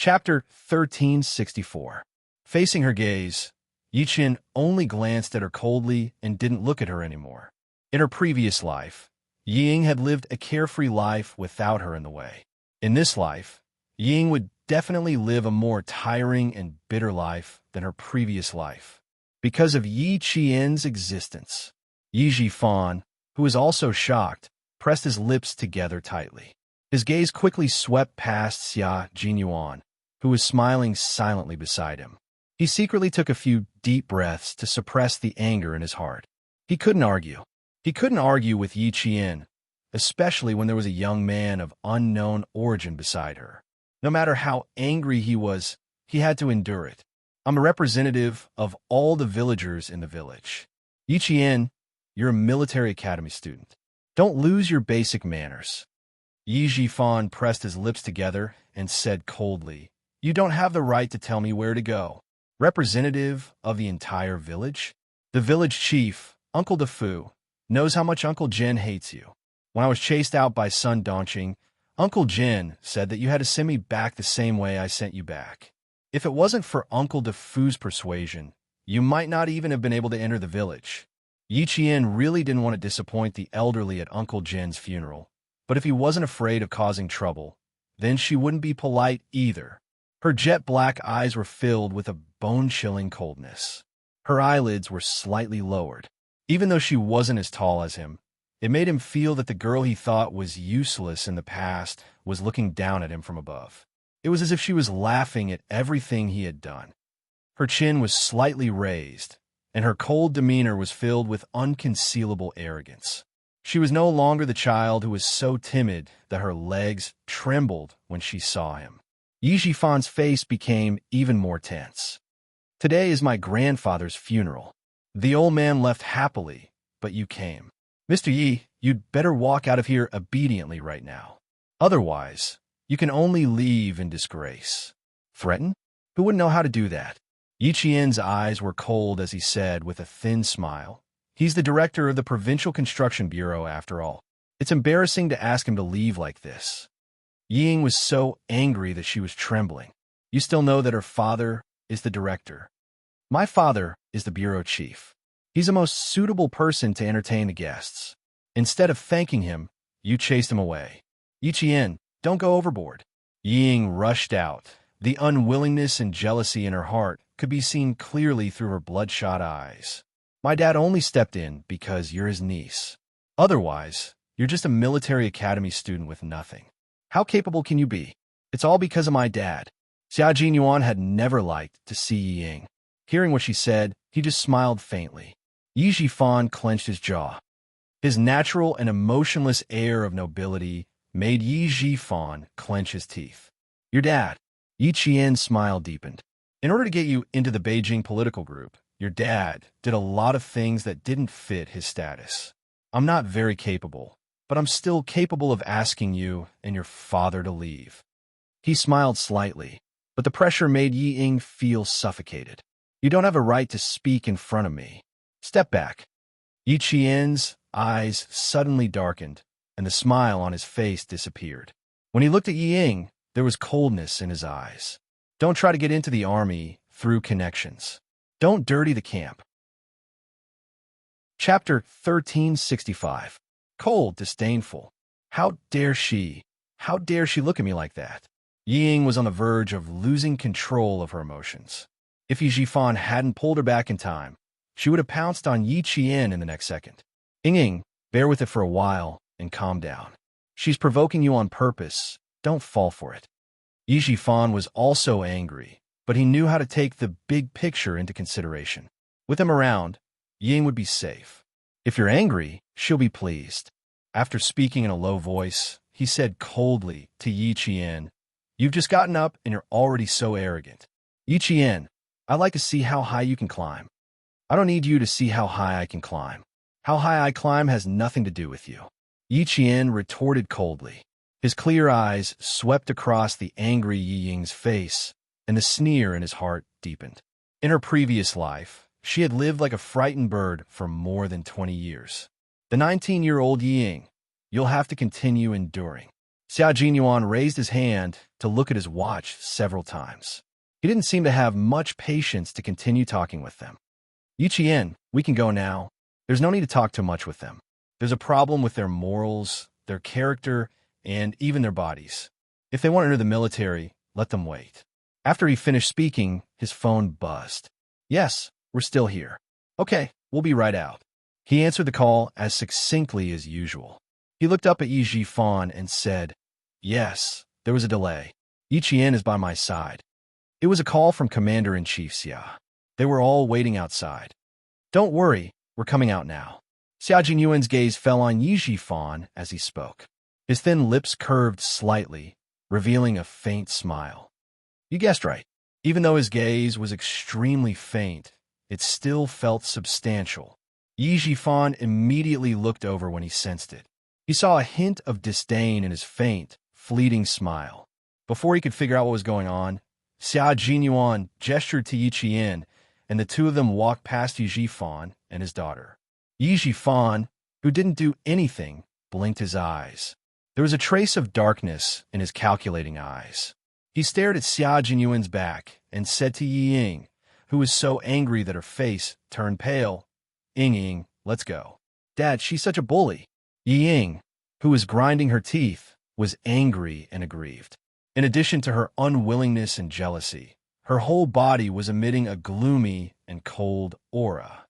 Chapter 1364. Facing her gaze, Yi-Chin only glanced at her coldly and didn't look at her anymore. In her previous life, Ying had lived a carefree life without her in the way. In this life, Ying would definitely live a more tiring and bitter life than her previous life. Because of Yi Qian's existence, Yi Jifan, who was also shocked, pressed his lips together tightly. His gaze quickly swept past Xia Jinyuan, who was smiling silently beside him. He secretly took a few deep breaths to suppress the anger in his heart. He couldn't argue. He couldn't argue with Yi Qian, especially when there was a young man of unknown origin beside her. No matter how angry he was, he had to endure it. I'm a representative of all the villagers in the village. Yi Qian, you're a military academy student. Don't lose your basic manners. Yi Jifan pressed his lips together and said coldly, "You don't have the right to tell me where to go." Representative of the entire village? The village chief, Uncle DeFu, knows how much Uncle Jin hates you. When I was chased out by Sun Donqing, Uncle Jin said that you had to send me back the same way I sent you back. If it wasn't for Uncle DeFu's persuasion, you might not even have been able to enter the village. Yi Qian really didn't want to disappoint the elderly at Uncle Jin's funeral, but if he wasn't afraid of causing trouble, then she wouldn't be polite either. Her jet-black eyes were filled with a bone-chilling coldness. Her eyelids were slightly lowered. Even though she wasn't as tall as him, it made him feel that the girl he thought was useless in the past was looking down at him from above. It was as if she was laughing at everything he had done. Her chin was slightly raised, and her cold demeanor was filled with unconcealable arrogance. She was no longer the child who was so timid that her legs trembled when she saw him. Yi Jifan's face became even more tense. "Today is my grandfather's funeral. The old man left happily, but you came. Mr. Yi, you'd better walk out of here obediently right now. Otherwise, you can only leave in disgrace." Threaten? Who wouldn't know how to do that? Yi Qian's eyes were cold as he said with a thin smile, "He's the director of the Provincial Construction Bureau after all. It's embarrassing to ask him to leave like this." Ying was so angry that she was trembling. "You still know that her father is the director. My father is the bureau chief. He's the most suitable person to entertain the guests. Instead of thanking him, you chased him away. Yi Qian, don't go overboard." Ying rushed out. The unwillingness and jealousy in her heart could be seen clearly through her bloodshot eyes. "My dad only stepped in because you're his niece. Otherwise, you're just a military academy student with nothing. How capable can you be? It's all because of my dad." Xia Jinyuan had never liked to see Ying. Hearing what she said, he just smiled faintly. Yi Jifan clenched his jaw. His natural and emotionless air of nobility made Yi Jifan clench his teeth. "Your dad." Yi Qian's smile deepened. "In order to get you into the Beijing political group, your dad did a lot of things that didn't fit his status. I'm not very capable, but I'm still capable of asking you and your father to leave." He smiled slightly, but the pressure made Yi Ying feel suffocated. "You don't have a right to speak in front of me. Step back." Yi Qian's eyes suddenly darkened, and the smile on his face disappeared. When he looked at Yi Ying, there was coldness in his eyes. "Don't try to get into the army through connections. Don't dirty the camp." Chapter 1365. Cold, disdainful. How dare she look at me like that? Yi Ying was on the verge of losing control of her emotions. If Yi Jifan hadn't pulled her back in time, she would have pounced on Yi Qian in the next second. "Ying, bear with it for a while and calm down. She's provoking you on purpose. Don't fall for it." Yi Jifan was also angry, but he knew how to take the big picture into consideration. With him around, Ying would be safe. "If you're angry, she'll be pleased." After speaking in a low voice, he said coldly to Yi Qian, "You've just gotten up and you're already so arrogant. Yi Qian, I'd like to see how high you can climb." "I don't need you to see how high I can climb. How high I climb has nothing to do with you." Yi Qian retorted coldly. His clear eyes swept across the angry Yi Ying's face, and the sneer in his heart deepened. In her previous life, she had lived like a frightened bird for more than 20 years. The 19-year-old Yi Ying, you'll have to continue enduring. Xia Jinyuan raised his hand to look at his watch several times. He didn't seem to have much patience to continue talking with them. Yiqian, we can go now. There's no need to talk too much with them. There's a problem with their morals, their character, and even their bodies. If they want to enter the military, let them wait. After he finished speaking, his phone buzzed. Yes, we're still here. Okay, we'll be right out. He answered the call as succinctly as usual. He looked up at Yi Jifan and said, Yes, there was a delay. Yiqian is by my side. It was a call from Commander-in-Chief Xia. They were all waiting outside. Don't worry, we're coming out now. Xia Jinyuan's gaze fell on Yi Jifan as he spoke. His thin lips curved slightly, revealing a faint smile. You guessed right. Even though his gaze was extremely faint, it still felt substantial. Yi Jifan immediately looked over when he sensed it. He saw a hint of disdain in his faint, fleeting smile. Before he could figure out what was going on, Xia Jinyuan gestured to Yiqian, and the two of them walked past Yi Jifan and his daughter. Yi Jifan, who didn't do anything, blinked his eyes. There was a trace of darkness in his calculating eyes. He stared at Xia Jinyuan's back and said to Yi Ying, who was so angry that her face turned pale, Ying, let's go. Dad, she's such a bully. Yi Ying, who was grinding her teeth, was angry and aggrieved. In addition to her unwillingness and jealousy, her whole body was emitting a gloomy and cold aura.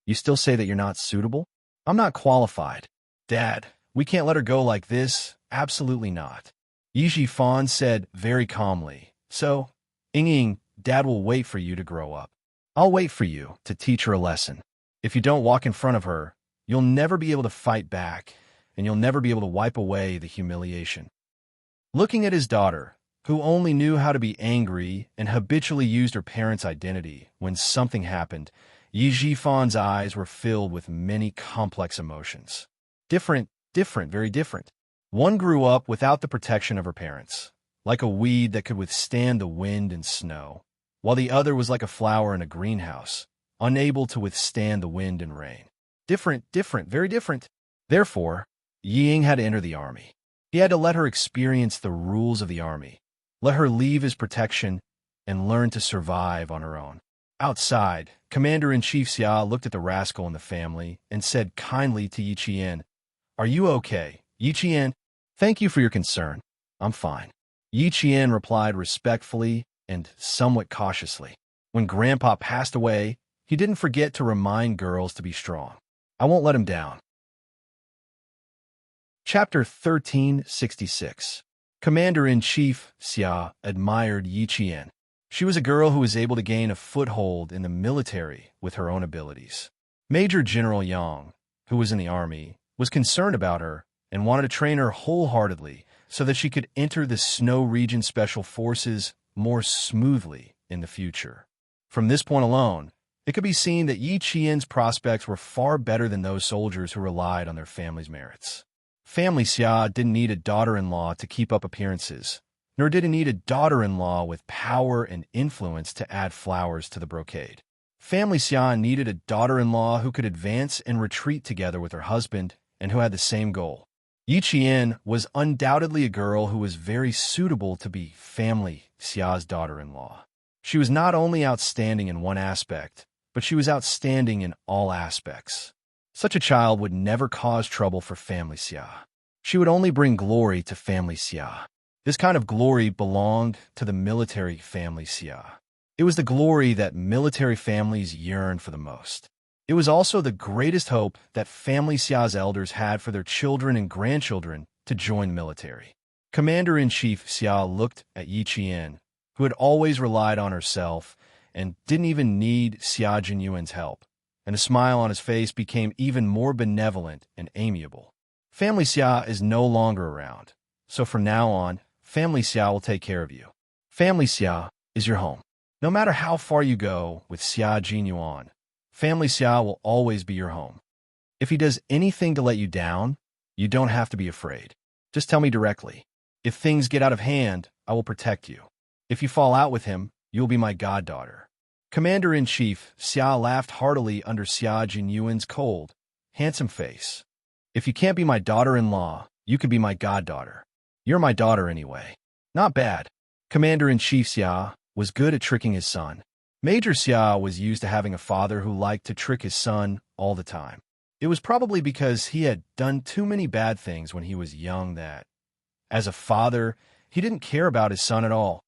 You still say that you're not suitable? I'm not qualified. Dad, we can't let her go like this. Absolutely not. Yi Jifan said very calmly. So, Ying, Dad will wait for you to grow up. I'll wait for you to teach her a lesson. If you don't walk in front of her, you'll never be able to fight back, and you'll never be able to wipe away the humiliation. Looking at his daughter, who only knew how to be angry and habitually used her parents' identity when something happened, Yi Jifan's eyes were filled with many complex emotions. Different, very different. One grew up without the protection of her parents, like a weed that could withstand the wind and snow, while the other was like a flower in a greenhouse, unable to withstand the wind and rain. Different, very different. Therefore, Yi Ying had to enter the army. He had to let her experience the rules of the army, let her leave his protection, and learn to survive on her own. Outside, Commander-in-Chief Xia looked at the rascal and the family and said kindly to Yiqian, Are you okay, Yiqian? Thank you for your concern. I'm fine. Yiqian replied respectfully and somewhat cautiously. When Grandpa passed away, he didn't forget to remind girls to be strong. I won't let him down. Chapter 1366. Commander-in-Chief Xia admired Yiqian. She was a girl who was able to gain a foothold in the military with her own abilities. Major General Yang, who was in the army, was concerned about her and wanted to train her wholeheartedly so that she could enter the Snow Region Special Forces more smoothly in the future. From this point alone, it could be seen that Yi Qian's prospects were far better than those soldiers who relied on their family's merits. Family Xia didn't need a daughter-in-law to keep up appearances, nor did it need a daughter-in-law with power and influence to add flowers to the brocade. Family Xia needed a daughter-in-law who could advance and retreat together with her husband and who had the same goal. Yi Qian was undoubtedly a girl who was very suitable to be Family Xia's daughter-in-law. She was not only outstanding in one aspect, but she was outstanding in all aspects. Such a child would never cause trouble for Family Xia. She would only bring glory to Family Xia. This kind of glory belonged to the military Family Xia. It was the glory that military families yearned for the most. It was also the greatest hope that Family Xia's elders had for their children and grandchildren to join the military. Commander-in-Chief Xia looked at Yi Qian, who had always relied on herself and didn't even need Xia Jinyuan's help, and a smile on his face became even more benevolent and amiable. Family Xia is no longer around, so from now on, Family Xia will take care of you. Family Xia is your home. No matter how far you go with Xia Jinyuan, Family Xia will always be your home. If he does anything to let you down, you don't have to be afraid. Just tell me directly. If things get out of hand, I will protect you. If you fall out with him, you will be my goddaughter. Commander-in-Chief Xia laughed heartily under Xia Jinyuan's cold, handsome face. If you can't be my daughter-in-law, you can be my goddaughter. You're my daughter anyway. Not bad. Commander-in-Chief Xia was good at tricking his son. Major Xia was used to having a father who liked to trick his son all the time. It was probably because he had done too many bad things when he was young that, as a father, he didn't care about his son at all.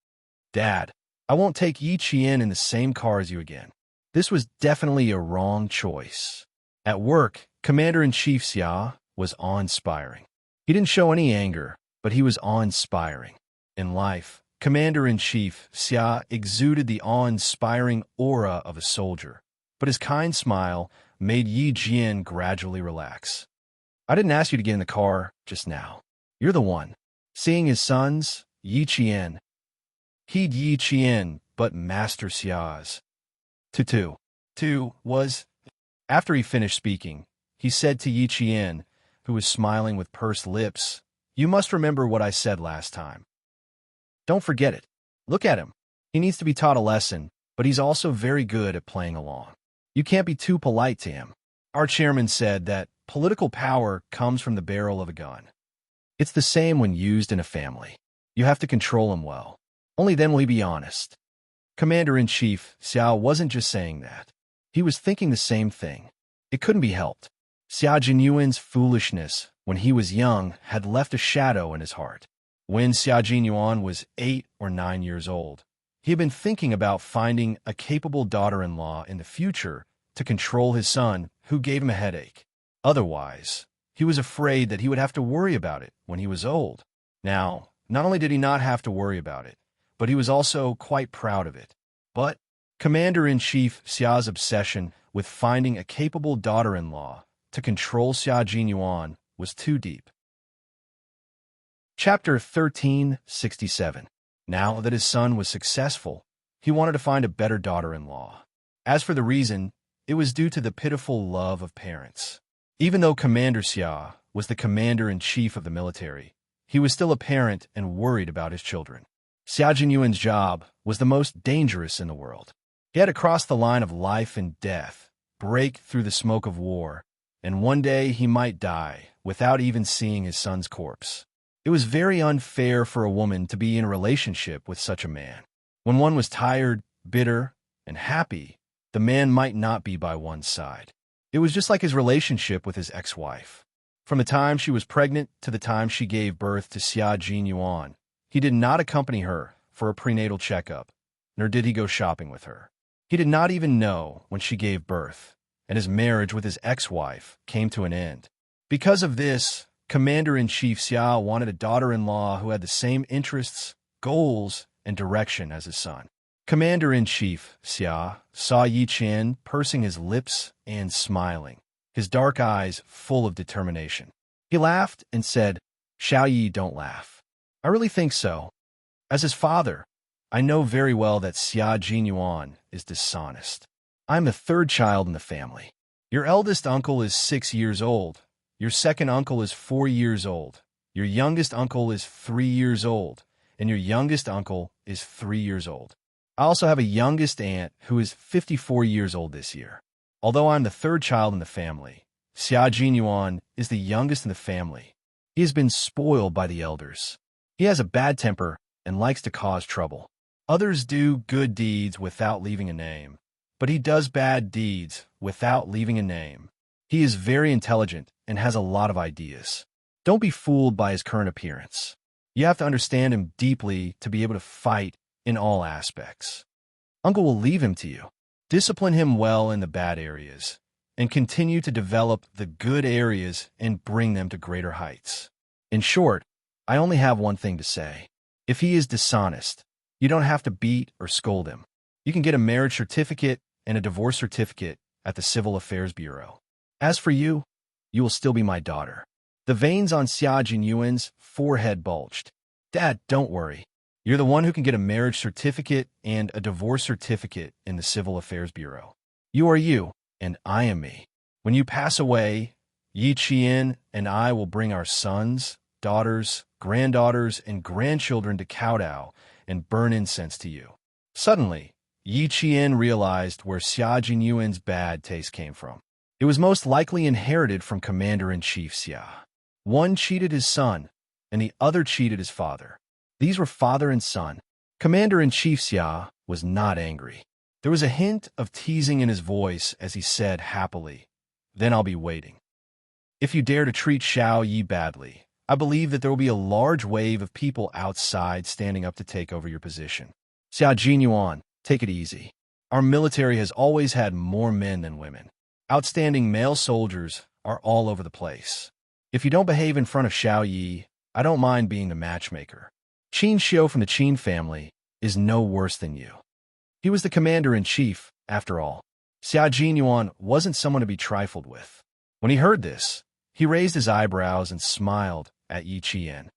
Dad, I won't take Yi Qian in the same car as you again. This was definitely a wrong choice. At work, Commander-in-Chief Xia was awe-inspiring. He didn't show any anger, but he was awe-inspiring. In life, Commander-in-Chief Xia exuded the awe-inspiring aura of a soldier, but his kind smile made Yi Jian gradually relax. I didn't ask you to get in the car just now. You're the one. Seeing his sons, Yi Qian. He'd Yi Qian, but Master Xia's. Two was... After he finished speaking, he said to Yi Qian, who was smiling with pursed lips, "You must remember what I said last time. Don't forget it. Look at him. He needs to be taught a lesson, but he's also very good at playing along. You can't be too polite to him." Our chairman said that political power comes from the barrel of a gun. It's the same when used in a family. You have to control him well. Only then will he be honest. Commander-in-Chief Xiao wasn't just saying that. He was thinking the same thing. It couldn't be helped. Xia Jinyuan's foolishness when he was young had left a shadow in his heart. When Xia Jinyuan was 8 or 9 years old, he had been thinking about finding a capable daughter-in-law in the future to control his son, who gave him a headache. Otherwise, he was afraid that he would have to worry about it when he was old. Now, not only did he not have to worry about it, but he was also quite proud of it. But Commander-in-Chief Xia's obsession with finding a capable daughter-in-law to control Xia Jinyuan was too deep. Chapter 1367. Now that his son was successful, he wanted to find a better daughter-in-law. As for the reason, it was due to the pitiful love of parents. Even though Commander Xia was the commander-in-chief of the military, he was still a parent and worried about his children. Xia Jinyuan's job was the most dangerous in the world. He had to cross the line of life and death, break through the smoke of war, and one day he might die without even seeing his son's corpse. It was very unfair for a woman to be in a relationship with such a man. When one was tired, bitter, and happy, the man might not be by one's side. It was just like his relationship with his ex-wife. From the time she was pregnant to the time she gave birth to Xia Jinyuan, he did not accompany her for a prenatal checkup, nor did he go shopping with her. He did not even know when she gave birth, and his marriage with his ex-wife came to an end. Because of this, Commander-in-Chief Xia wanted a daughter-in-law who had the same interests, goals, and direction as his son. Commander-in-Chief Xia saw Yi Qian pursing his lips and smiling, his dark eyes full of determination. He laughed and said, "Xiao Yi, don't laugh. I really think so. As his father, I know very well that Xia Jinyuan is dishonest. I'm the third child in the family. Your eldest uncle is 6 years old. Your second uncle is 4 years old. Your youngest uncle is 3 years old. And your youngest uncle is 3 years old. I also have a youngest aunt who is 54 years old this year. Although I'm the third child in the family, Xia Jinyuan is the youngest in the family. He has been spoiled by the elders. He has a bad temper and likes to cause trouble. Others do good deeds without leaving a name, but he does bad deeds without leaving a name. He is very intelligent and has a lot of ideas. Don't be fooled by his current appearance. You have to understand him deeply to be able to fight in all aspects. Uncle will leave him to you. Discipline him well in the bad areas, and continue to develop the good areas and bring them to greater heights. In short, I only have one thing to say. If he is dishonest, you don't have to beat or scold him. You can get a marriage certificate and a divorce certificate at the Civil Affairs Bureau. As for you, you will still be my daughter." The veins on Xia Jinyuan's forehead bulged. "Dad, don't worry. You're the one who can get a marriage certificate and a divorce certificate in the Civil Affairs Bureau. You are you, and I am me. When you pass away, Yi Qian and I will bring our sons, daughters, granddaughters, and grandchildren to kowtow and burn incense to you." Suddenly, Yi Qian realized where Xia Jinyuan's bad taste came from. It was most likely inherited from Commander-in-Chief Xia. One cheated his son, and the other cheated his father. These were father and son. Commander-in-Chief Xia was not angry. There was a hint of teasing in his voice as he said happily, "Then I'll be waiting. If you dare to treat Xiao Yi badly, I believe that there will be a large wave of people outside standing up to take over your position. Xia Jinyuan, take it easy. Our military has always had more men than women. Outstanding male soldiers are all over the place. If you don't behave in front of Xiao Yi, I don't mind being the matchmaker. Qin Xiu from the Qin family is no worse than you." He was the commander-in-chief, after all. Xia Jinyuan wasn't someone to be trifled with. When he heard this, he raised his eyebrows and smiled at Yi Qian.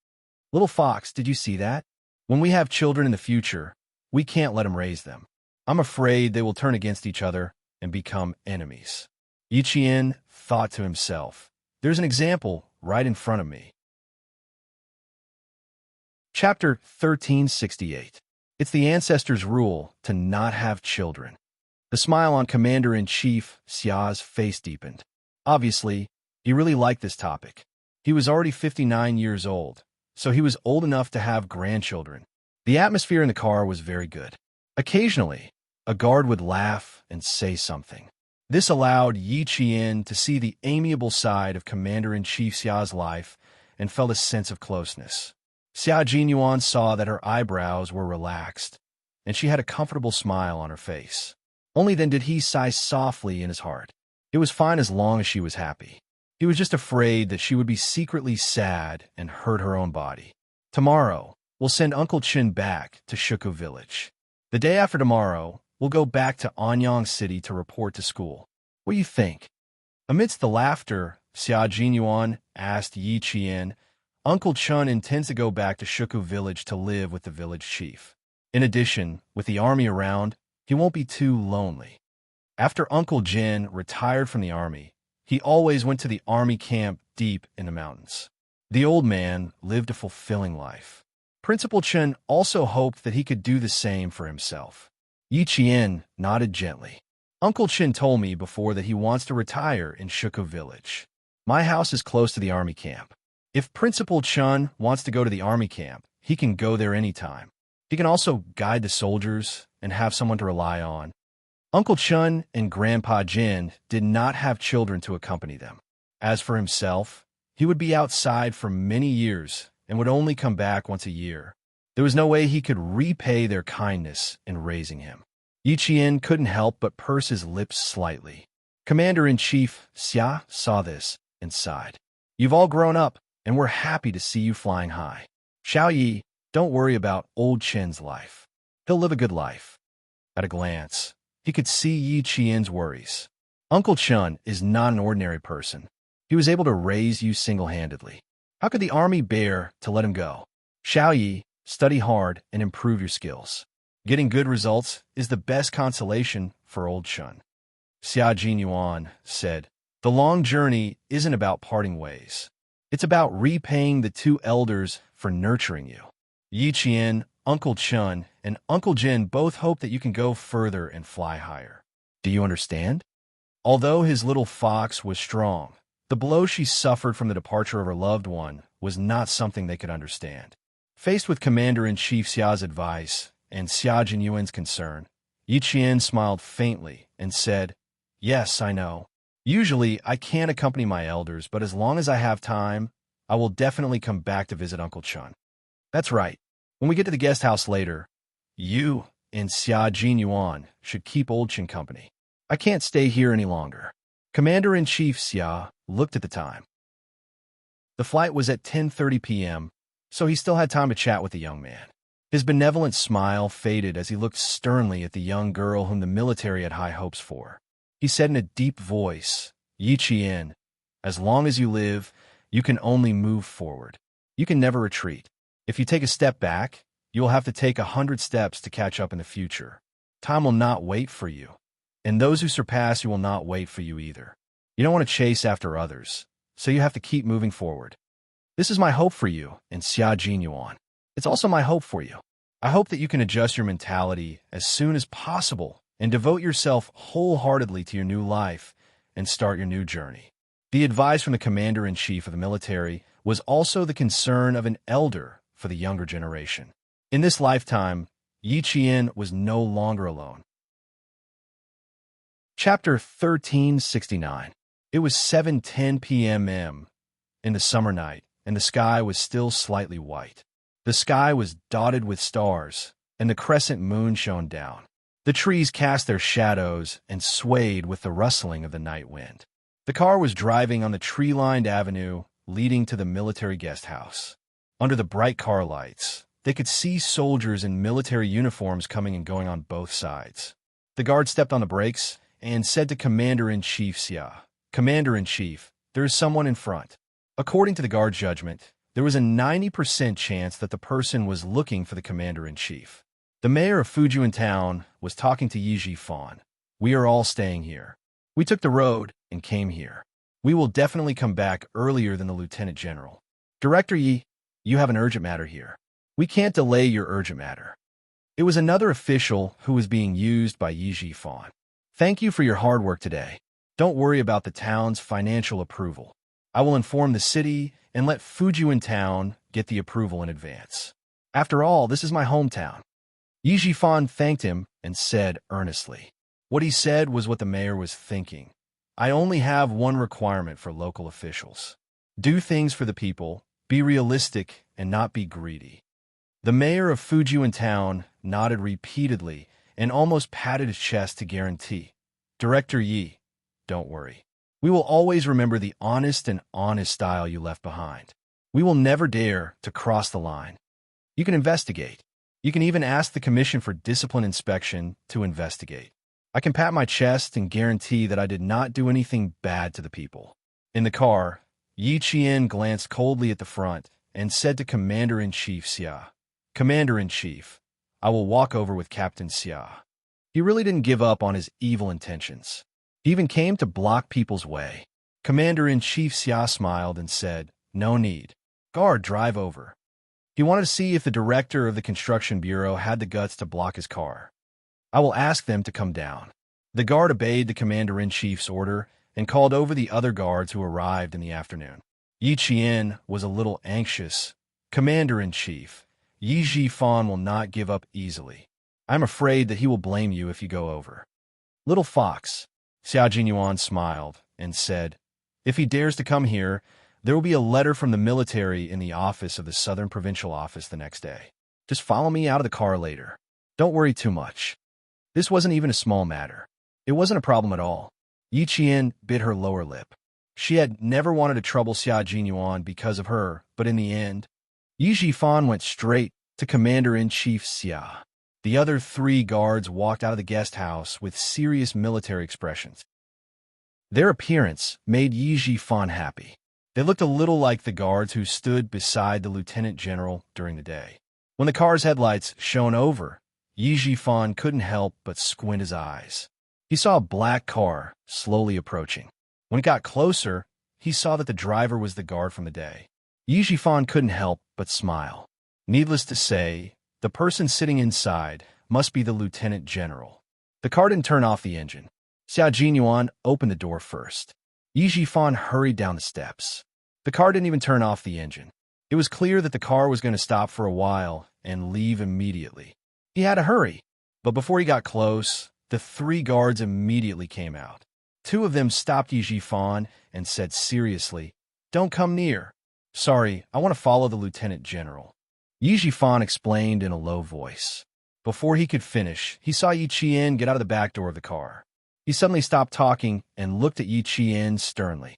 "Little fox, did you see that? When we have children in the future, we can't let them raise them. I'm afraid they will turn against each other and become enemies." Yi Qian thought to himself, "There's an example right in front of me." Chapter 1368. It's the ancestors' rule to not have children. The smile on Commander-in-Chief Xia's face deepened. Obviously, he really liked this topic. He was already 59 years old, so he was old enough to have grandchildren. The atmosphere in the car was very good. Occasionally, a guard would laugh and say something. This allowed Yi Qian to see the amiable side of Commander-in-Chief Xia's life and felt a sense of closeness. Xia Jinyuan saw that her eyebrows were relaxed, and she had a comfortable smile on her face. Only then did he sigh softly in his heart. It was fine as long as she was happy. He was just afraid that she would be secretly sad and hurt her own body. Tomorrow, we'll send Uncle Qin back to Shuku Village. The day after tomorrow, we'll go back to Anyang City to report to school. What do you think? Amidst the laughter, Xia Jinyuan asked Yi Qian, "Uncle Chun intends to go back to Shuku Village to live with the village chief. In addition, with the army around, he won't be too lonely." After Uncle Jin retired from the army, he always went to the army camp deep in the mountains. The old man lived a fulfilling life. Principal Chen also hoped that he could do the same for himself. Yi Qian nodded gently. "Uncle Chen told me before that he wants to retire in Shuku Village. My house is close to the army camp. If Principal Chun wants to go to the army camp, he can go there anytime. He can also guide the soldiers and have someone to rely on." Uncle Chun and Grandpa Jin did not have children to accompany them. As for himself, he would be outside for many years and would only come back once a year. There was no way he could repay their kindness in raising him. Yi Qian couldn't help but purse his lips slightly. Commander-in-Chief Xia saw this and sighed. "You've all grown up, and we're happy to see you flying high. Xiao Yi, don't worry about old Chen's life. He'll live a good life." At a glance, he could see Yi Qian's worries. Uncle Chun is not an ordinary person. He was able to raise you single-handedly. How could the army bear to let him go? Xiao Yi, study hard and improve your skills. Getting good results is the best consolation for old Chun. Xia Jinyuan said, "The long journey isn't about parting ways. It's about repaying the two elders for nurturing you. Yi Qian, Uncle Chun, and Uncle Jin both hope that you can go further and fly higher. Do you understand?" Although his little fox was strong, the blow she suffered from the departure of her loved one was not something they could understand. Faced with Commander-in-Chief Xia's advice and Xia Jinyuan's concern, Yi Qian smiled faintly and said, "Yes, I know. Usually, I can't accompany my elders, but as long as I have time, I will definitely come back to visit Uncle Chun." "That's right. When we get to the guest house later, you and Xia Jinyuan should keep old Chin company. I can't stay here any longer." Commander-in-Chief Xia looked at the time. The flight was at 10:30 p.m., so he still had time to chat with the young man. His benevolent smile faded as he looked sternly at the young girl whom the military had high hopes for. He said in a deep voice, "Yi Qian, as long as you live, you can only move forward. You can never retreat. If you take a step back, you will have to take 100 steps to catch up in the future. Time will not wait for you, and those who surpass you will not wait for you either. You don't want to chase after others, so you have to keep moving forward. This is my hope for you and Xia Jinyuan. It's also my hope for you. I hope that you can adjust your mentality as soon as possible and devote yourself wholeheartedly to your new life and start your new journey." The advice from the commander-in-chief of the military was also the concern of an elder for the younger generation. In this lifetime, Yi Qian was no longer alone. Chapter 1369. It was 7:10 p.m. in the summer night, and the sky was still slightly white. The sky was dotted with stars, and the crescent moon shone down. The trees cast their shadows and swayed with the rustling of the night wind. The car was driving on the tree-lined avenue leading to the military guest house. Under the bright car lights, they could see soldiers in military uniforms coming and going on both sides. The guard stepped on the brakes and said to Commander-in-Chief Xia, "Commander-in-Chief, there is someone in front." According to the guard's judgment, there was a 90% chance that the person was looking for the commander-in-chief. The mayor of Fujian town was talking to Yi Jifan. "We are all staying here. We took the road and came here. We will definitely come back earlier than the lieutenant general. Director Yi, you have an urgent matter here. We can't delay your urgent matter." It was another official who was being used by Yi Jifan. "Thank you for your hard work today. Don't worry about the town's financial approval. I will inform the city and let Fujian town get the approval in advance. After all, this is my hometown." Yi Jifan thanked him and said earnestly. What he said was what the mayor was thinking. "I only have one requirement for local officials. Do things for the people, be realistic, and not be greedy." The mayor of Fujian town nodded repeatedly and almost patted his chest to guarantee. "Director Yi, don't worry. We will always remember the honest style you left behind. We will never dare to cross the line. You can investigate. You can even ask the Commission for Discipline Inspection to investigate. I can pat my chest and guarantee that I did not do anything bad to the people." In the car, Yi Qian glanced coldly at the front and said to Commander-in-Chief Xia, "Commander-in-Chief, I will walk over with Captain Xia." He really didn't give up on his evil intentions. He even came to block people's way. Commander-in-Chief Xia smiled and said, "No need. Guard, drive over." He wanted to see if the director of the construction bureau had the guts to block his car. "I will ask them to come down." The guard obeyed the commander-in-chief's order and called over the other guards who arrived in the afternoon. Yi Qian was a little anxious. "Commander-in-chief, Yi Jifan will not give up easily. I'm afraid that he will blame you if you go over." "Little fox," Xia Jinyuan smiled and said, "If he dares to come here, there will be a letter from the military in the office of the Southern Provincial Office the next day. Just follow me out of the car later. Don't worry too much." This wasn't even a small matter. It wasn't a problem at all. Yi Qian bit her lower lip. She had never wanted to trouble Xia Jinyuan because of her, but in the end, Yi Jifan went straight to Commander-in-Chief Xia. The other 3 guards walked out of the guest house with serious military expressions. Their appearance made Yi Jifan happy. They looked a little like the guards who stood beside the lieutenant general during the day. When the car's headlights shone over, Yi Jifan couldn't help but squint his eyes. He saw a black car slowly approaching. When it got closer, he saw that the driver was the guard from the day. Yi Jifan couldn't help but smile. Needless to say, the person sitting inside must be the lieutenant general. The car didn't turn off the engine. Xia Jinyuan opened the door first. Yi Jifan hurried down the steps. The car didn't even turn off the engine. It was clear that the car was going to stop for a while and leave immediately. He had to hurry, but before he got close, the 3 guards immediately came out. 2 of them stopped Yi Jifan and said seriously, "Don't come near. Sorry, I want to follow the lieutenant general." Yi Jifan explained in a low voice. Before he could finish, he saw Yi Qian get out of the back door of the car. He suddenly stopped talking and looked at Yi Qian sternly.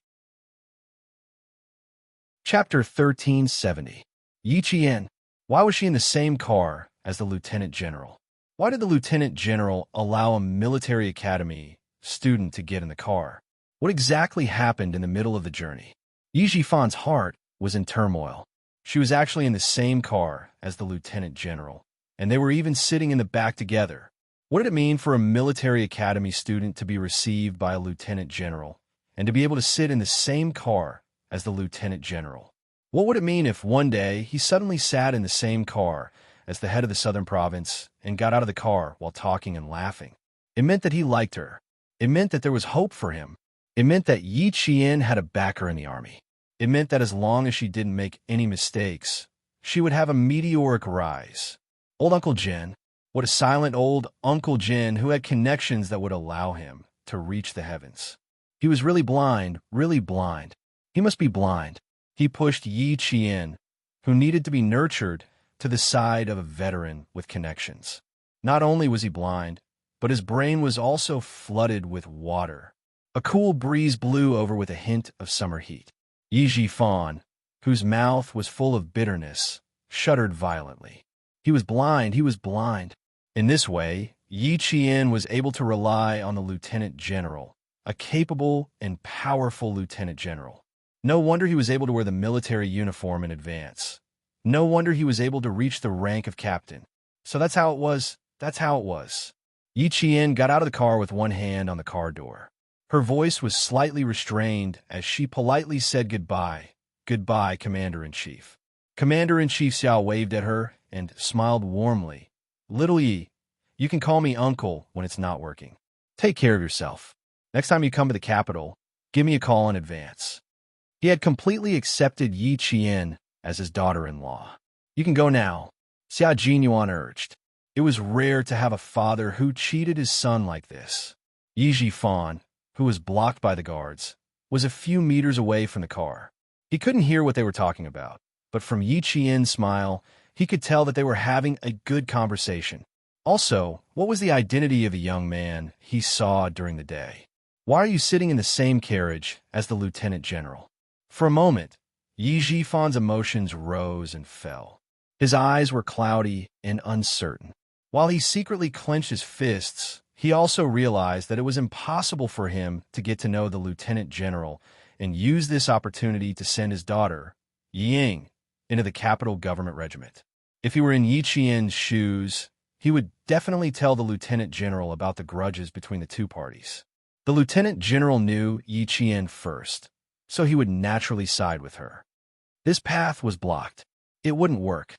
Chapter 1370. Yi Qian. Why was she in the same car as the lieutenant general? Why did the lieutenant general allow a military academy student to get in the car? What exactly happened in the middle of the journey? Yi Jifan's heart was in turmoil. She was actually in the same car as the lieutenant general, and they were even sitting in the back together. What did it mean for a military academy student to be received by a lieutenant general and to be able to sit in the same car as the lieutenant general? What would it mean if one day he suddenly sat in the same car as the head of the southern province and got out of the car while talking and laughing? It meant that he liked her. It meant that there was hope for him. It meant that Yi Qian had a backer in the army. It meant that as long as she didn't make any mistakes, she would have a meteoric rise. Old Uncle Jin. What a silent old Uncle Jin who had connections that would allow him to reach the heavens. He was really blind, really blind. He must be blind. He pushed Yi Qian, who needed to be nurtured, to the side of a veteran with connections. Not only was he blind, but his brain was also flooded with water. A cool breeze blew over with a hint of summer heat. Yi Jifan, whose mouth was full of bitterness, shuddered violently. He was blind, he was blind. In this way, Yi Qian was able to rely on the lieutenant general, a capable and powerful lieutenant general. No wonder he was able to wear the military uniform in advance. No wonder he was able to reach the rank of captain. So that's how it was. That's how it was. Yi Qian got out of the car with one hand on the car door. Her voice was slightly restrained as she politely said goodbye. Goodbye, Commander-in-Chief. Commander-in-Chief Xiao waved at her and smiled warmly. Little Yi, you can call me Uncle when it's not working. Take care of yourself. Next time you come to the capital, give me a call in advance. He had completely accepted Yi Qian as his daughter-in-law. You can go now, Xia Jinyuan urged. It was rare to have a father who cheated his son like this. Yi Jifan, who was blocked by the guards, was a few meters away from the car. He couldn't hear what they were talking about, but from Yi Qian's smile, he could tell that they were having a good conversation. Also, what was the identity of a young man he saw during the day? Why are you sitting in the same carriage as the lieutenant general? For a moment, Yi Jifan's emotions rose and fell. His eyes were cloudy and uncertain. While he secretly clenched his fists, he also realized that it was impossible for him to get to know the lieutenant general and use this opportunity to send his daughter, Ying, into the capital government regiment. If he were in Yi Qian's shoes, he would definitely tell the lieutenant general about the grudges between the two parties. The lieutenant general knew Yi Qian first, so he would naturally side with her. This path was blocked. It wouldn't work.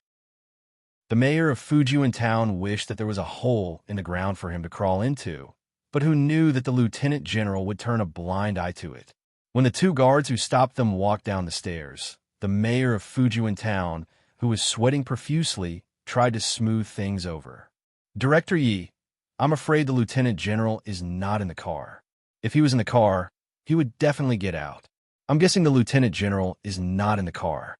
The mayor of Fujian town wished that there was a hole in the ground for him to crawl into, but who knew that the lieutenant general would turn a blind eye to it. When the two guards who stopped them walked down the stairs, the mayor of Fujian town, who was sweating profusely, tried to smooth things over. Director Yi, I'm afraid the lieutenant general is not in the car. If he was in the car, he would definitely get out. I'm guessing the lieutenant general is not in the car.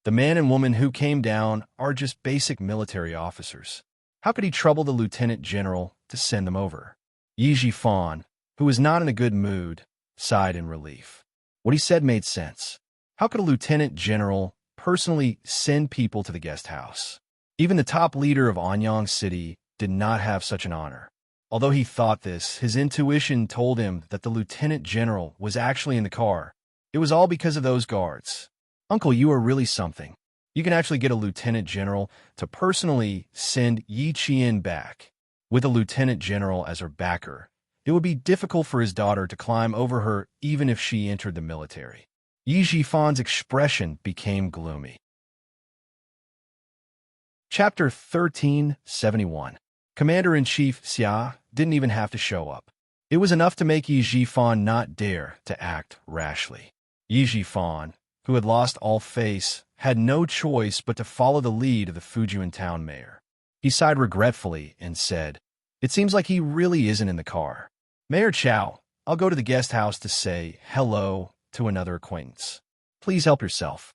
The man and woman who came down are just basic military officers. How could he trouble the lieutenant general to send them over? Yi Jifan, who was not in a good mood, sighed in relief. What he said made sense. How could a lieutenant general personally send people to the guest house? Even the top leader of Anyang City did not have such an honor. Although he thought this, his intuition told him that the lieutenant general was actually in the car. It was all because of those guards. Uncle, you are really something. You can actually get a lieutenant general to personally send Yi Qian back. With a lieutenant general as her backer, it would be difficult for his daughter to climb over her even if she entered the military. Yi Jifan's expression became gloomy. Chapter 1371. Commander-in-Chief Xia didn't even have to show up. It was enough to make Yi Jifan not dare to act rashly. Yi Jifan, who had lost all face, had no choice but to follow the lead of the Fujian town mayor. He sighed regretfully and said, It seems like he really isn't in the car. Mayor Chow, I'll go to the guest house to say hello to another acquaintance. Please help yourself.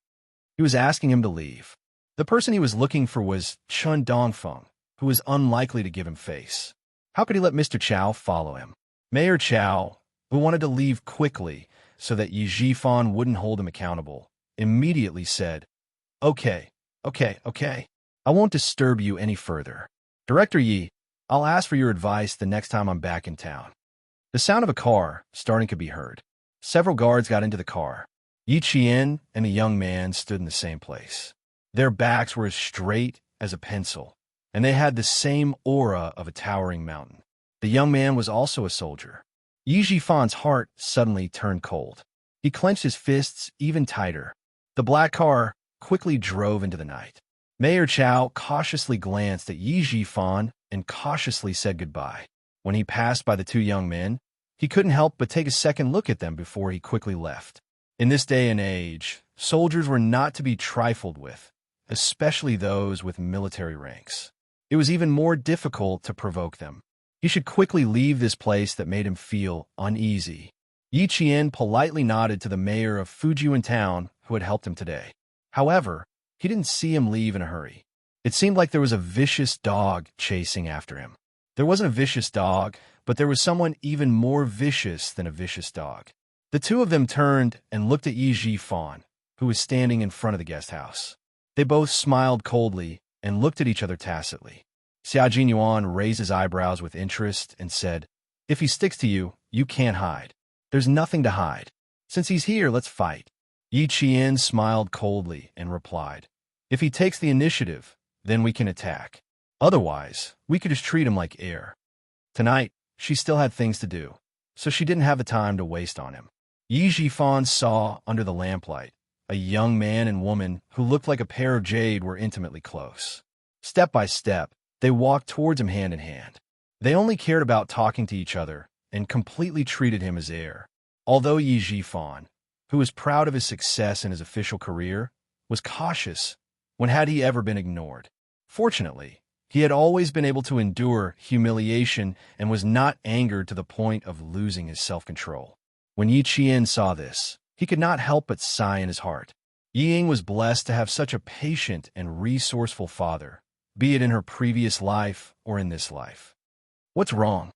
He was asking him to leave. The person he was looking for was Chun Dongfeng, who was unlikely to give him face. How could he let Mr. Chow follow him? Mayor Chow, who wanted to leave quickly so that Yi Jifan wouldn't hold him accountable, immediately said, Okay. I won't disturb you any further. Director Yi, I'll ask for your advice the next time I'm back in town. The sound of a car starting could be heard. Several guards got into the car. Yi Qian and the young man stood in the same place. Their backs were as straight as a pencil, and they had the same aura of a towering mountain. The young man was also a soldier. Yi Jifan's heart suddenly turned cold. He clenched his fists even tighter. The black car quickly drove into the night. Mayor Chow cautiously glanced at Yi Jifan and cautiously said goodbye. When he passed by the two young men, he couldn't help but take a second look at them before he quickly left. In this day and age, soldiers were not to be trifled with, especially those with military ranks. It was even more difficult to provoke them. He should quickly leave this place that made him feel uneasy. Yi Qian politely nodded to the mayor of Fujian town who had helped him today. However, he didn't see him leave in a hurry. It seemed like there was a vicious dog chasing after him. There wasn't a vicious dog, but there was someone even more vicious than a vicious dog. The two of them turned and looked at Yi Jifan, who was standing in front of the guest house. They both smiled coldly and looked at each other tacitly. Xia Jinyuan raised his eyebrows with interest and said, "If he sticks to you, you can't hide. There's nothing to hide. Since he's here, let's fight." Yi Qian smiled coldly and replied, "If he takes the initiative, then we can attack. Otherwise, we could just treat him like air." Tonight, she still had things to do, so she didn't have the time to waste on him. Yi Jifan saw, under the lamplight, a young man and woman who looked like a pair of jade were intimately close. Step by step, they walked towards him hand in hand. They only cared about talking to each other and completely treated him as air. Although Yi Jifan, who was proud of his success in his official career, was cautious when had he ever been ignored. Fortunately, he had always been able to endure humiliation and was not angered to the point of losing his self-control. When Yi Qian saw this, he could not help but sigh in his heart. Yi Ying was blessed to have such a patient and resourceful father, be it in her previous life or in this life. "What's wrong?"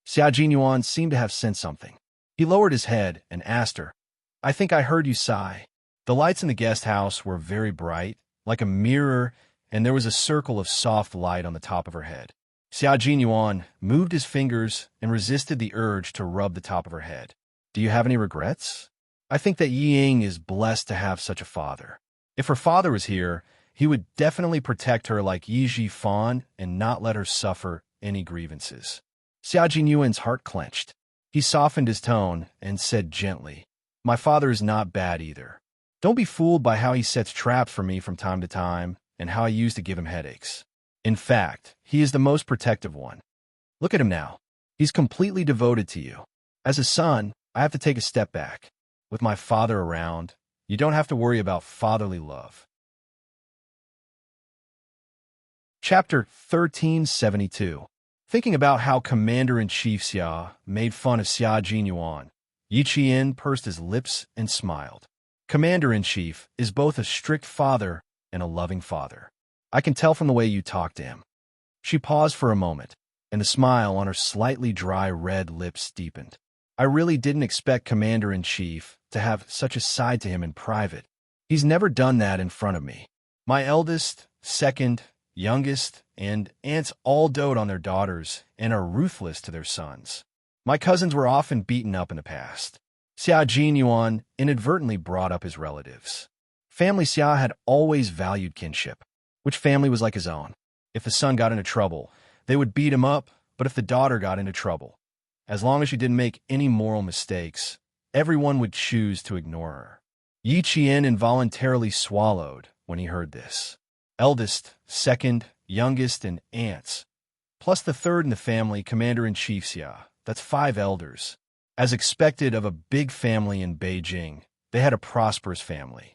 Xia Jinyuan seemed to have sensed something. He lowered his head and asked her, "I think I heard you sigh." The lights in the guest house were very bright, like a mirror, and there was a circle of soft light on the top of her head. Xia Jinyuan moved his fingers and resisted the urge to rub the top of her head. "Do you have any regrets?" "I think that Yi Ying is blessed to have such a father. If her father was here, he would definitely protect her like Yi Jifan and not let her suffer any grievances." Xia Jinyuan's heart clenched. He softened his tone and said gently, "My father is not bad either. Don't be fooled by how he sets traps for me from time to time and how I used to give him headaches. In fact, he is the most protective one. Look at him now. He's completely devoted to you. As a son, I have to take a step back. With my father around, you don't have to worry about fatherly love." Chapter 1372. Thinking about how Commander-in-Chief Xia made fun of Xia Jinyuan, Yi Qian pursed his lips and smiled. Commander-in-Chief is both a strict father and a loving father. I can tell from the way you talk to him. She paused for a moment, and the smile on her slightly dry red lips deepened. I really didn't expect Commander-in-Chief to have such a side to him in private. He's never done that in front of me. My eldest, second, youngest, and aunts all dote on their daughters and are ruthless to their sons. My cousins were often beaten up in the past. Xia Jinyuan inadvertently brought up his relatives. Family Xia had always valued kinship, which family was like his own. If the son got into trouble, they would beat him up, but if the daughter got into trouble, as long as she didn't make any moral mistakes, everyone would choose to ignore her. Yi Qian involuntarily swallowed when he heard this. Eldest, second, youngest, and aunts, plus the third in the family, Commander-in-Chief Xia. That's 5 elders. As expected of a big family in Beijing, they had a prosperous family.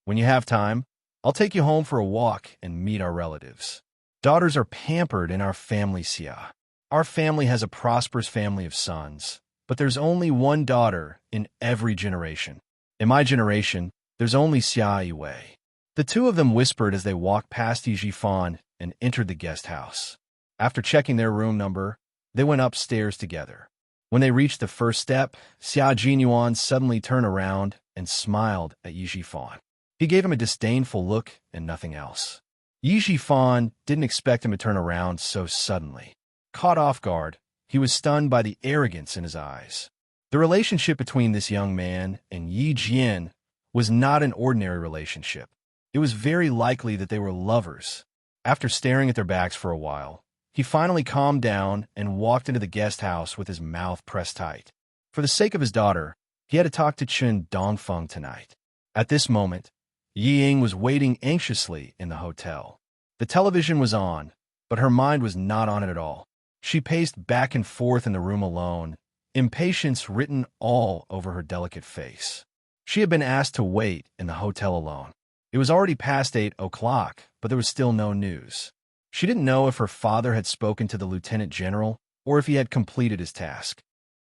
When you have time, I'll take you home for a walk and meet our relatives. Daughters are pampered in our family Xia. Our family has a prosperous family of sons, but there's only one daughter in every generation. In my generation, there's only Xia Yiwei. The two of them whispered as they walked past Yi Jifan and entered the guest house. After checking their room number, they went upstairs together. When they reached the first step, Xia Jinyuan suddenly turned around and smiled at Yi Jifan. He gave him a disdainful look and nothing else. Yi Jifan didn't expect him to turn around so suddenly. Caught off guard, he was stunned by the arrogance in his eyes. The relationship between this young man and Yi Jian was not an ordinary relationship. It was very likely that they were lovers. After staring at their backs for a while, he finally calmed down and walked into the guest house with his mouth pressed tight. For the sake of his daughter, he had to talk to Chen Dongfeng tonight. At this moment, Yi Ying was waiting anxiously in the hotel. The television was on, but her mind was not on it at all. She paced back and forth in the room alone, impatience written all over her delicate face. She had been asked to wait in the hotel alone. It was already past 8 o'clock, but there was still no news. She didn't know if her father had spoken to the lieutenant general or if he had completed his task.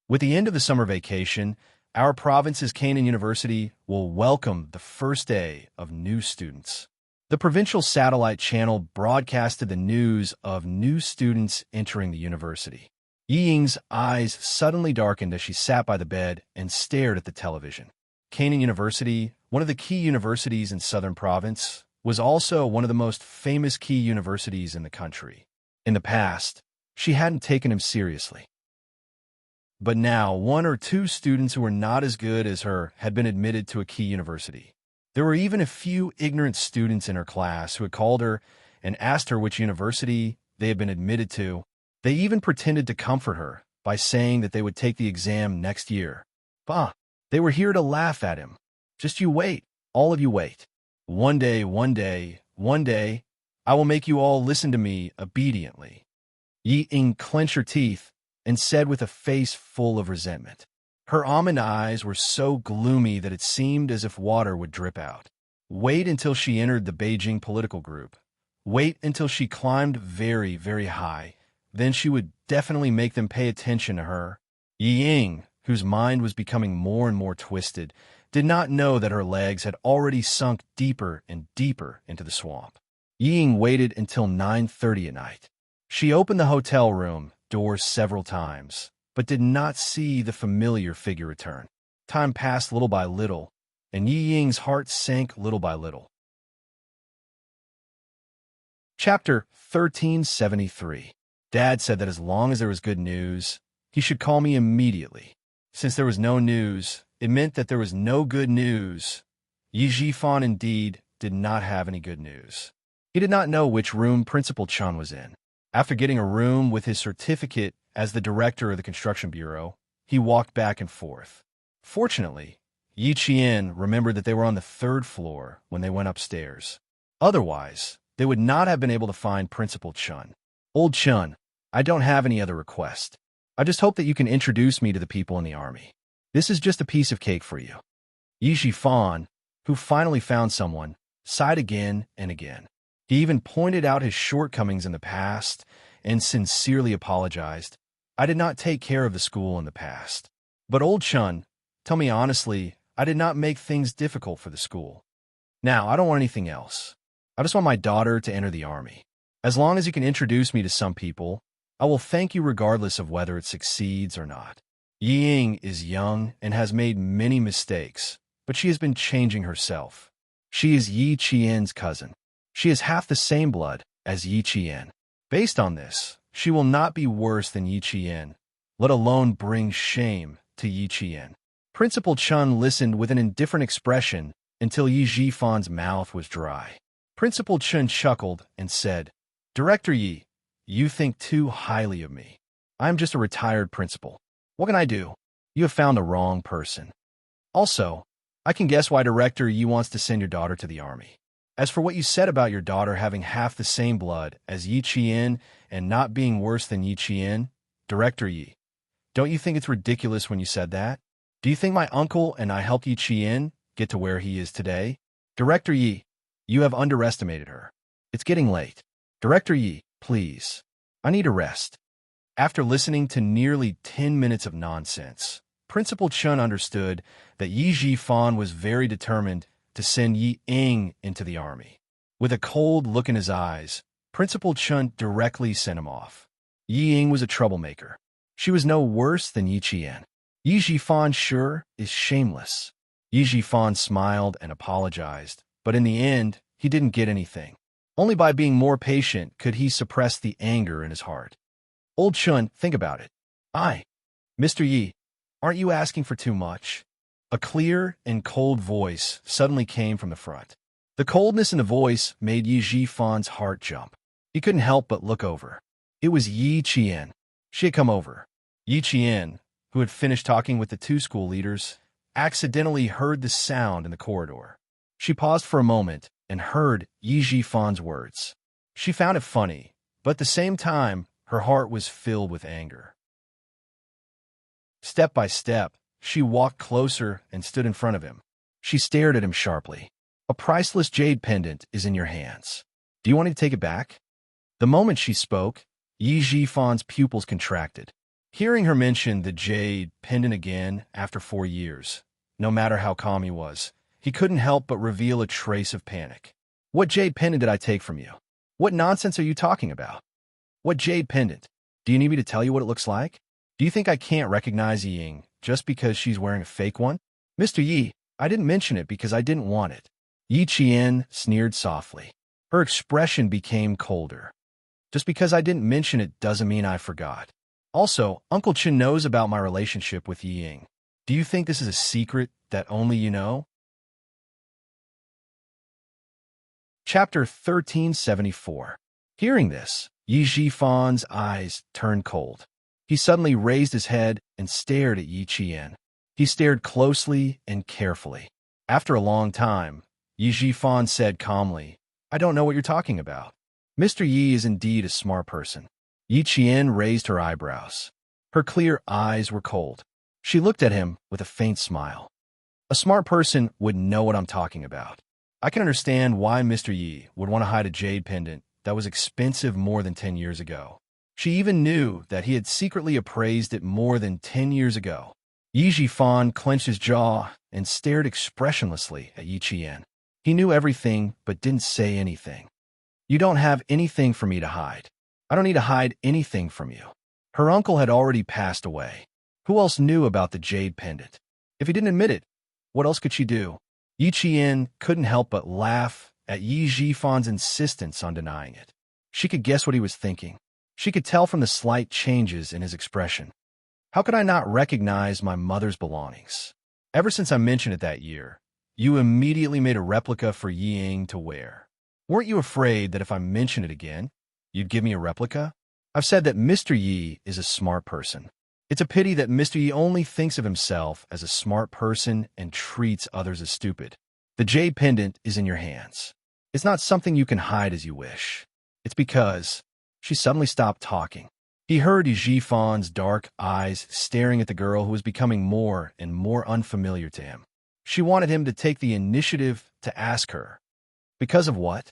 With the end of the summer vacation, our province's Canaan University will welcome the first day of new students. The provincial satellite channel broadcasted the news of new students entering the university. Ying's eyes suddenly darkened as she sat by the bed and stared at the television. Canaan University, one of the key universities in Southern Province, was also one of the most famous key universities in the country. In the past, she hadn't taken him seriously. But now, 1 or 2 students who were not as good as her had been admitted to a key university. There were even a few ignorant students in her class who had called her and asked her which university they had been admitted to. They even pretended to comfort her by saying that they would take the exam next year. Bah! They were here to laugh at him. Just you wait. All of you wait. One day, I will make you all listen to me obediently. Yi Ying clenched her teeth and said with a face full of resentment. Her almond eyes were so gloomy that it seemed as if water would drip out. Wait until she entered the Beijing political group. Wait until she climbed very, very high. Then she would definitely make them pay attention to her. Yi Ying, whose mind was becoming more and more twisted, did not know that her legs had already sunk deeper and deeper into the swamp. Yi Ying waited until 9:30 at night. She opened the hotel room doors several times, but did not see the familiar figure return. Time passed little by little, and Yi Ying's heart sank little by little. Chapter 1373. Dad said that as long as there was good news, he should call me immediately. Since there was no news, it meant that there was no good news. Yi Jifan indeed did not have any good news. He did not know which room Principal Chun was in. After getting a room with his certificate as the director of the construction bureau, he walked back and forth. Fortunately, Yi Qian remembered that they were on the 3rd floor when they went upstairs. Otherwise, they would not have been able to find Principal Chun. Old Chun, I don't have any other request. I just hope that you can introduce me to the people in the army. This is just a piece of cake for you. Yi Jifan, who finally found someone, sighed again and again. He even pointed out his shortcomings in the past and sincerely apologized. I did not take care of the school in the past. But old Chun, tell me honestly, I did not make things difficult for the school. Now, I don't want anything else. I just want my daughter to enter the army. As long as you can introduce me to some people, I will thank you regardless of whether it succeeds or not. Yi Ying is young and has made many mistakes, but she has been changing herself. She is Yi Qian's cousin. She is half the same blood as Yi Qian. Based on this, she will not be worse than Yi Qian, let alone bring shame to Yi Qian. Principal Chun listened with an indifferent expression until Yi Jifan's mouth was dry. Principal Chun chuckled and said, Director Yi, you think too highly of me. I am just a retired principal. What can I do? You have found the wrong person. Also, I can guess why Director Yi wants to send your daughter to the army. As for what you said about your daughter having half the same blood as Yi Qian and not being worse than Yi Qian, Director Yi, don't you think it's ridiculous when you said that? Do you think my uncle and I helped Yi Qian get to where he is today? Director Yi, you have underestimated her. It's getting late. Director Yi, please. I need a rest. After listening to nearly 10 minutes of nonsense, Principal Chun understood that Yi Jifan was very determined to send Yi Ying into the army. With a cold look in his eyes, Principal Chun directly sent him off. Yi Ying was a troublemaker. She was no worse than Yi Qian. Yi Jifan sure is shameless. Yi Jifan smiled and apologized, but in the end, he didn't get anything. Only by being more patient could he suppress the anger in his heart. Old Chun, think about it. Mr. Yi, aren't you asking for too much? A clear and cold voice suddenly came from the front. The coldness in the voice made Yi Jifan's heart jump. He couldn't help but look over. It was Yi Qian. She had come over. Yi Qian, who had finished talking with the 2 school leaders, accidentally heard the sound in the corridor. She paused for a moment and heard Yi Jifan's words. She found it funny, but at the same time, her heart was filled with anger. Step by step, she walked closer and stood in front of him. She stared at him sharply. A priceless jade pendant is in your hands. Do you want me to take it back? The moment she spoke, Yi Jifan's pupils contracted. Hearing her mention the jade pendant again after 4 years, no matter how calm he couldn't help but reveal a trace of panic. What jade pendant did I take from you? What nonsense are you talking about? What jade pendant? Do you need me to tell you what it looks like? Do you think I can't recognize Ying just because she's wearing a fake one? Mr. Yi, I didn't mention it because I didn't want it. Yi Qian sneered softly. Her expression became colder. Just because I didn't mention it doesn't mean I forgot. Also, Uncle Chen knows about my relationship with Ying. Do you think this is a secret that only you know? Chapter 1374. Hearing this, Yi Jifan's eyes turned cold. He suddenly raised his head and stared at Yi Qian. He stared closely and carefully. After a long time, Yi Jifan said calmly, I don't know what you're talking about. Mr. Yi is indeed a smart person. Yi Qian raised her eyebrows. Her clear eyes were cold. She looked at him with a faint smile. A smart person would know what I'm talking about. I can understand why Mr. Yi would want to hide a jade pendant that was expensive more than 10 years ago. She even knew that he had secretly appraised it more than 10 years ago. Yi Jifan clenched his jaw and stared expressionlessly at Yi Qian. He knew everything but didn't say anything. You don't have anything for me to hide. I don't need to hide anything from you. Her uncle had already passed away. Who else knew about the jade pendant? If he didn't admit it, what else could she do? Yi Qian couldn't help but laugh at Yi Jifan's insistence on denying it. She could guess what he was thinking. She could tell from the slight changes in his expression. How could I not recognize my mother's belongings? Ever since I mentioned it that year, you immediately made a replica for Ying to wear. Weren't you afraid that if I mention it again, you'd give me a replica? I've said that Mr. Yi is a smart person. It's a pity that Mr. Yi only thinks of himself as a smart person and treats others as stupid. The jade pendant is in your hands. It's not something you can hide as you wish. It's because... She suddenly stopped talking. He heard Yi Jifan's dark eyes staring at the girl who was becoming more and more unfamiliar to him. She wanted him to take the initiative to ask her. Because of what?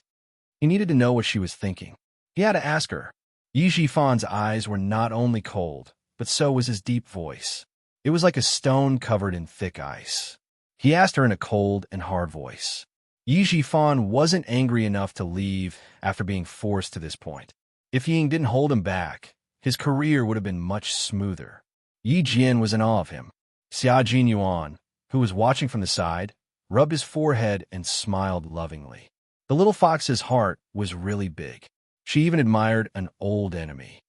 He needed to know what she was thinking. He had to ask her. Yi Jifan's eyes were not only cold, but so was his deep voice. It was like a stone covered in thick ice. He asked her in a cold and hard voice. Yi Jifan wasn't angry enough to leave after being forced to this point. If Ying didn't hold him back, his career would have been much smoother. Yi Jian was in awe of him. Xia Jinyuan, who was watching from the side, rubbed his forehead and smiled lovingly. The little fox's heart was really big. She even admired an old enemy.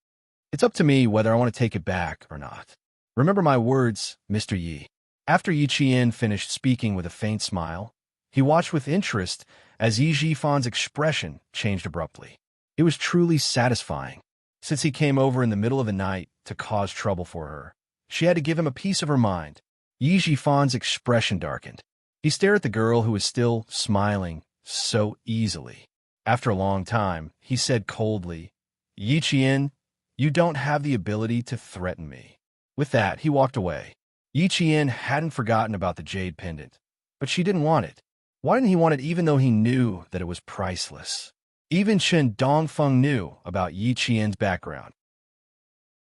It's up to me whether I want to take it back or not. Remember my words, Mr. Yi. After Yi Qian finished speaking with a faint smile, he watched with interest as Yi Jifan's expression changed abruptly. It was truly satisfying. Since he came over in the middle of the night to cause trouble for her, she had to give him a piece of her mind. Yi Jifan's expression darkened. He stared at the girl who was still smiling so easily. After a long time, he said coldly, Yi Qian, you don't have the ability to threaten me. With that, he walked away. Yi Qian hadn't forgotten about the jade pendant, but she didn't want it. Why didn't he want it even though he knew that it was priceless? Even Chen Dongfeng knew about Yi Qian's background.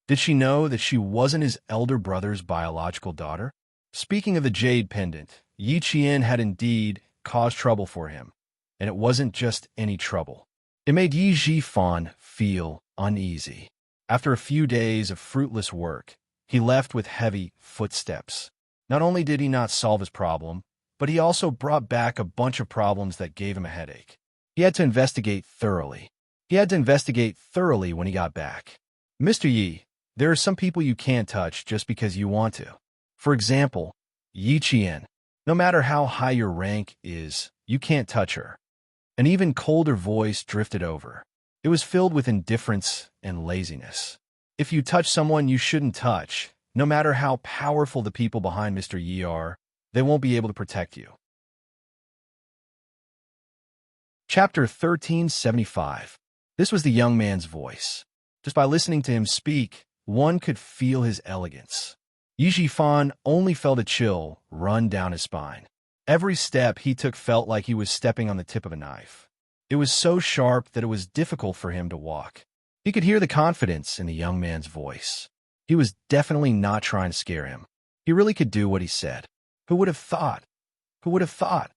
Did she know that she wasn't his elder brother's biological daughter? Speaking of the jade pendant, Yi Qian had indeed caused trouble for him, and it wasn't just any trouble. It made Yi Jifan feel uneasy. After a few days of fruitless work, he left with heavy footsteps. Not only did he not solve his problem, but he also brought back a bunch of problems that gave him a headache. He had to investigate thoroughly. When he got back. Mr. Yi, there are some people you can't touch just because you want to. For example, Yi Qian. No matter how high your rank is, you can't touch her. An even colder voice drifted over. It was filled with indifference and laziness. If you touch someone you shouldn't touch, no matter how powerful the people behind Mr. Yi are, they won't be able to protect you. Chapter 1375. This was the young man's voice. Just by listening to him speak, one could feel his elegance. Yi Jifan only felt a chill run down his spine. Every step he took felt like he was stepping on the tip of a knife. It was so sharp that it was difficult for him to walk. He could hear the confidence in the young man's voice. He was definitely not trying to scare him. He really could do what he said. Who would have thought? Who would have thought?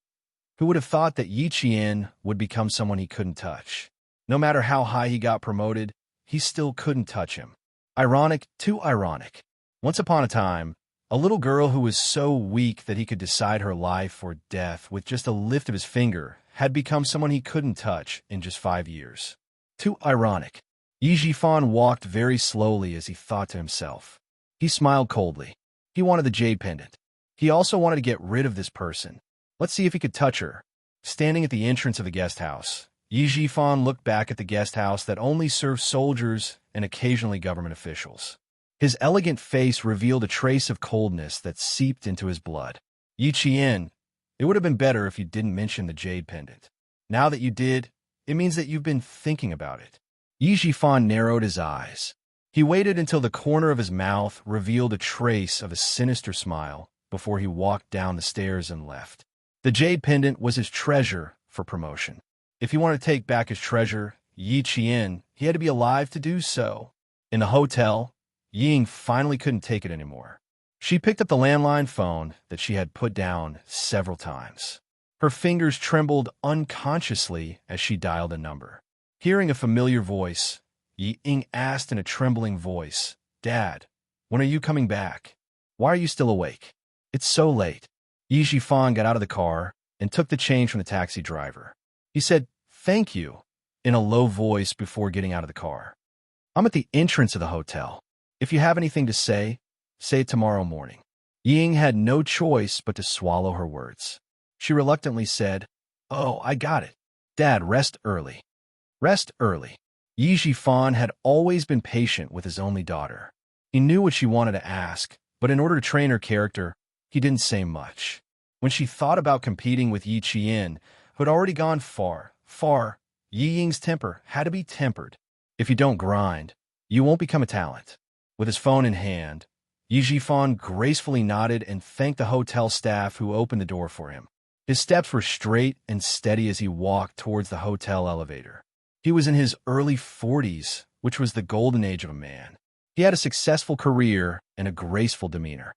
Who would have thought that Yi Qian would become someone he couldn't touch? No matter how high he got promoted, he still couldn't touch him. Ironic, too ironic. Once upon a time, a little girl who was so weak that he could decide her life or death with just a lift of his finger had become someone he couldn't touch in just 5 years. Too ironic. Yi Jifan walked very slowly as he thought to himself. He smiled coldly. He wanted the jade pendant. He also wanted to get rid of this person. Let's see if he could touch her. Standing at the entrance of the guest house, Yi Jifan looked back at the guest house that only served soldiers and occasionally government officials. His elegant face revealed a trace of coldness that seeped into his blood. Yi Qian, it would have been better if you didn't mention the jade pendant. Now that you did, it means that you've been thinking about it. Yi Jifan narrowed his eyes. He waited until the corner of his mouth revealed a trace of a sinister smile before he walked down the stairs and left. The jade pendant was his treasure for promotion. If he wanted to take back his treasure, Yi Qian, he had to be alive to do so. In the hotel, Ying finally couldn't take it anymore. She picked up the landline phone that she had put down several times. Her fingers trembled unconsciously as she dialed a number. Hearing a familiar voice, Ying asked in a trembling voice, "Dad, when are you coming back? Why are you still awake? It's so late." Yi Jifan got out of the car and took the change from the taxi driver. He said, "Thank you," in a low voice before getting out of the car. "I'm at the entrance of the hotel. If you have anything to say it tomorrow morning." Ying had no choice but to swallow her words. She reluctantly said, "Oh, I got it. Dad, rest early." Rest early. Yi Jifan had always been patient with his only daughter. He knew what she wanted to ask, but in order to train her character, he didn't say much. When she thought about competing with Yi Qian, who had already gone far, Yi Ying's temper had to be tempered. If you don't grind, you won't become a talent. With his phone in hand, Yi Jifan gracefully nodded and thanked the hotel staff who opened the door for him. His steps were straight and steady as he walked towards the hotel elevator. He was in his early 40s, which was the golden age of a man. He had a successful career and a graceful demeanor.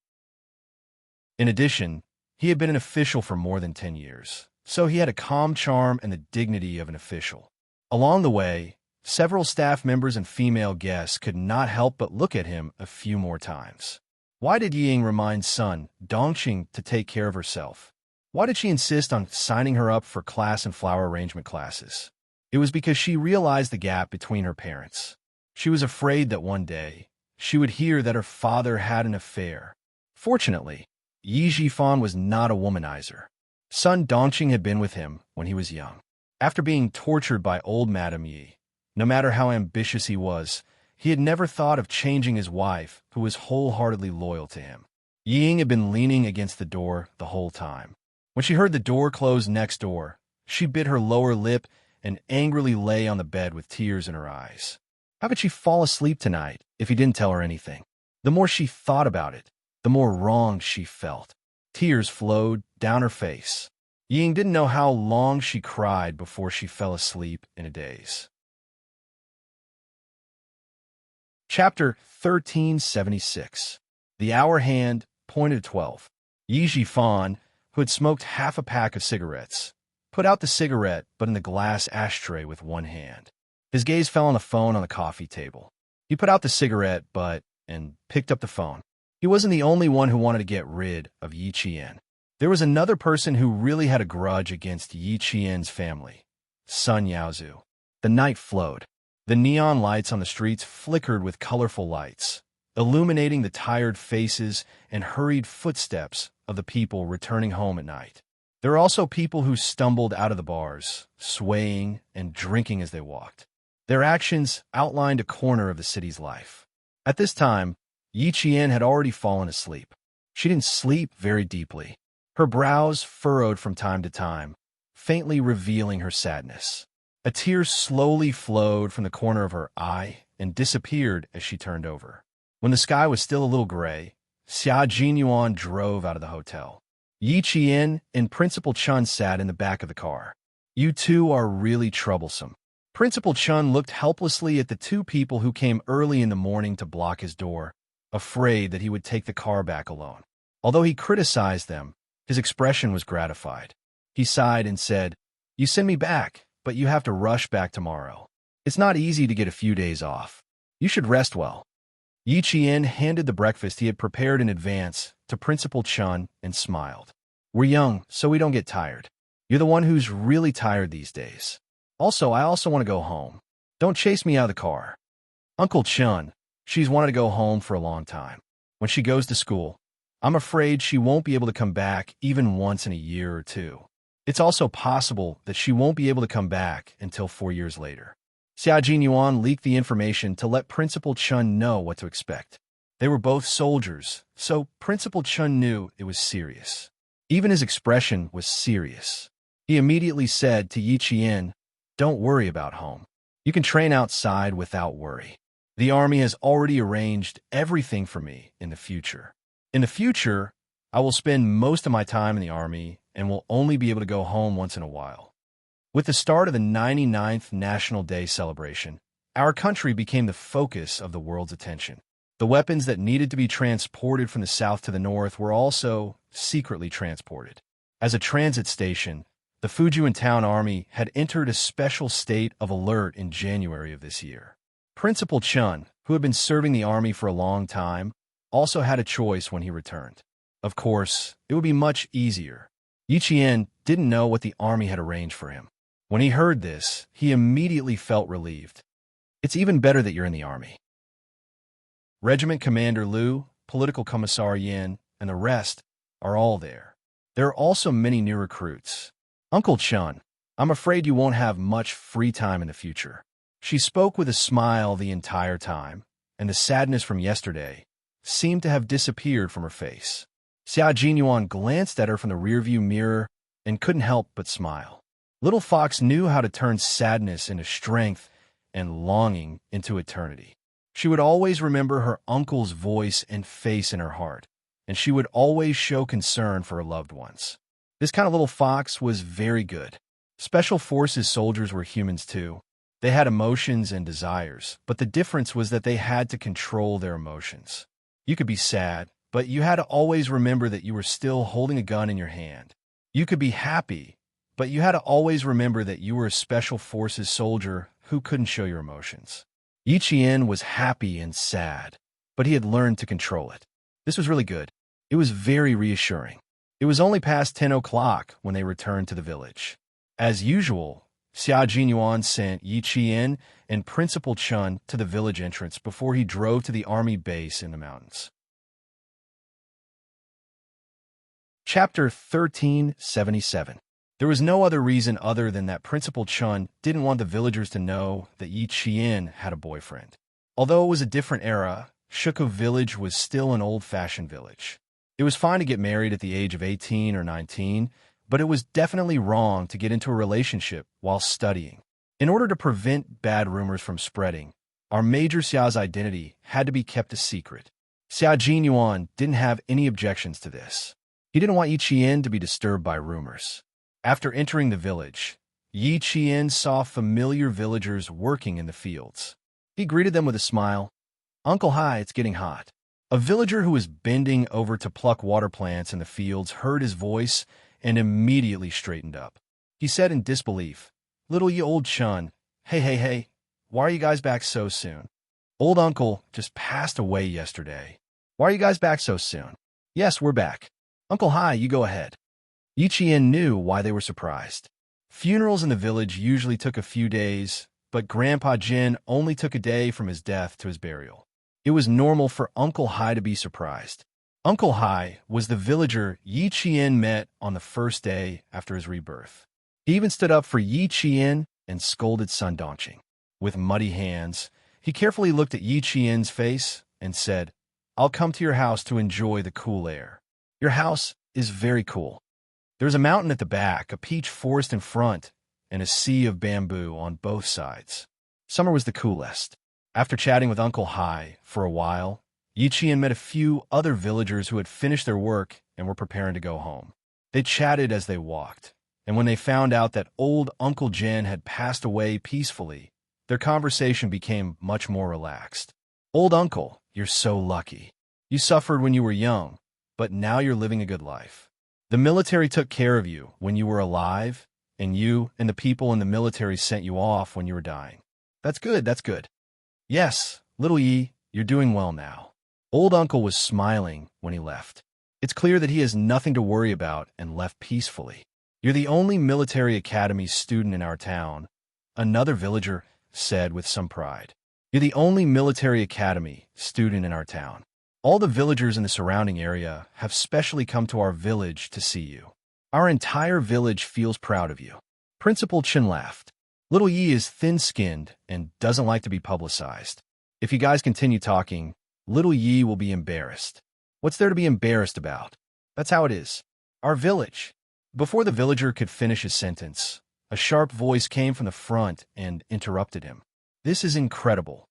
In addition, he had been an official for more than 10 years, so he had a calm charm and the dignity of an official. Along the way, several staff members and female guests could not help but look at him a few more times. Why did Ying remind son Dongqing to take care of herself? Why did she insist on signing her up for class and flower arrangement classes? It was because she realized the gap between her parents. She was afraid that one day she would hear that her father had an affair. Fortunately, Yi Jifan was not a womanizer. Son Dongqing had been with him when he was young. After being tortured by old Madame Yi, no matter how ambitious he was, he had never thought of changing his wife, who was wholeheartedly loyal to him. Ying had been leaning against the door the whole time. When she heard the door close next door, she bit her lower lip and angrily lay on the bed with tears in her eyes. How could she fall asleep tonight if he didn't tell her anything? The more she thought about it, the more wrong she felt. Tears flowed down her face. Ying didn't know how long she cried before she fell asleep in a daze. Chapter 1376. The hour hand pointed at 12. Yi Jifan, who had smoked half a pack of cigarettes, put out the cigarette but in the glass ashtray with one hand. His gaze fell on the phone on the coffee table. He put out the cigarette and picked up the phone. He wasn't the only one who wanted to get rid of Yi Qian. There was another person who really had a grudge against Yi Qian's family, Sun Yaozu. The night flowed. The neon lights on the streets flickered with colorful lights, illuminating the tired faces and hurried footsteps of the people returning home at night. There were also people who stumbled out of the bars, swaying and drinking as they walked. Their actions outlined a corner of the city's life. At this time, Yi Qian had already fallen asleep. She didn't sleep very deeply. Her brows furrowed from time to time, faintly revealing her sadness. A tear slowly flowed from the corner of her eye and disappeared as she turned over. When the sky was still a little gray, Xia Jinyuan drove out of the hotel. Yi Qian and Principal Chun sat in the back of the car. "You two are really troublesome." Principal Chun looked helplessly at the two people who came early in the morning to block his door, afraid that he would take the car back alone. Although he criticized them, his expression was gratified. He sighed and said, "You send me back, but you have to rush back tomorrow. It's not easy to get a few days off. You should rest well." Yi Qian handed the breakfast he had prepared in advance to Principal Chun and smiled. "We're young, so we don't get tired. You're the one who's really tired these days. I also want to go home. Don't chase me out of the car." "Uncle Chun, she's wanted to go home for a long time. When she goes to school, I'm afraid she won't be able to come back even once in a year or two. It's also possible that she won't be able to come back until 4 years later." Xia Jinyuan leaked the information to let Principal Chun know what to expect. They were both soldiers, so Principal Chun knew it was serious. Even his expression was serious. He immediately said to Yi Qian, "Don't worry about home. You can train outside without worry. The army has already arranged everything for me in the future. In the future, I will spend most of my time in the army and will only be able to go home once in a while." With the start of the 99th National Day celebration, our country became the focus of the world's attention. The weapons that needed to be transported from the south to the north were also secretly transported. As a transit station, the Fujian Town Army had entered a special state of alert in January of this year. Principal Chun, who had been serving the army for a long time, also had a choice when he returned. Of course, it would be much easier. Yi Qian didn't know what the army had arranged for him. When he heard this, he immediately felt relieved. "It's even better that you're in the army." Regiment Commander Liu, Political Commissar Yin, and the rest are all there. There are also many new recruits. "Uncle Chun, I'm afraid you won't have much free time in the future." She spoke with a smile the entire time, and the sadness from yesterday seemed to have disappeared from her face. Xia Jinyuan glanced at her from the rearview mirror and couldn't help but smile. Little Fox knew how to turn sadness into strength and longing into eternity. She would always remember her uncle's voice and face in her heart, and she would always show concern for her loved ones. This kind of little fox was very good. Special Forces soldiers were humans too. They had emotions and desires, but the difference was that they had to control their emotions. You could be sad, but you had to always remember that you were still holding a gun in your hand. You could be happy, but you had to always remember that you were a Special Forces soldier who couldn't show your emotions. Yi Qian was happy and sad, but he had learned to control it. This was really good. It was very reassuring. It was only past 10 o'clock when they returned to the village. As usual, Xia Jinyuan sent Yi Qian and Principal Chun to the village entrance before he drove to the army base in the mountains. Chapter 1377. There was no other reason other than that Principal Chun didn't want the villagers to know that Yi Qian had a boyfriend. Although it was a different era, Shuko Village was still an old-fashioned village. It was fine to get married at the age of 18 or 19, but it was definitely wrong to get into a relationship while studying. In order to prevent bad rumors from spreading, our Major Xiao's identity had to be kept a secret. Xia Jinyuan didn't have any objections to this. He didn't want Yi Qian to be disturbed by rumors. After entering the village, Yi Qian saw familiar villagers working in the fields. He greeted them with a smile. "Uncle, hi, it's getting hot." A villager who was bending over to pluck water plants in the fields heard his voice and immediately straightened up. He said in disbelief, "Little Yi Old Chun, hey, why are you guys back so soon? Old uncle just passed away yesterday. Why are you guys back so soon?" "Yes, we're back." "Uncle, hi, you go ahead." Yi Qian knew why they were surprised. Funerals in the village usually took a few days, but Grandpa Jin only took a day from his death to his burial. It was normal for Uncle Hai to be surprised. Uncle Hai was the villager Yi Qian met on the first day after his rebirth. He even stood up for Yi Qian and scolded Sun Dongqing. With muddy hands, he carefully looked at Yi Qian's face and said, "I'll come to your house to enjoy the cool air. Your house is very cool. There's a mountain at the back, a peach forest in front, and a sea of bamboo on both sides." Summer was the coolest. After chatting with Uncle Hai for a while, Yiqian met a few other villagers who had finished their work and were preparing to go home. They chatted as they walked, and when they found out that old Uncle Jen had passed away peacefully, their conversation became much more relaxed. Old uncle, you're so lucky. You suffered when you were young, but now you're living a good life. The military took care of you when you were alive, and you and the people in the military sent you off when you were dying. That's good, that's good. Yes, little Yi, you're doing well now. Old uncle was smiling when he left. It's clear that he has nothing to worry about and left peacefully. You're the only military academy student in our town, another villager said with some pride. You're the only military academy student in our town. All the villagers in the surrounding area have specially come to our village to see you. Our entire village feels proud of you. Principal Chen laughed. Little Yi is thin-skinned and doesn't like to be publicized. If you guys continue talking, little Yi will be embarrassed. What's there to be embarrassed about? That's how it is. Our village. Before the villager could finish his sentence, a sharp voice came from the front and interrupted him. This is incredible.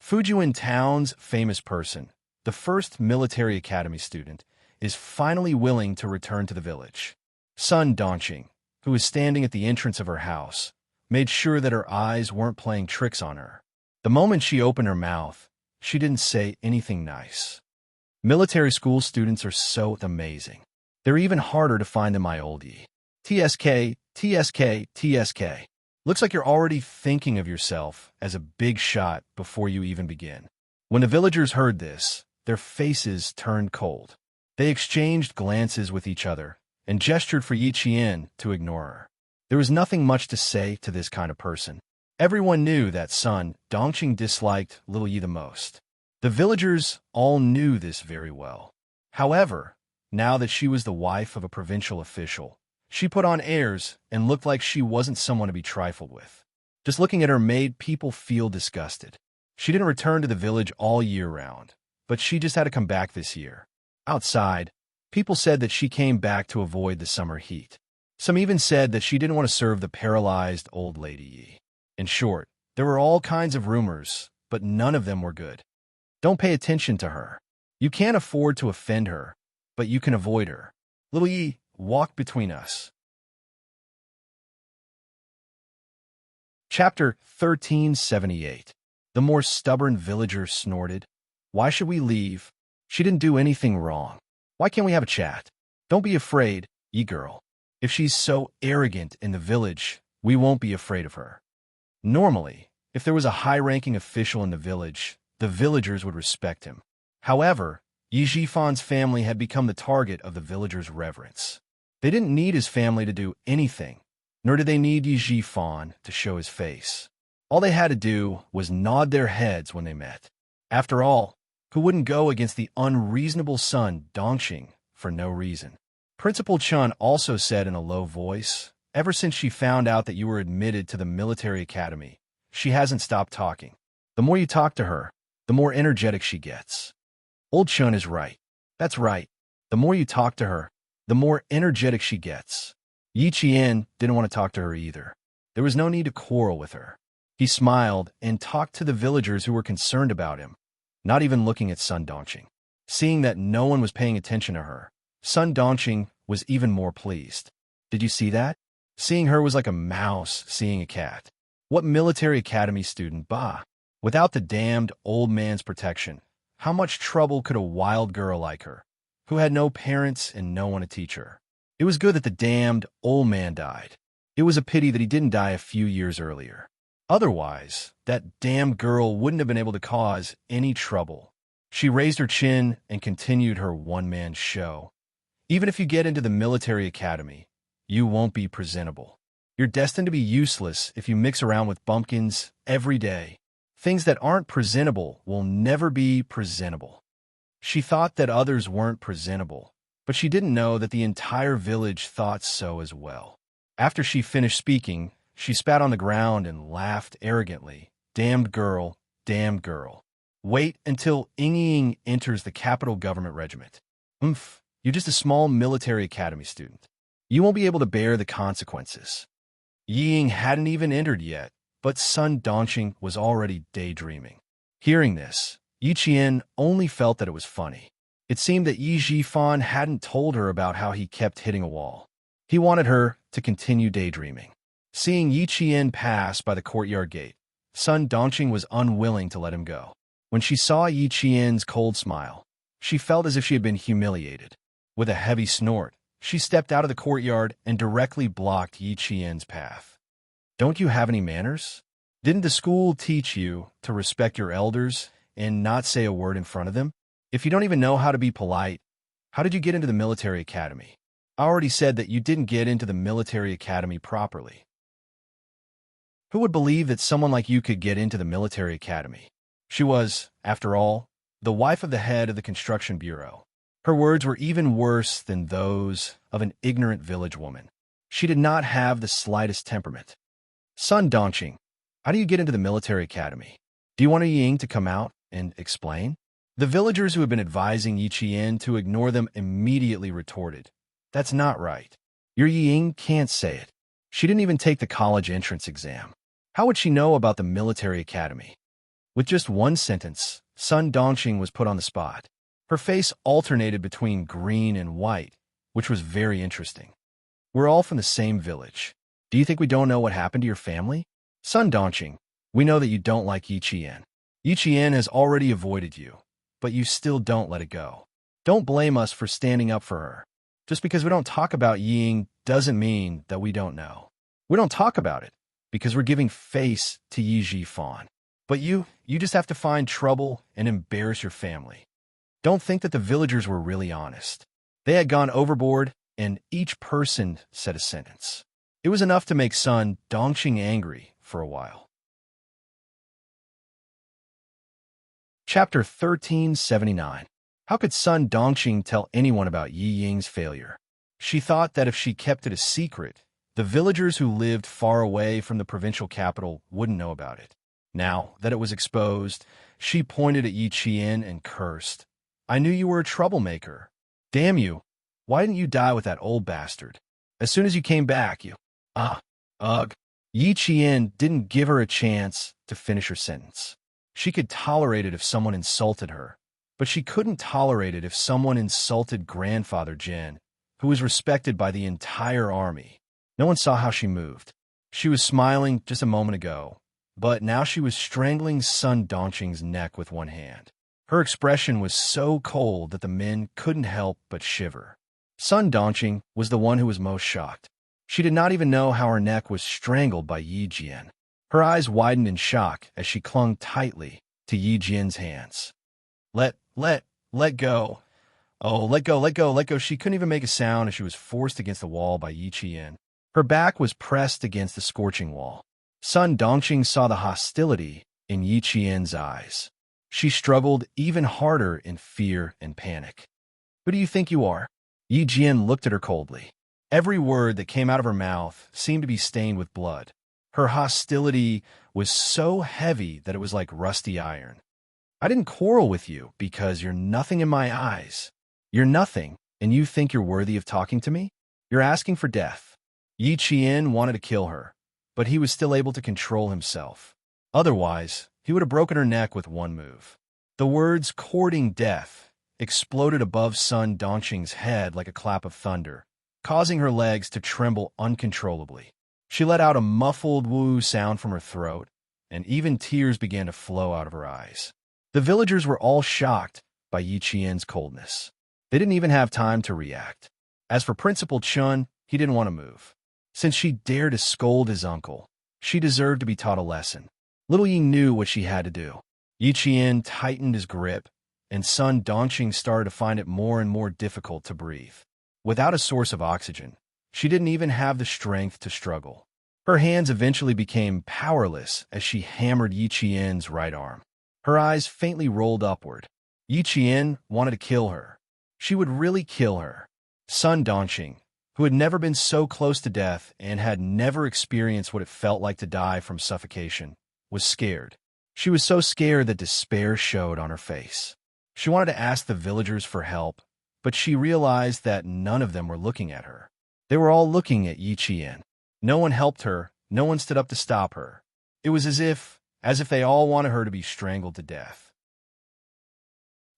Fujian Town's famous person, the first military academy student, is finally willing to return to the village. Sun Dongqing, who was standing at the entrance of her house, made sure that her eyes weren't playing tricks on her. The moment she opened her mouth, she didn't say anything nice. Military school students are so amazing. They're even harder to find than my old Yi. TSK, TSK, TSK. Looks like you're already thinking of yourself as a big shot before you even begin. When the villagers heard this, their faces turned cold. They exchanged glances with each other and gestured for Yiqian to ignore her. There was nothing much to say to this kind of person. Everyone knew that Sun Dongqing disliked little Yi the most. The villagers all knew this very well. However, now that she was the wife of a provincial official, she put on airs and looked like she wasn't someone to be trifled with. Just looking at her made people feel disgusted. She didn't return to the village all year round, but she just had to come back this year. Outside, people said that she came back to avoid the summer heat. Some even said that she didn't want to serve the paralyzed old lady Yi. In short, there were all kinds of rumors, but none of them were good. Don't pay attention to her. You can't afford to offend her, but you can avoid her. Little Yi, walk between us. Chapter 1378. The more stubborn villager snorted. Why should we leave? She didn't do anything wrong. Why can't we have a chat? Don't be afraid, Yi girl. If she's so arrogant in the village, we won't be afraid of her. Normally, if there was a high-ranking official in the village, the villagers would respect him. However, Yi Jifan's family had become the target of the villagers' reverence. They didn't need his family to do anything, nor did they need Yi Jifan to show his face. All they had to do was nod their heads when they met. After all, who wouldn't go against the unreasonable Sun Dongqing for no reason? Principal Chun also said in a low voice, ever since she found out that you were admitted to the military academy, she hasn't stopped talking. The more you talk to her, the more energetic she gets. Old Chun is right. That's right. The more you talk to her, the more energetic she gets. Yi Qian didn't want to talk to her either. There was no need to quarrel with her. He smiled and talked to the villagers who were concerned about him, not even looking at Sun Dongqing. Seeing that no one was paying attention to her, Sun Dongqing was even more pleased. Did you see that? Seeing her was like a mouse seeing a cat. What military academy student, bah? Without the damned old man's protection, how much trouble could a wild girl like her, who had no parents and no one to teach her? It was good that the damned old man died. It was a pity that he didn't die a few years earlier. Otherwise, that damned girl wouldn't have been able to cause any trouble. She raised her chin and continued her one-man show. Even if you get into the military academy, you won't be presentable. You're destined to be useless if you mix around with bumpkins every day. Things that aren't presentable will never be presentable. She thought that others weren't presentable, but she didn't know that the entire village thought so as well. After she finished speaking, she spat on the ground and laughed arrogantly. Damned girl, damned girl. Wait until Ying enters the capital government regiment. You're just a small military academy student. You won't be able to bear the consequences. Ying hadn't even entered yet, but Sun Dongqing was already daydreaming. Hearing this, Yi Qian only felt that it was funny. It seemed that Yi Jifan hadn't told her about how he kept hitting a wall. He wanted her to continue daydreaming. Seeing Yi Qian pass by the courtyard gate, Sun Dongqing was unwilling to let him go. When she saw Yi Qian's cold smile, she felt as if she had been humiliated. With a heavy snort, she stepped out of the courtyard and directly blocked Yi Qian's path. "Don't you have any manners? Didn't the school teach you to respect your elders and not say a word in front of them? If you don't even know how to be polite, how did you get into the military academy? I already said that you didn't get into the military academy properly. Who would believe that someone like you could get into the military academy?" She was, after all, the wife of the head of the construction bureau. Her words were even worse than those of an ignorant village woman. She did not have the slightest temperament. "Sun Dongqing, how do you get into the military academy? Do you want Ying to come out and explain?" The villagers who had been advising Yi Qian to ignore them immediately retorted, "That's not right. Your Ying can't say it. She didn't even take the college entrance exam. How would she know about the military academy?" With just one sentence, Sun Dongqing was put on the spot. Her face alternated between green and white, which was very interesting. "We're all from the same village. Do you think we don't know what happened to your family? Sun Dongqing, we know that you don't like Yi Qian. Yi Qian has already avoided you, but you still don't let it go. Don't blame us for standing up for her. Just because we don't talk about Ying doesn't mean that we don't know. We don't talk about it because we're giving face to Yi Jifan. But you just have to find trouble and embarrass your family. Don't think that the villagers were really honest. They had gone overboard, and each person said a sentence. It was enough to make Sun Dongqing angry for a while. Chapter 1379. How could Sun Dongqing tell anyone about Yi Ying's failure? She thought that if she kept it a secret, the villagers who lived far away from the provincial capital wouldn't know about it. Now that it was exposed, she pointed at Yi Qian and cursed. "I knew you were a troublemaker. Damn you. Why didn't you die with that old bastard? As soon as you came back, you—" Ugh. Yi Qian didn't give her a chance to finish her sentence. She could tolerate it if someone insulted her, but she couldn't tolerate it if someone insulted Grandfather Jin, who was respected by the entire army. No one saw how she moved. She was smiling just a moment ago, but now she was strangling Sun Dongqing's neck with one hand. Her expression was so cold that the men couldn't help but shiver. Sun Dongqing was the one who was most shocked. She did not even know how her neck was strangled by Yi Jian. Her eyes widened in shock as she clung tightly to Yi Jian's hands. Let go. Oh, let go. She couldn't even make a sound as she was forced against the wall by Yi Qian. Her back was pressed against the scorching wall. Sun Dongqing saw the hostility in Yi Qian's eyes. She struggled even harder in fear and panic. "Who do you think you are?" Yi Jian looked at her coldly. Every word that came out of her mouth seemed to be stained with blood. Her hostility was so heavy that it was like rusty iron. "I didn't quarrel with you because you're nothing in my eyes. You're nothing, and you think you're worthy of talking to me? You're asking for death." Yi Qian wanted to kill her, but he was still able to control himself. Otherwise, he would have broken her neck with one move. The words "courting death" exploded above Sun Dongqing's head like a clap of thunder, causing her legs to tremble uncontrollably. She let out a muffled woo sound from her throat, and even tears began to flow out of her eyes. The villagers were all shocked by Yi Qian's coldness. They didn't even have time to react. As for Principal Chun, he didn't want to move. Since she dared to scold his uncle, she deserved to be taught a lesson. Little Yi knew what she had to do. Yi Qian tightened his grip, and Sun Dongqing started to find it more and more difficult to breathe. Without a source of oxygen, she didn't even have the strength to struggle. Her hands eventually became powerless as she hammered Yi Qian's right arm. Her eyes faintly rolled upward. Yi Qian wanted to kill her. She would really kill her. Sun Dongqing, who had never been so close to death and had never experienced what it felt like to die from suffocation, was scared. She was so scared that despair showed on her face. She wanted to ask the villagers for help, but she realized that none of them were looking at her. They were all looking at Yi Qian. No one helped her. No one stood up to stop her. It was as if they all wanted her to be strangled to death.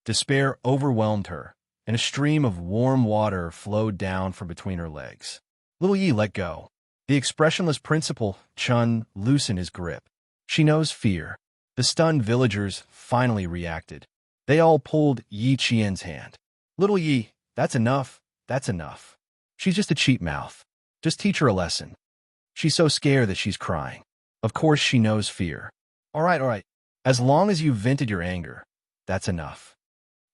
Despair overwhelmed her, and a stream of warm water flowed down from between her legs. Little Yi let go. The expressionless principal, Chun, loosened his grip. She knows fear. The stunned villagers finally reacted. They all pulled Yi Qian's hand. Little Yi, that's enough. That's enough. She's just a cheap mouth. Just teach her a lesson. She's so scared that she's crying. Of course she knows fear. All right. As long as you've vented your anger, that's enough.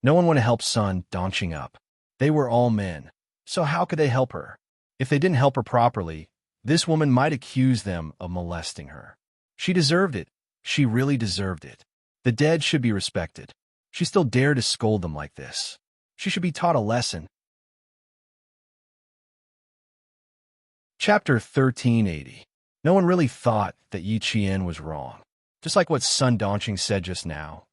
No one would have helped Sun Dongqing up. They were all men. So how could they help her? If they didn't help her properly, this woman might accuse them of molesting her. She deserved it. She really deserved it. The dead should be respected. She still dared to scold them like this. She should be taught a lesson. Chapter 1380. No one really thought that Yi Qian was wrong. Just like what Sun Dongqing said just now.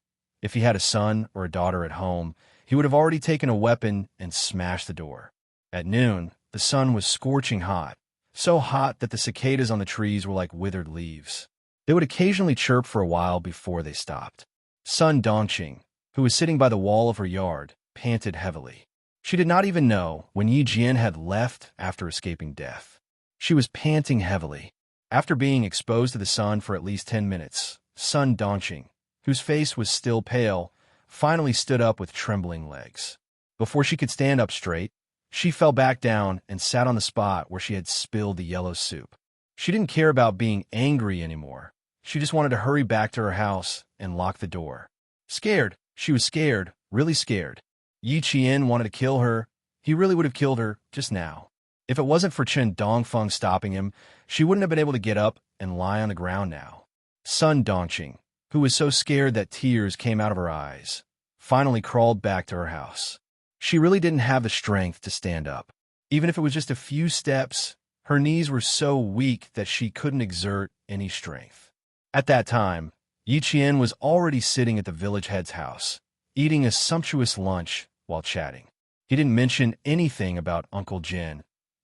If he had a son or a daughter at home, he would have already taken a weapon and smashed the door. At noon, the sun was scorching hot, so hot that the cicadas on the trees were like withered leaves. They would occasionally chirp for a while before they stopped. Sun Dongqing, who was sitting by the wall of her yard, panted heavily. She did not even know when Yi Jian had left after escaping death. She was panting heavily. After being exposed to the sun for at least 10 minutes, Sun Dongqing, whose face was still pale, finally stood up with trembling legs. Before she could stand up straight, she fell back down and sat on the spot where she had spilled the yellow soup. She didn't care about being angry anymore. She just wanted to hurry back to her house and lock the door. Scared. She was scared, really scared. Yi Qian wanted to kill her. He really would have killed her just now. If it wasn't for Chen Dongfeng stopping him, she wouldn't have been able to get up and lie on the ground now. Sun Dongqing, who was so scared that tears came out of her eyes, finally crawled back to her house. She really didn't have the strength to stand up. Even if it was just a few steps, her knees were so weak that she couldn't exert any strength. At that time, Yi Qian was already sitting at the village head's house, eating a sumptuous lunch while chatting. He didn't mention anything about Uncle Jin,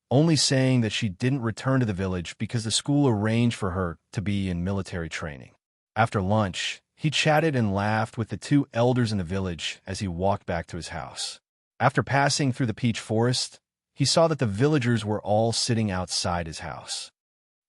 only saying that she didn't return to the village because the school arranged for her to be in military training. After lunch, he chatted and laughed with the two elders in the village as he walked back to his house. After passing through the peach forest, he saw that the villagers were all sitting outside his house.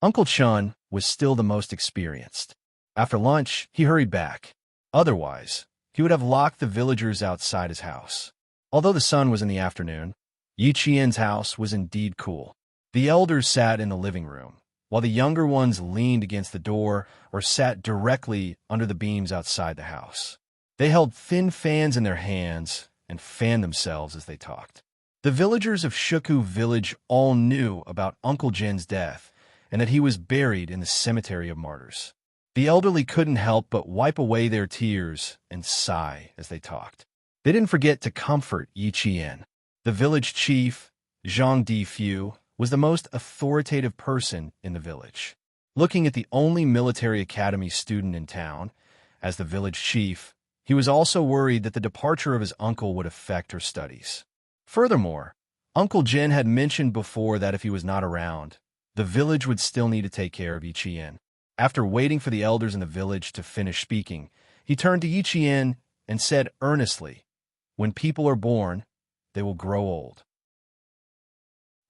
Uncle Chun was still the most experienced. After lunch, he hurried back. Otherwise, he would have locked the villagers outside his house. Although the sun was in the afternoon, Yi Qian's house was indeed cool. The elders sat in the living room, while the younger ones leaned against the door or sat directly under the beams outside the house. They held thin fans in their hands and fanned themselves as they talked. The villagers of Shuku village all knew about Uncle Jin's death and that he was buried in the cemetery of martyrs. The elderly couldn't help but wipe away their tears and sigh as they talked. They didn't forget to comfort Yi Qian. The village chief, Zhang Difu, was the most authoritative person in the village. Looking at the only military academy student in town, as the village chief, he was also worried that the departure of his uncle would affect her studies. Furthermore, Uncle Jin had mentioned before that if he was not around, the village would still need to take care of Yi Qian. After waiting for the elders in the village to finish speaking, he turned to Yi Qian and said earnestly, "When people are born, they will grow old.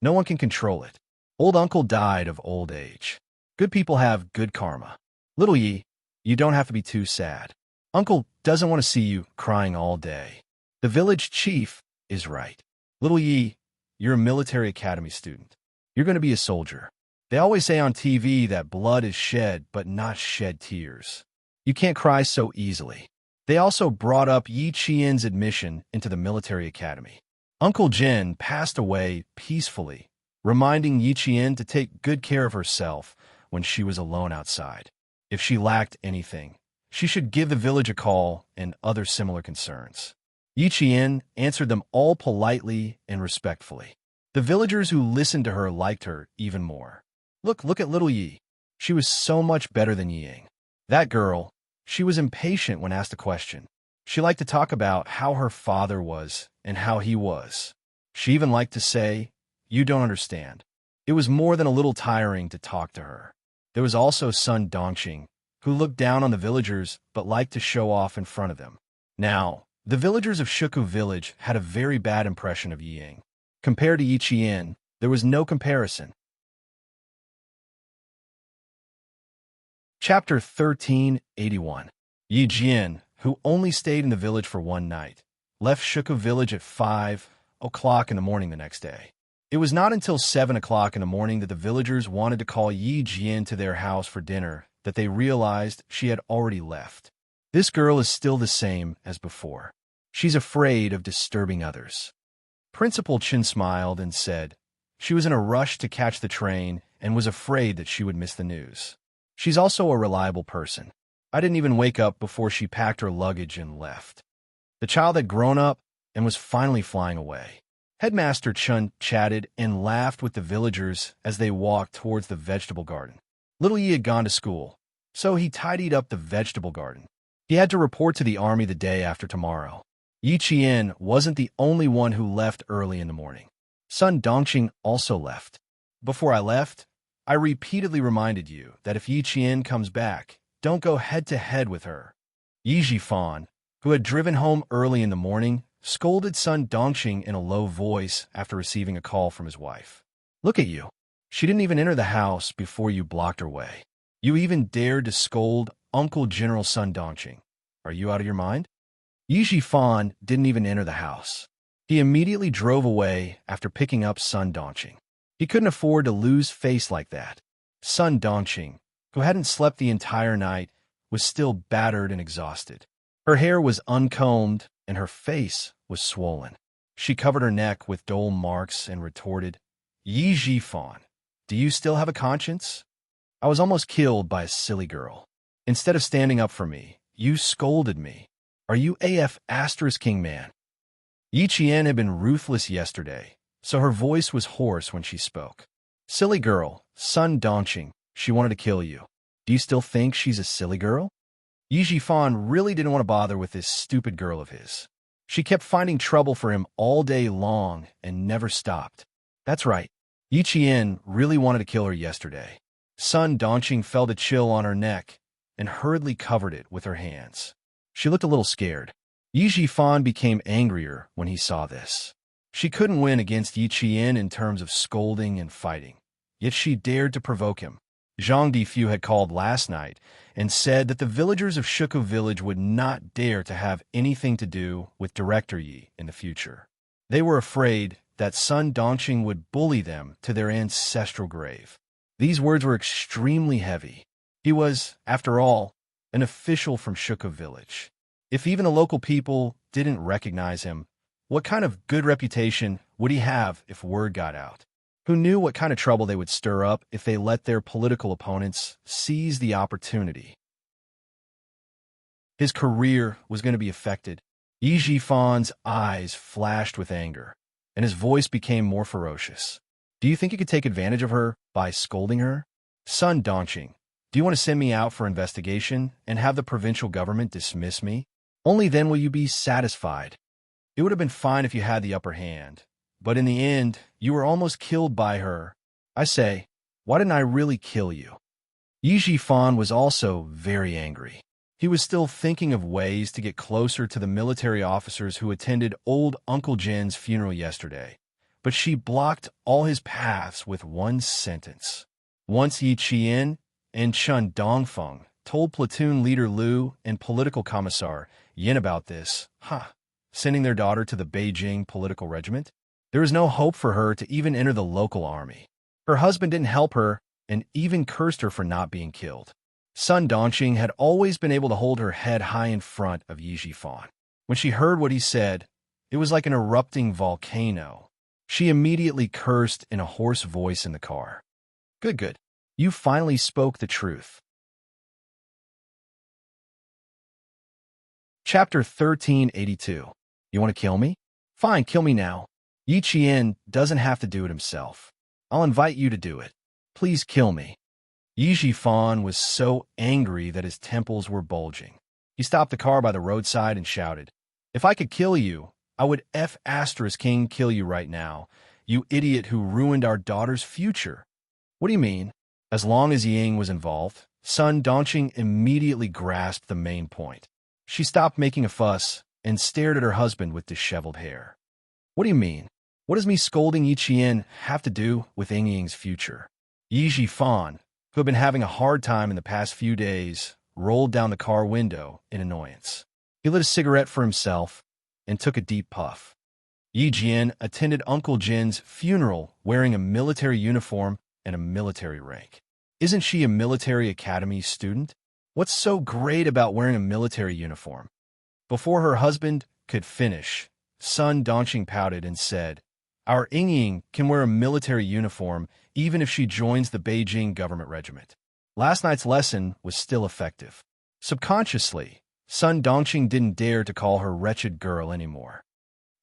No one can control it. Old uncle died of old age. Good people have good karma. Little Yi, you don't have to be too sad. Uncle doesn't want to see you crying all day. The village chief is right. Little Yi, you're a military academy student. You're going to be a soldier. They always say on TV that blood is shed, but not shed tears. You can't cry so easily." They also brought up Yi Qian's admission into the military academy. Uncle Jin passed away peacefully, reminding Yi Qian to take good care of herself when she was alone outside. If she lacked anything, she should give the village a call and other similar concerns. Yi Qian answered them all politely and respectfully. The villagers who listened to her liked her even more. Look at little Yi. She was so much better than Ying. That girl, she was impatient when asked a question. She liked to talk about how her father was and how he was. She even liked to say, "You don't understand." It was more than a little tiring to talk to her. There was also Sun Dongqing, who looked down on the villagers but liked to show off in front of them. Now, The villagers of Shuku village had a very bad impression of Yiying. Compared to Yi Qian, there was no comparison. Chapter 1381. Yi Jian, who only stayed in the village for one night, left Shuku village at 5 o'clock in the morning the next day. It was not until 7 o'clock in the morning that the villagers wanted to call Yi Jian to their house for dinner that they realized she had already left. This girl is still the same as before. She's afraid of disturbing others. Principal Chen smiled and said she was in a rush to catch the train and was afraid that she would miss the news. She's also a reliable person. I didn't even wake up before she packed her luggage and left. The child had grown up and was finally flying away. Headmaster Chun chatted and laughed with the villagers as they walked towards the vegetable garden. Little Yi had gone to school, so he tidied up the vegetable garden. He had to report to the army the day after tomorrow. Yi Qian wasn't the only one who left early in the morning. Sun Dongqing also left. Before I left, I repeatedly reminded you that if Yi Qian comes back, don't go head-to-head with her. Yi Jifan, who had driven home early in the morning, scolded Sun Dongqing in a low voice after receiving a call from his wife. Look at you. She didn't even enter the house before you blocked her way. You even dared to scold Uncle General Sun Dongqing. Are you out of your mind? Yi Jifan didn't even enter the house. He immediately drove away after picking up Sun Dongqing. He couldn't afford to lose face like that. Sun Dongqing, who hadn't slept the entire night, was still battered and exhausted. Her hair was uncombed and her face was swollen. She covered her neck with dull marks and retorted, Yi Jifan, do you still have a conscience? I was almost killed by a silly girl. Instead of standing up for me, you scolded me. Are you AF * King man? Yi Qian had been ruthless yesterday, so her voice was hoarse when she spoke. Silly girl, Sun Dongqing, she wanted to kill you. Do you still think she's a silly girl? Yi Jifan really didn't want to bother with this stupid girl of his. She kept finding trouble for him all day long and never stopped. That's right. Yi Qian really wanted to kill her yesterday. Sun Dongqing felt a chill on her neck and hurriedly covered it with her hands. She looked a little scared. Yi Jifan became angrier when he saw this. She couldn't win against Yi Qian in terms of scolding and fighting, yet she dared to provoke him. Zhang Difu had called last night and said that the villagers of Shuku village would not dare to have anything to do with Director Yi in the future. They were afraid that Sun Dongqing would bully them to their ancestral grave. These words were extremely heavy. He was, after all, an official from Shuku village. If even the local people didn't recognize him, what kind of good reputation would he have if word got out? Who knew what kind of trouble they would stir up if they let their political opponents seize the opportunity? His career was going to be affected. Yi Jifan's eyes flashed with anger, and his voice became more ferocious. Do you think you could take advantage of her by scolding her? Sun Dongqing, do you want to send me out for investigation and have the provincial government dismiss me? Only then will you be satisfied. It would have been fine if you had the upper hand, but in the end, you were almost killed by her. I say, why didn't I really kill you? Yi Jifan was also very angry. He was still thinking of ways to get closer to the military officers who attended old Uncle Jin's funeral yesterday, but she blocked all his paths with one sentence. Once Yi Qian and Chun Dongfeng told platoon leader Liu and political commissar Yin about this, sending their daughter to the Beijing political regiment. There was no hope for her to even enter the local army. Her husband didn't help her and even cursed her for not being killed. Sun Dongqing had always been able to hold her head high in front of Yi Jifan. When she heard what he said, it was like an erupting volcano. She immediately cursed in a hoarse voice in the car. Good. You finally spoke the truth. Chapter 1382. You want to kill me? Fine, kill me now. Yi Qian doesn't have to do it himself. I'll invite you to do it. Please kill me. Yi Jifan was so angry that his temples were bulging. He stopped the car by the roadside and shouted, If I could kill you, I would * King kill you right now, you idiot who ruined our daughter's future. What do you mean? As long as Ying was involved, Sun Dongqing immediately grasped the main point. She stopped making a fuss and stared at her husband with disheveled hair. What do you mean? What does me scolding Yi Qian have to do with Yingying's future? Yi Jifan, who had been having a hard time in the past few days, rolled down the car window in annoyance. He lit a cigarette for himself and took a deep puff. Yi Jian attended Uncle Jin's funeral wearing a military uniform and a military rank. Isn't she a military academy student? What's so great about wearing a military uniform? Before her husband could finish, Sun Dongqing pouted and said, "Our Yingying can wear a military uniform even if she joins the Beijing government regiment." Last night's lesson was still effective. Subconsciously, Sun Dongqing didn't dare to call her wretched girl anymore.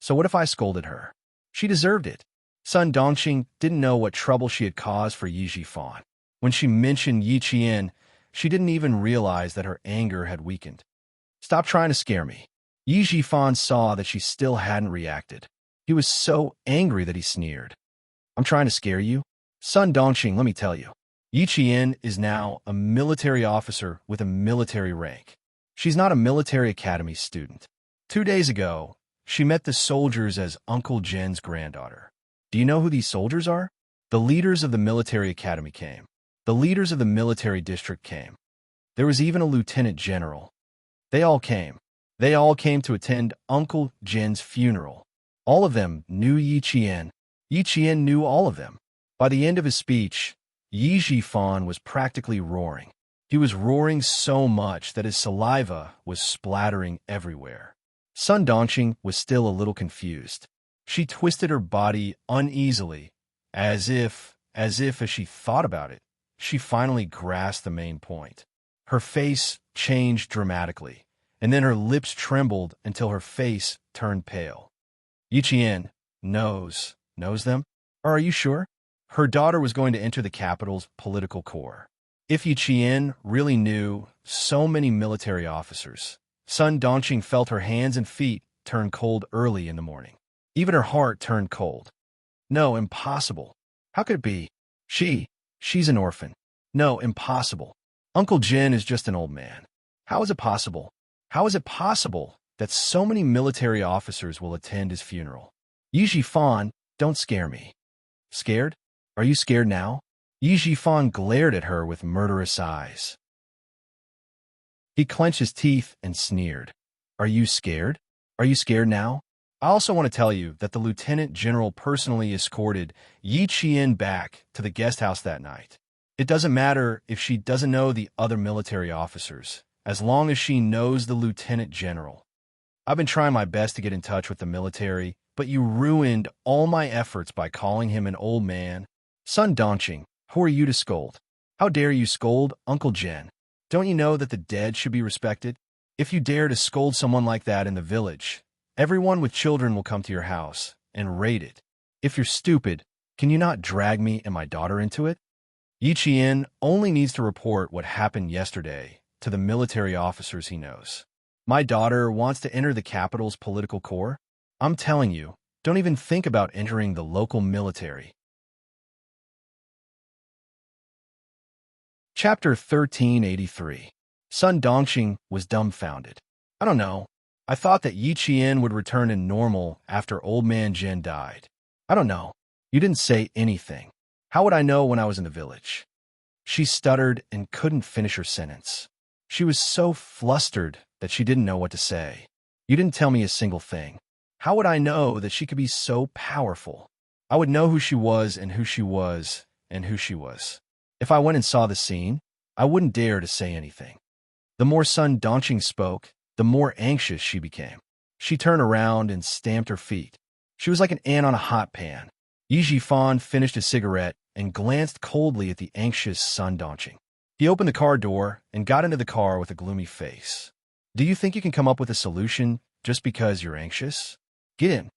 So what if I scolded her? She deserved it. Sun Dongqing didn't know what trouble she had caused for Yi Jifan. When she mentioned Yi Qian, she didn't even realize that her anger had weakened. "Stop trying to scare me." Yi Jifan saw that she still hadn't reacted. He was so angry that he sneered. "I'm trying to scare you? Sun Dongqing, let me tell you. Yi Qian is now a military officer with a military rank. She's not a military academy student. 2 days ago, she met the soldiers as Uncle Jin's granddaughter. Do you know who these soldiers are? The leaders of the military academy came. The leaders of the military district came. There was even a lieutenant general. They all came. They all came to attend Uncle Jin's funeral. All of them knew Yi Qian. Yi Qian knew all of them. By the end of his speech, Yi Jifan was practically roaring. He was roaring so much that his saliva was splattering everywhere. Sun Dongqing was still a little confused. She twisted her body uneasily, as she thought about it, she finally grasped the main point. Her face changed dramatically, and then her lips trembled until her face turned pale. Yi Qian knows them? Or are you sure? Her daughter was going to enter the capital's political corps. If Yi Qian really knew so many military officers, Sun Dongqing felt her hands and feet turn cold early in the morning. Even her heart turned cold. No, impossible. How could it be? She's an orphan. No, impossible. Uncle Jin is just an old man. How is it possible? How is it possible that so many military officers will attend his funeral? Yi Jifan, don't scare me. Scared? Are you scared now? Yi Jifan glared at her with murderous eyes. He clenched his teeth and sneered. Are you scared? Are you scared now? I also want to tell you that the lieutenant general personally escorted Yi Qian back to the guest house that night. It doesn't matter if she doesn't know the other military officers, as long as she knows the lieutenant general. I've been trying my best to get in touch with the military, but you ruined all my efforts by calling him an old man. Sun Dongqing, who are you to scold? How dare you scold Uncle Jen? Don't you know that the dead should be respected? If you dare to scold someone like that in the village, everyone with children will come to your house and raid it. If you're stupid, can you not drag me and my daughter into it? Yi Qian only needs to report what happened yesterday to the military officers he knows. My daughter wants to enter the capital's political corps? I'm telling you, don't even think about entering the local military. Chapter 1383. Sun Dongqing was dumbfounded. I don't know. I thought that Yi Qian would return to normal after old man Jin died. I don't know. You didn't say anything. How would I know when I was in the village? She stuttered and couldn't finish her sentence. She was so flustered that she didn't know what to say. You didn't tell me a single thing. How would I know that she could be so powerful? I would know who she was and who she was and who she was. If I went and saw the scene, I wouldn't dare to say anything. The more Sun Dongqing spoke, the more anxious she became. She turned around and stamped her feet. She was like an ant on a hot pan. Yi Jifan finished his cigarette and glanced coldly at the anxious Sun Dongqing. He opened the car door and got into the car with a gloomy face. Do you think you can come up with a solution just because you're anxious? Get in.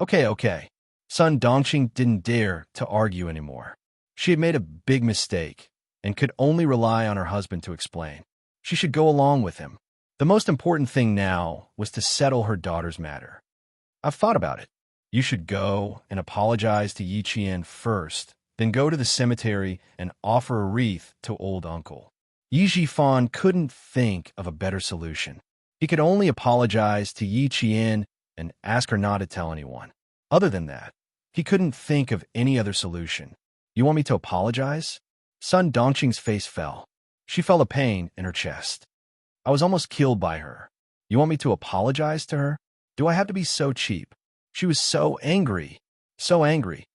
Okay. Sun Dongqing didn't dare to argue anymore. She had made a big mistake and could only rely on her husband to explain. She should go along with him. The most important thing now was to settle her daughter's matter. I've thought about it. You should go and apologize to Yi Qian first, then go to the cemetery and offer a wreath to old uncle. Yi Jifan couldn't think of a better solution. He could only apologize to Yi Qian and ask her not to tell anyone. Other than that, he couldn't think of any other solution. You want me to apologize? Sun Dongqing's face fell. She felt a pain in her chest. I was almost killed by her. You want me to apologize to her? Do I have to be so cheap? She was so angry. So angry.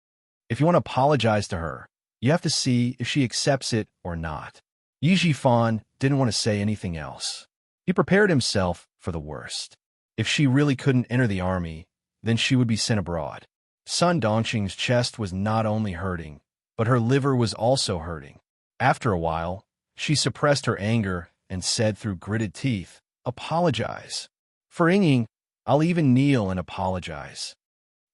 If you want to apologize to her, you have to see if she accepts it or not. Yi Jifan didn't want to say anything else. He prepared himself for the worst. If she really couldn't enter the army, then she would be sent abroad. Sun Dongqing's chest was not only hurting, but her liver was also hurting. After a while, she suppressed her anger and said through gritted teeth, "Apologize. For Ying, I'll even kneel and apologize."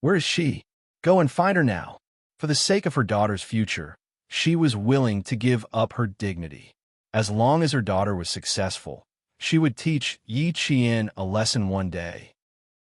Where is she? Go and find her now. For the sake of her daughter's future, she was willing to give up her dignity. As long as her daughter was successful, she would teach Yi Qian a lesson one day.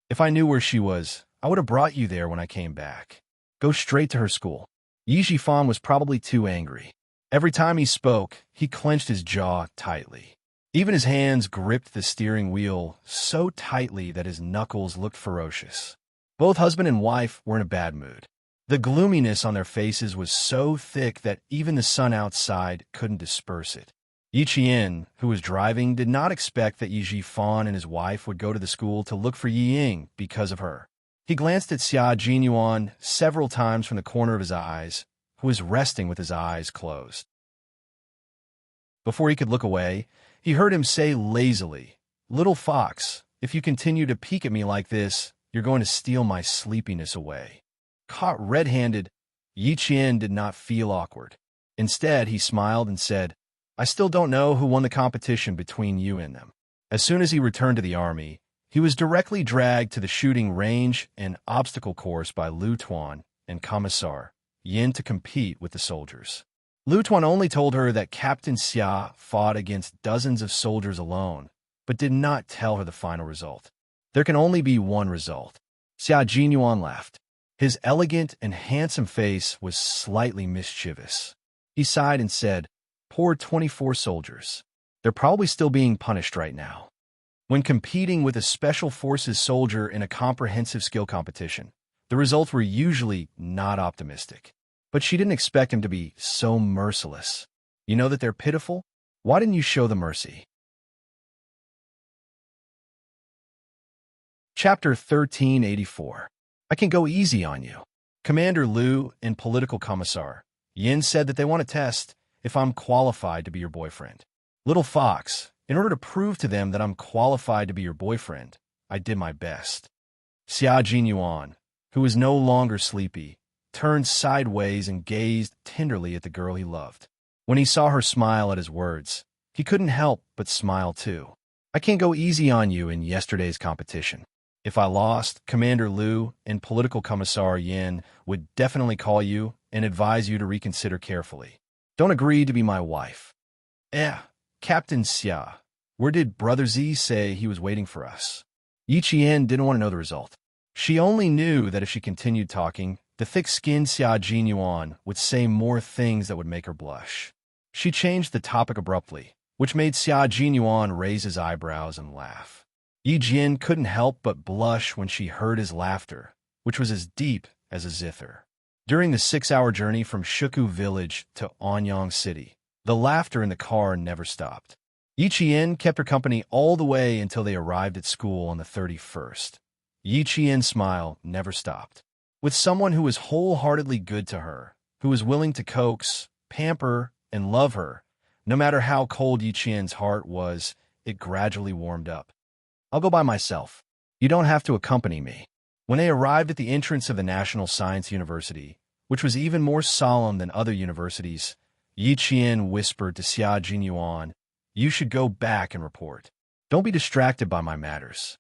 If I knew where she was, I would have brought you there when I came back. Go straight to her school. Yi Jifan was probably too angry. Every time he spoke, he clenched his jaw tightly. Even his hands gripped the steering wheel so tightly that his knuckles looked ferocious. Both husband and wife were in a bad mood. The gloominess on their faces was so thick that even the sun outside couldn't disperse it. Yi Qian, who was driving, did not expect that Yi Jifan and his wife would go to the school to look for Yi Ying because of her. He glanced at Xia Jinyuan several times from the corner of his eyes, who was resting with his eyes closed. Before he could look away, he heard him say lazily, "Little fox, if you continue to peek at me like this, you're going to steal my sleepiness away." Caught red-handed, Yi Qian did not feel awkward. Instead, he smiled and said, "I still don't know who won the competition between you and them." As soon as he returned to the army, he was directly dragged to the shooting range and obstacle course by Lu Tuan and Commissar Yin to compete with the soldiers. Lu Tuan only told her that Captain Xia fought against dozens of soldiers alone, but did not tell her the final result. There can only be one result. Xia Jinyuan laughed. His elegant and handsome face was slightly mischievous. He sighed and said, "Poor 24 soldiers. They're probably still being punished right now." When competing with a special forces soldier in a comprehensive skill competition, the results were usually not optimistic. But she didn't expect him to be so merciless. You know that they're pitiful? Why didn't you show them mercy? Chapter 1384. I can go easy on you. Commander Lu and Political Commissar Yin said that they want to test if I'm qualified to be your boyfriend. Little fox, in order to prove to them that I'm qualified to be your boyfriend, I did my best. Xia Jinyuan, who was no longer sleepy, turned sideways and gazed tenderly at the girl he loved. When he saw her smile at his words, he couldn't help but smile too. I can't go easy on you in yesterday's competition. If I lost, Commander Lu and Political Commissar Yin would definitely call you and advise you to reconsider carefully. Don't agree to be my wife. Captain Xia, where did Brother Z say he was waiting for us? Yi Qian didn't want to know the result. She only knew that if she continued talking, the thick-skinned Xia Jinyuan would say more things that would make her blush. She changed the topic abruptly, which made Xia Jinyuan raise his eyebrows and laugh. Yi Jin couldn't help but blush when she heard his laughter, which was as deep as a zither. During the 6-hour journey from Shuku village to Anyang city, the laughter in the car never stopped. Yi Qian kept her company all the way until they arrived at school on the 31st. Yi Qian's smile never stopped. With someone who was wholeheartedly good to her, who was willing to coax, pamper, and love her, no matter how cold Yi Qian's heart was, it gradually warmed up. I'll go by myself. You don't have to accompany me. When they arrived at the entrance of the National Science University, which was even more solemn than other universities, Yi Qian whispered to Xia Jinyuan, "You should go back and report. Don't be distracted by my matters."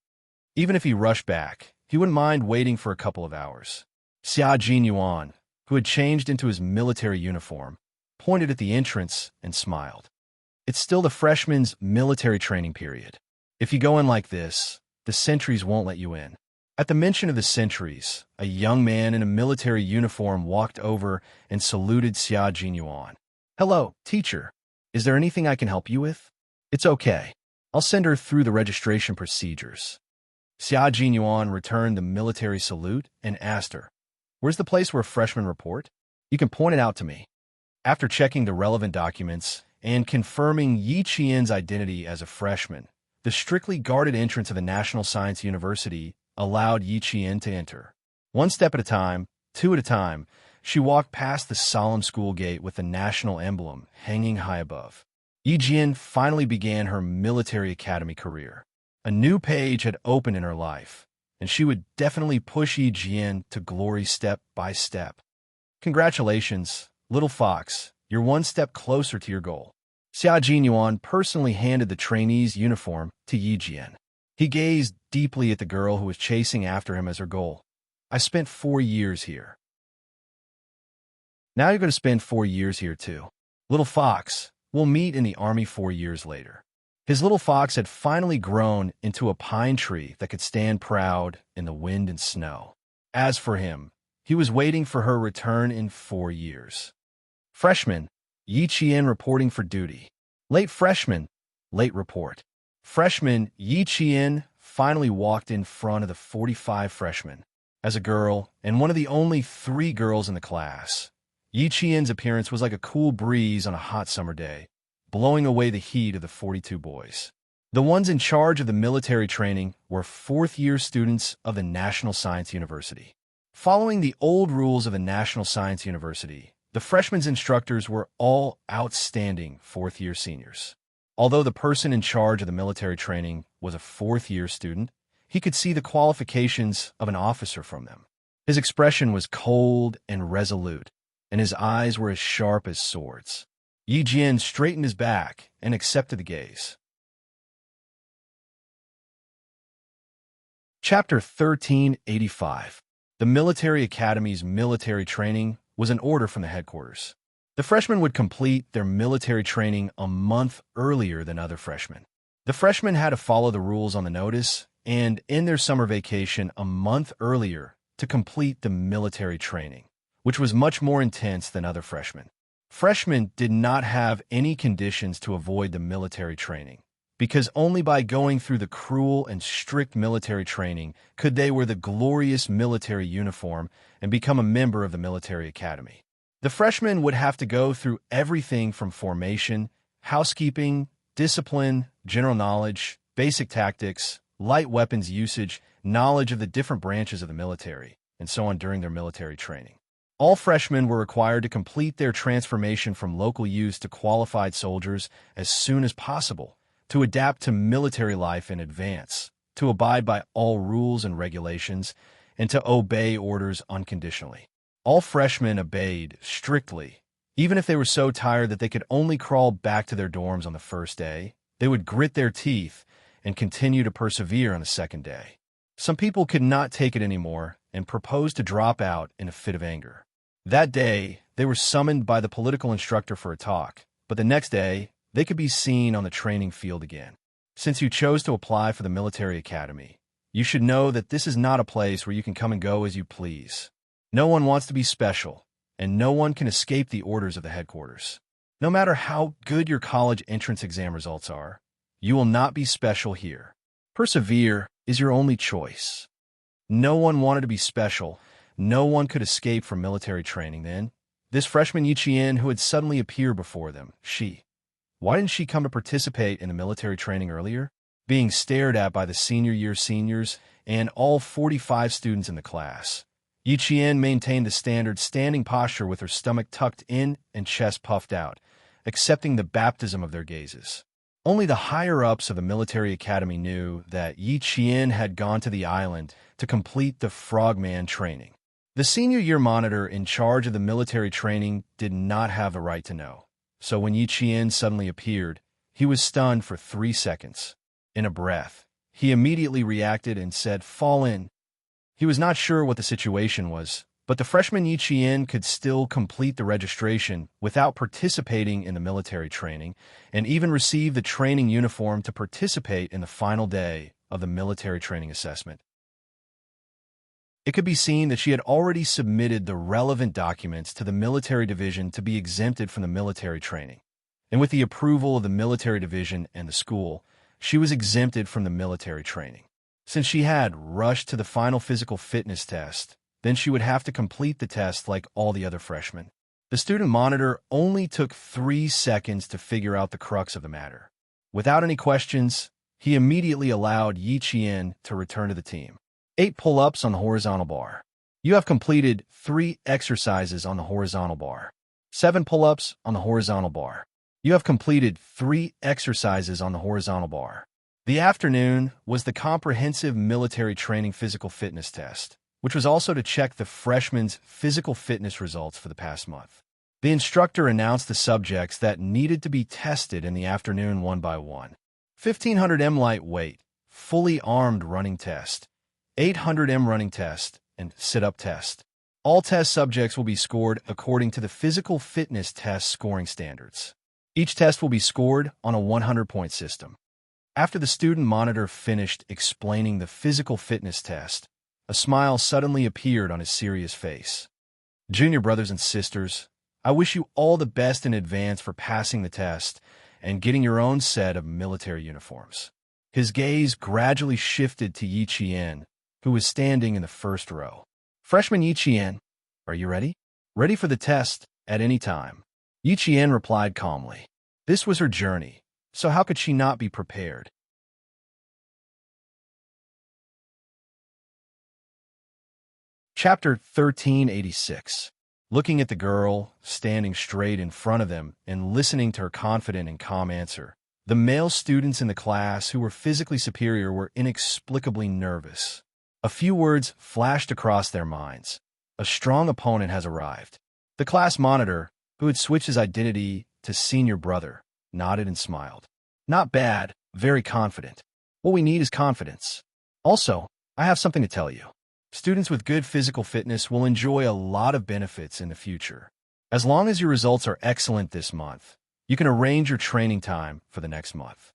Even if he rushed back, he wouldn't mind waiting for a couple of hours. Xia Jinyuan, who had changed into his military uniform, pointed at the entrance and smiled. It's still the freshman's military training period. If you go in like this, the sentries won't let you in. At the mention of the sentries, a young man in a military uniform walked over and saluted Xia Jinyuan. "Hello, teacher. Is there anything I can help you with?" "It's okay. I'll send her through the registration procedures. Xia Jinyuan returned the military salute and asked her, "Where's the place where freshmen report? You can point it out to me." After checking the relevant documents and confirming Yi Qian's identity as a freshman, the strictly guarded entrance of the National Science University allowed Yi Qian to enter. One step at a time, two at a time, she walked past the solemn school gate with the national emblem hanging high above. Yi Jian finally began her military academy career. A new page had opened in her life, and she would definitely push Yi Jian to glory step by step. Congratulations, little fox, you're one step closer to your goal. Xia Jinyuan personally handed the trainee's uniform to Yi Jian. He gazed deeply at the girl who was chasing after him as her goal. "I spent 4 years here. Now you're going to spend 4 years here too. Little fox, we'll meet in the army 4 years later." His little fox had finally grown into a pine tree that could stand proud in the wind and snow. As for him, he was waiting for her return in 4 years. Freshman, Yi Qian reporting for duty. Late freshman, late report. Freshman Yi Qian finally walked in front of the 45 freshmen. As a girl, and one of the only 3 girls in the class, Yi Qian's appearance was like a cool breeze on a hot summer day, blowing away the heat of the 42 boys. The ones in charge of the military training were 4th-year students of the National Science University. Following the old rules of the National Science University, the freshmen's instructors were all outstanding 4th-year seniors. Although the person in charge of the military training was a 4th-year student, he could see the qualifications of an officer from them. His expression was cold and resolute, and his eyes were as sharp as swords. Yi Jian straightened his back and accepted the gaze. Chapter 1385. The Military Academy's military training was an order from the headquarters. The freshmen would complete their military training a month earlier than other freshmen. The freshmen had to follow the rules on the notice and end their summer vacation a month earlier to complete the military training, which was much more intense than other freshmen. Freshmen did not have any conditions to avoid the military training, because only by going through the cruel and strict military training could they wear the glorious military uniform and become a member of the military academy. The freshmen would have to go through everything from formation, housekeeping, discipline, general knowledge, basic tactics, light weapons usage, knowledge of the different branches of the military, and so on during their military training. All freshmen were required to complete their transformation from local use to qualified soldiers as soon as possible, to adapt to military life in advance, to abide by all rules and regulations, and to obey orders unconditionally. All freshmen obeyed strictly. Even if they were so tired that they could only crawl back to their dorms on the first day, they would grit their teeth and continue to persevere on the second day. Some people could not take it anymore and proposed to drop out in a fit of anger. That day, they were summoned by the political instructor for a talk, but the next day, they could be seen on the training field again. Since you chose to apply for the military academy, you should know that this is not a place where you can come and go as you please. No one wants to be special, and no one can escape the orders of the headquarters. No matter how good your college entrance exam results are, you will not be special here. Persevere is your only choice. No one wanted to be special. No one could escape from military training then. This freshman Yi Qian who had suddenly appeared before them, why didn't she come to participate in the military training earlier? Being stared at by the senior year seniors and all 45 students in the class, Yi Qian maintained the standard standing posture with her stomach tucked in and chest puffed out, accepting the baptism of their gazes. Only the higher-ups of the military academy knew that Yi Qian had gone to the island to complete the frogman training. The senior year monitor in charge of the military training did not have the right to know. So when Yi Qian suddenly appeared, he was stunned for 3 seconds. In a breath, he immediately reacted and said, "Fall in." He was not sure what the situation was, but the freshman Yi Qian could still complete the registration without participating in the military training, and even receive the training uniform to participate in the final day of the military training assessment. It could be seen that she had already submitted the relevant documents to the military division to be exempted from the military training. And with the approval of the military division and the school, she was exempted from the military training. Since she had rushed to the final physical fitness test, then she would have to complete the test like all the other freshmen. The student monitor only took 3 seconds to figure out the crux of the matter. Without any questions, he immediately allowed Yi Qian to return to the team. 8 pull-ups on the horizontal bar. You have completed 3 exercises on the horizontal bar. 7 pull-ups on the horizontal bar. You have completed 3 exercises on the horizontal bar. The afternoon was the comprehensive military training physical fitness test, which was also to check the freshmen's physical fitness results for the past month. The instructor announced the subjects that needed to be tested in the afternoon one by one. 1500 m lightweight, fully armed running test, 800 m running test, and sit-up test. All test subjects will be scored according to the physical fitness test scoring standards. Each test will be scored on a 100-point system. After the student monitor finished explaining the physical fitness test, a smile suddenly appeared on his serious face. Junior brothers and sisters, I wish you all the best in advance for passing the test and getting your own set of military uniforms. His gaze gradually shifted to Yi Qian, who was standing in the first row. Freshman Yi Qian, are you ready? Ready for the test at any time. Yi Qian replied calmly. This was her journey, so how could she not be prepared? Chapter 1386. Looking at the girl, standing straight in front of them and listening to her confident and calm answer, the male students in the class who were physically superior were inexplicably nervous. A few words flashed across their minds. A strong opponent has arrived. The class monitor, who had switched his identity to senior brother, nodded and smiled. Not bad, very confident. What we need is confidence. Also, I have something to tell you. Students with good physical fitness will enjoy a lot of benefits in the future. As long as your results are excellent this month, you can arrange your training time for the next month.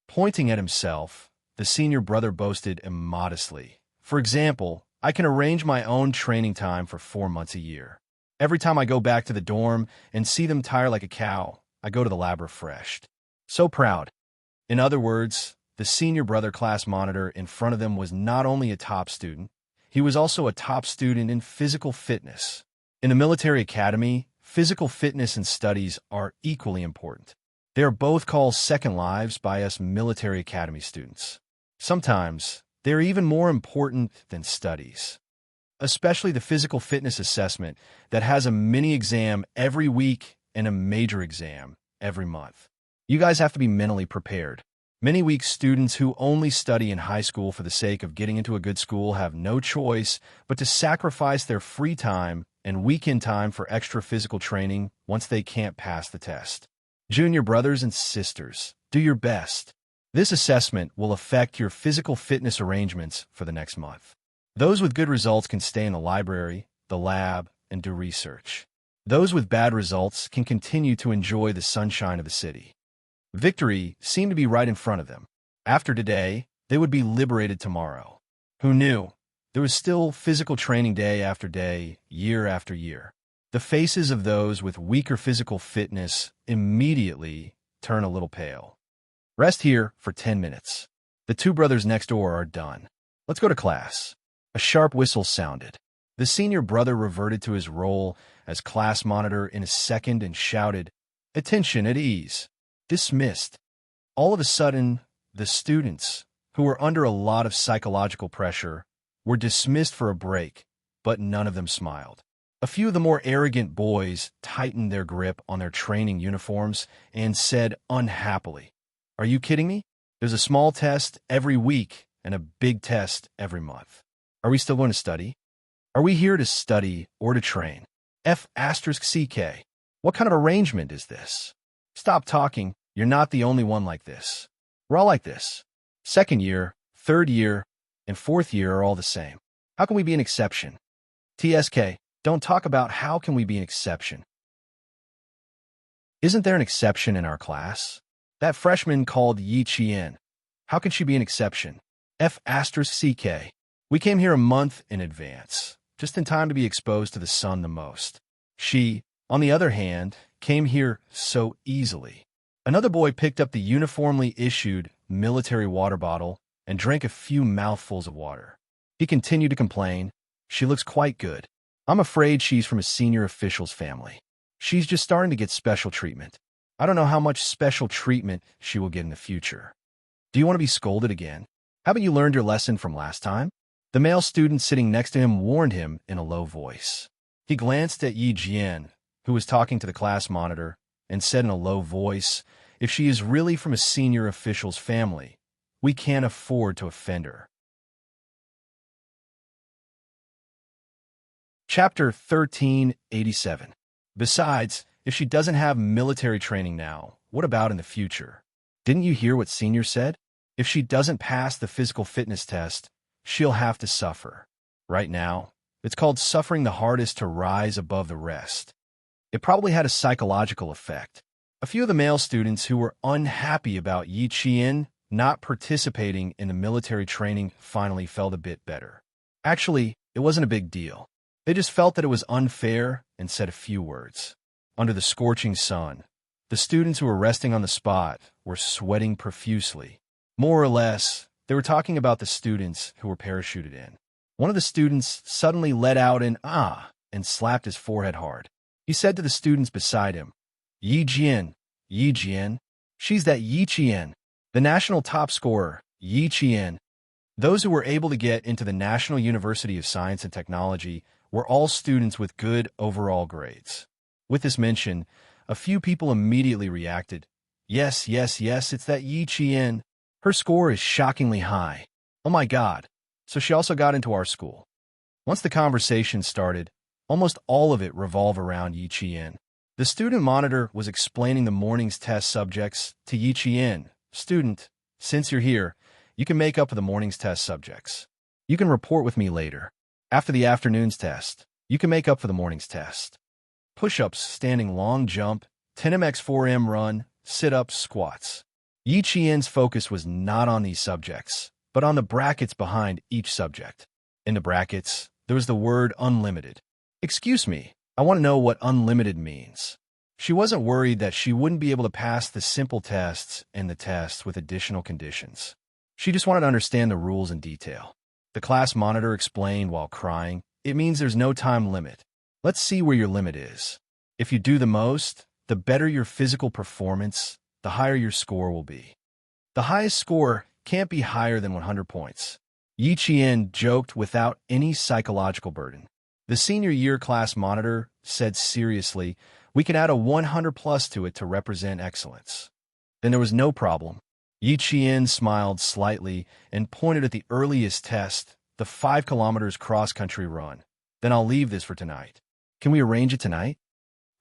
Pointing at himself, the senior brother boasted immodestly. For example, I can arrange my own training time for 4 months a year. Every time I go back to the dorm and see them tired like a cow, I go to the lab refreshed. So proud. In other words, the senior brother class monitor in front of them was not only a top student, he was also a top student in physical fitness. In the military academy, physical fitness and studies are equally important. They are both called second lives by us military academy students. Sometimes, they are even more important than studies. Especially the physical fitness assessment that has a mini exam every week and a major exam every month. You guys have to be mentally prepared. Many weak students who only study in high school for the sake of getting into a good school have no choice but to sacrifice their free time and weekend time for extra physical training once they can't pass the test. Junior brothers and sisters, do your best. This assessment will affect your physical fitness arrangements for the next month. Those with good results can stay in the library, the lab, and do research. Those with bad results can continue to enjoy the sunshine of the city. Victory seemed to be right in front of them. After today, they would be liberated tomorrow. Who knew? There was still physical training day after day, year after year. The faces of those with weaker physical fitness immediately turn a little pale. Rest here for 10 minutes. The 2 brothers next door are done. Let's go to class. A sharp whistle sounded. The senior brother reverted to his role as class monitor in a second and shouted, "Attention at ease. Dismissed." All of a sudden, the students, who were under a lot of psychological pressure, were dismissed for a break, but none of them smiled. A few of the more arrogant boys tightened their grip on their training uniforms and said unhappily, "Are you kidding me? There's a small test every week and a big test every month. Are we still going to study? Are we here to study or to train? F***CK. What kind of arrangement is this? Stop talking. You're not the only one like this. We're all like this. Second year, third year, and fourth year are all the same. How can we be an exception? TSK, don't talk about how can we be an exception. Isn't there an exception in our class? That freshman called Yi Qian. How can she be an exception? F***CK. We came here a month in advance, just in time to be exposed to the sun the most. She, on the other hand, came here so easily. Another boy picked up the uniformly issued military water bottle and drank a few mouthfuls of water. He continued to complain. She looks quite good. I'm afraid she's from a senior official's family. She's just starting to get special treatment. I don't know how much special treatment she will get in the future. Do you want to be scolded again? Haven't you learned your lesson from last time? The male student sitting next to him warned him in a low voice. He glanced at Yi Jian, who was talking to the class monitor, and said in a low voice, "If she is really from a senior official's family, we can't afford to offend her." Chapter 1387. Besides, if she doesn't have military training now, what about in the future? Didn't you hear what Senior said? If she doesn't pass the physical fitness test, she'll have to suffer. Right now, it's called suffering the hardest to rise above the rest. It probably had a psychological effect. A few of the male students who were unhappy about Yi Qian not participating in the military training finally felt a bit better. Actually, it wasn't a big deal. They just felt that it was unfair and said a few words. Under the scorching sun, the students who were resting on the spot were sweating profusely. More or less, they were talking about the students who were parachuted in. One of the students suddenly let out an "ah" and slapped his forehead hard. He said to the students beside him, Yi Jian, she's that Yi Qian, the national top scorer, Yi Qian." Those who were able to get into the National University of Science and Technology were all students with good overall grades. With this mention, a few people immediately reacted, yes, it's that Yi Qian. Her score is shockingly high. Oh my God. So she also got into our school." Once the conversation started, almost all of it revolved around Yi Qian. The student monitor was explaining the morning's test subjects to Yi Qian. "Student, since you're here, you can make up for the morning's test subjects. You can report with me later. After the afternoon's test, you can make up for the morning's test. Push-ups, standing long jump, 10 4M run, sit-ups, squats." Yi Qian's focus was not on these subjects, but on the brackets behind each subject. In the brackets, there was the word unlimited. "Excuse me, I want to know what unlimited means." She wasn't worried that she wouldn't be able to pass the simple tests and the tests with additional conditions. She just wanted to understand the rules in detail. The class monitor explained while crying, "It means there's no time limit. Let's see where your limit is. If you do the most, the better your physical performance, the higher your score will be. The highest score can't be higher than 100 points." Yi Qian joked without any psychological burden. The senior year class monitor said seriously, "We can add a 100 plus to it to represent excellence." Then there was no problem. Yi Qian smiled slightly and pointed at the earliest test, the 5 kilometers cross-country run. "Then I'll leave this for tonight. Can we arrange it tonight?"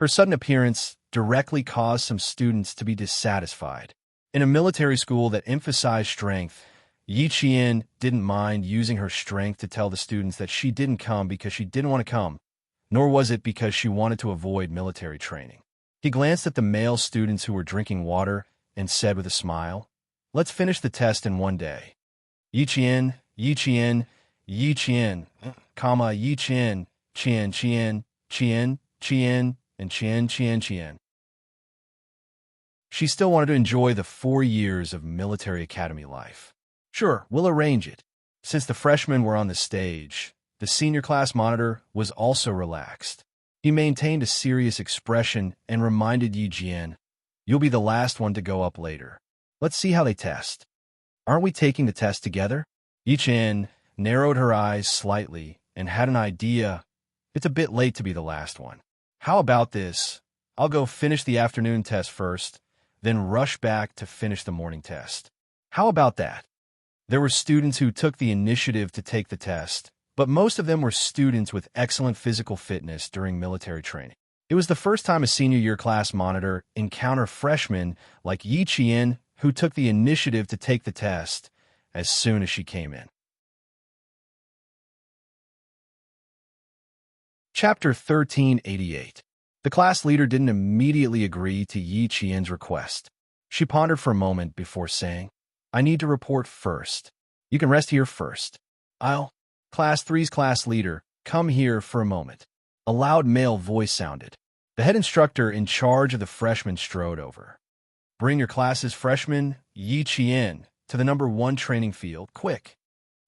Her sudden appearance directly caused some students to be dissatisfied. In a military school that emphasized strength, Yi Qian didn't mind using her strength to tell the students that she didn't come because she didn't want to come, nor was it because she wanted to avoid military training. He glanced at the male students who were drinking water and said with a smile, "Let's finish the test in one day. Yi Qian, Yi Qian, Yi Qian, comma, Yi Qian, Qian, Qian, Qian, Qian, and Qian, Qian, Qian." She still wanted to enjoy the 4 years of military academy life. "Sure, we'll arrange it." Since the freshmen were on the stage, the senior class monitor was also relaxed. He maintained a serious expression and reminded Yi Jian, "You'll be the last one to go up later. Let's see how they test. Aren't we taking the test together?" Yi Jian narrowed her eyes slightly and had an idea. It's a bit late to be the last one. How about this? I'll go finish the afternoon test first, then rush back to finish the morning test. How about that? There were students who took the initiative to take the test, but most of them were students with excellent physical fitness during military training. It was the first time a senior year class monitor encountered freshmen like Yi Qian who took the initiative to take the test as soon as she came in. Chapter 1388. The class leader didn't immediately agree to Yi Qian's request. She pondered for a moment before saying, "I need to report first. You can rest here first. Class 3's class leader, come here for a moment." A loud male voice sounded. The head instructor in charge of the freshmen strode over. "Bring your class's freshman, Yi Qian, to the #1 training field, quick."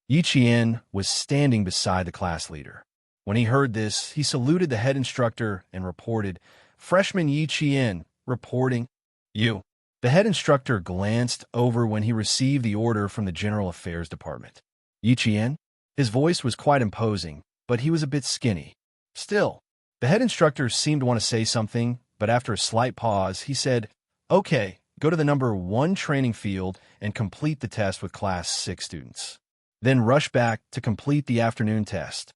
Yi Qian was standing beside the class leader. When he heard this, he saluted the head instructor and reported, "Freshman Yi Qian, reporting." "You." The head instructor glanced over when he received the order from the General Affairs Department. "Yi Qian?" His voice was quite imposing, but he was a bit skinny. Still, the head instructor seemed to want to say something, but after a slight pause, he said, "Okay, go to the #1 training field and complete the test with Class 6 students. Then rush back to complete the afternoon test."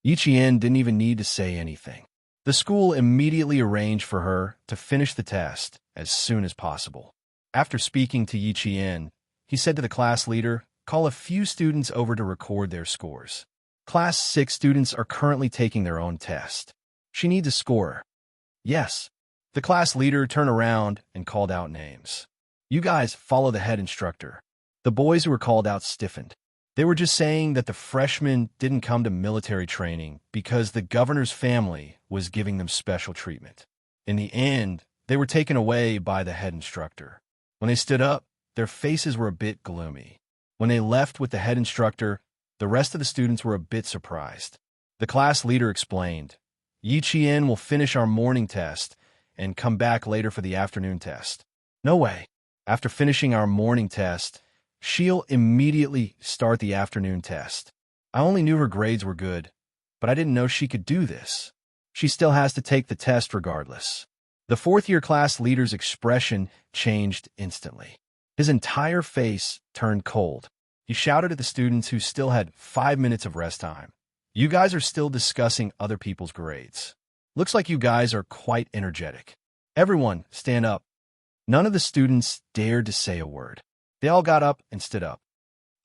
Yi Qian didn't even need to say anything. The school immediately arranged for her to finish the test as soon as possible. After speaking to Yi Qian, he said to the class leader, "Call a few students over to record their scores. Class 6 students are currently taking their own test. She needs a scorer." "Yes." The class leader turned around and called out names. "You guys follow the head instructor." The boys who were called out stiffened. They were just saying that the freshmen didn't come to military training because the governor's family was giving them special treatment. In the end, they were taken away by the head instructor. When they stood up, their faces were a bit gloomy. When they left with the head instructor, the rest of the students were a bit surprised. The class leader explained, "Yi Qian will finish our morning test and come back later for the afternoon test." "No way." "After finishing our morning test, she'll immediately start the afternoon test. I only knew her grades were good, but I didn't know she could do this. She still has to take the test regardless." The fourth-year class leader's expression changed instantly. His entire face turned cold. He shouted at the students who still had 5 minutes of rest time, "You guys are still discussing other people's grades. Looks like you guys are quite energetic. Everyone, stand up." None of the students dared to say a word. They all got up and stood up.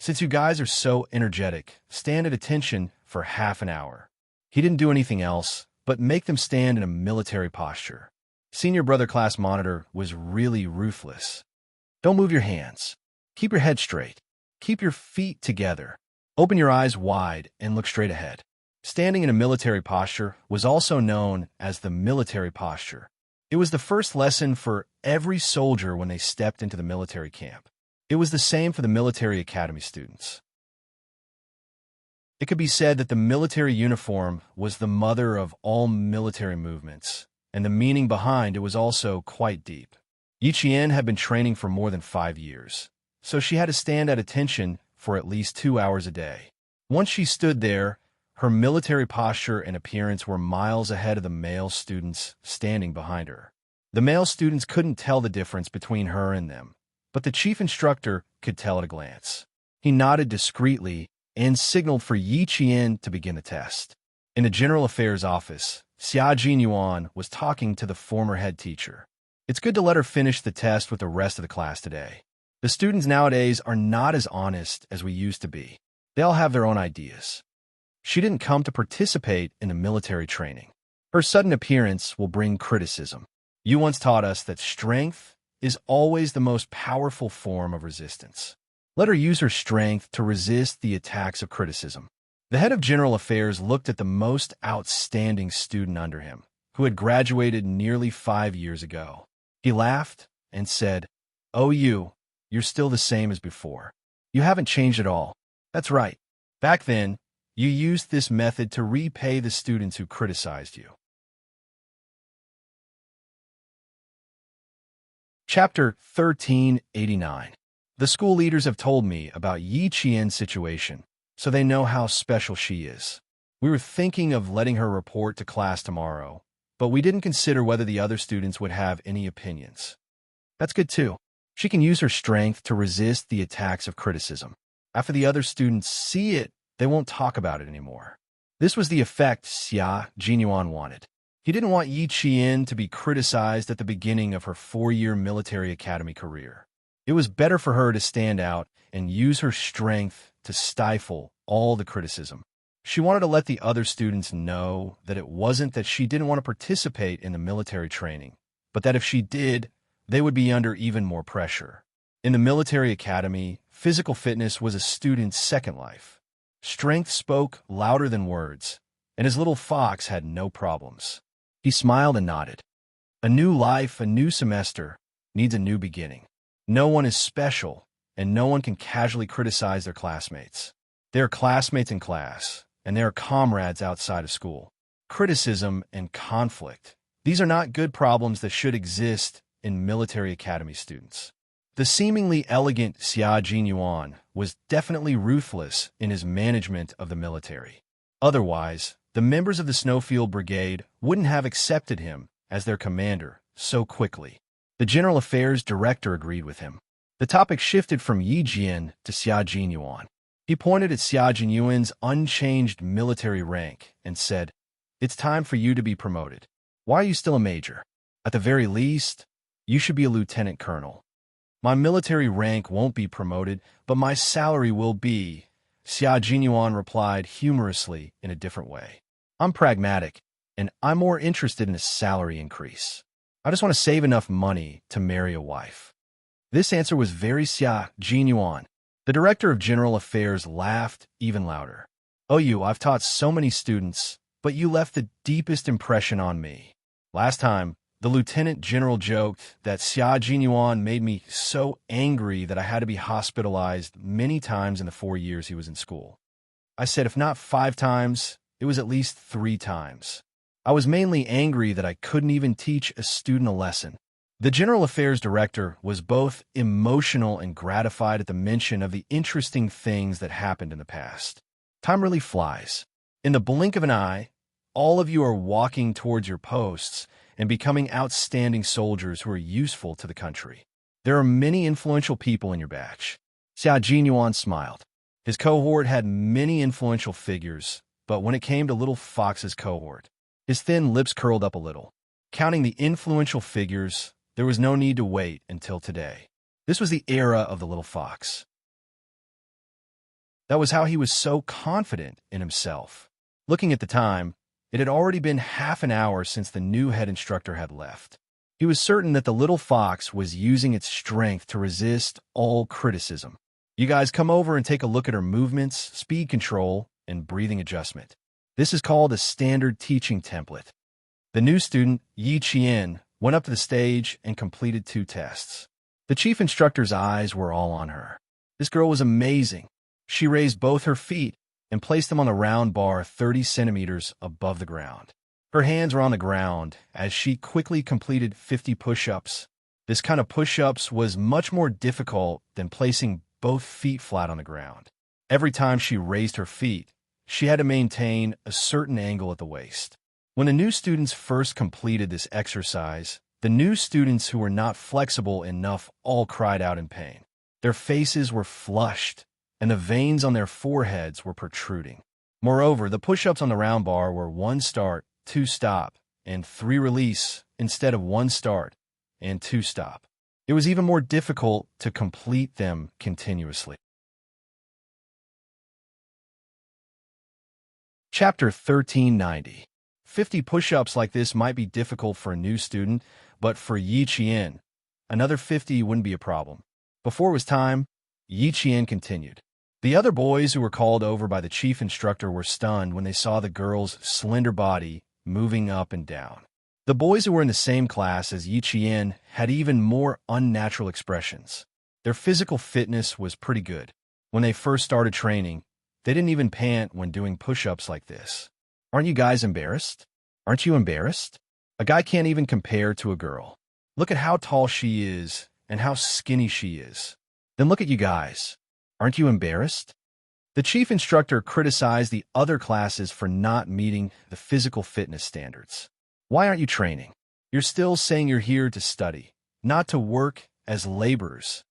"Since you guys are so energetic, stand at attention for half an hour." He didn't do anything else but make them stand in a military posture. Senior brother class monitor was really ruthless. "Don't move your hands. Keep your head straight. Keep your feet together. Open your eyes wide and look straight ahead." Standing in a military posture was also known as the military posture. It was the first lesson for every soldier when they stepped into the military camp. It was the same for the military academy students. It could be said that the military uniform was the mother of all military movements, and the meaning behind it was also quite deep. Yi Qian had been training for more than 5 years, so she had to stand at attention for at least 2 hours a day. Once she stood there, her military posture and appearance were miles ahead of the male students standing behind her. The male students couldn't tell the difference between her and them, but the chief instructor could tell at a glance. He nodded discreetly and signaled for Yi Qian to begin the test. In the General Affairs office, Xia Jinyuan was talking to the former head teacher. "It's good to let her finish the test with the rest of the class today. The students nowadays are not as honest as we used to be. They all have their own ideas." She didn't come to participate in the military training. Her sudden appearance will bring criticism. You once taught us that strength is always the most powerful form of resistance. Let her use her strength to resist the attacks of criticism. The head of General Affairs looked at the most outstanding student under him, who had graduated nearly 5 years ago. He laughed and said, "Oh, you're still the same as before. You haven't changed at all. That's right. Back then, you used this method to repay the students who criticized you." Chapter 1389. The school leaders have told me about Yi Qian's situation, so they know how special she is. We were thinking of letting her report to class tomorrow, but we didn't consider whether the other students would have any opinions. That's good too. She can use her strength to resist the attacks of criticism. After the other students see it, they won't talk about it anymore. This was the effect Xia Jinyuan wanted. He didn't want Yi Qian to be criticized at the beginning of her 4-year military academy career. It was better for her to stand out and use her strength to stifle all the criticism. She wanted to let the other students know that it wasn't that she didn't want to participate in the military training, but that if she did, they would be under even more pressure. In the military academy, physical fitness was a student's second life. Strength spoke louder than words, and his little fox had no problems. He smiled and nodded. A new life, a new semester, needs a new beginning. No one is special and no one can casually criticize their classmates. They are classmates in class, and they are comrades outside of school. Criticism and conflict. These are not good problems that should exist in military academy students. The seemingly elegant Xia Jinyuan was definitely ruthless in his management of the military. Otherwise, the members of the Snowfield Brigade wouldn't have accepted him as their commander so quickly. The General Affairs Director agreed with him. The topic shifted from Yi Jian to Xia Jinyuan. He pointed at Xia Jinyuan's unchanged military rank and said, "It's time for you to be promoted. Why are you still a major? At the very least, you should be a lieutenant colonel." "My military rank won't be promoted, but my salary will be," Xia Jinyuan replied humorously in a different way. "I'm pragmatic, and I'm more interested in a salary increase. I just want to save enough money to marry a wife." This answer was very Xia Jinyuan. The Director of General Affairs laughed even louder. "Oh, I've taught so many students, but you left the deepest impression on me. Last time, the Lieutenant General joked that Xia Jinyuan made me so angry that I had to be hospitalized many times in the 4 years he was in school. I said if not 5 times, it was at least 3 times. I was mainly angry that I couldn't even teach a student a lesson." The General Affairs Director was both emotional and gratified at the mention of the interesting things that happened in the past. Time really flies. In the blink of an eye, all of you are walking towards your posts and becoming outstanding soldiers who are useful to the country. There are many influential people in your batch. Xia Jinyuan smiled. His cohort had many influential figures, but when it came to Little Fox's cohort, his thin lips curled up a little. Counting the influential figures, there was no need to wait until today. This was the era of the Little Fox. That was how he was so confident in himself. Looking at the time, it had already been half an hour since the new head instructor had left. He was certain that the Little Fox was using its strength to resist all criticism. "You guys come over and take a look at her movements, speed control, and breathing adjustment. This is called a standard teaching template." The new student, Yi Qian, went up to the stage and completed 2 tests. The chief instructor's eyes were all on her. This girl was amazing. She raised both her feet and placed them on the round bar 30 centimeters above the ground. Her hands were on the ground as she quickly completed 50 push-ups. This kind of push-ups was much more difficult than placing both feet flat on the ground. Every time she raised her feet, she had to maintain a certain angle at the waist. When the new students first completed this exercise, the new students who were not flexible enough all cried out in pain. Their faces were flushed, and the veins on their foreheads were protruding. Moreover, the push-ups on the round bar were 1 start, 2 stop, and 3 release instead of 1 start and 2 stop. It was even more difficult to complete them continuously. Chapter 1390. 50 push-ups like this might be difficult for a new student, but for Yi Qian, another 50 wouldn't be a problem. Before it was time, Yi Qian continued. The other boys who were called over by the chief instructor were stunned when they saw the girl's slender body moving up and down. The boys who were in the same class as Yi Qian had even more unnatural expressions. Their physical fitness was pretty good. When they first started training, they didn't even pant when doing push-ups like this. Aren't you guys embarrassed? Aren't you embarrassed? A guy can't even compare to a girl. Look at how tall she is and how skinny she is. Then look at you guys. Aren't you embarrassed? The chief instructor criticized the other classes for not meeting the physical fitness standards. Why aren't you training? You're still saying you're here to study, not to work as laborers.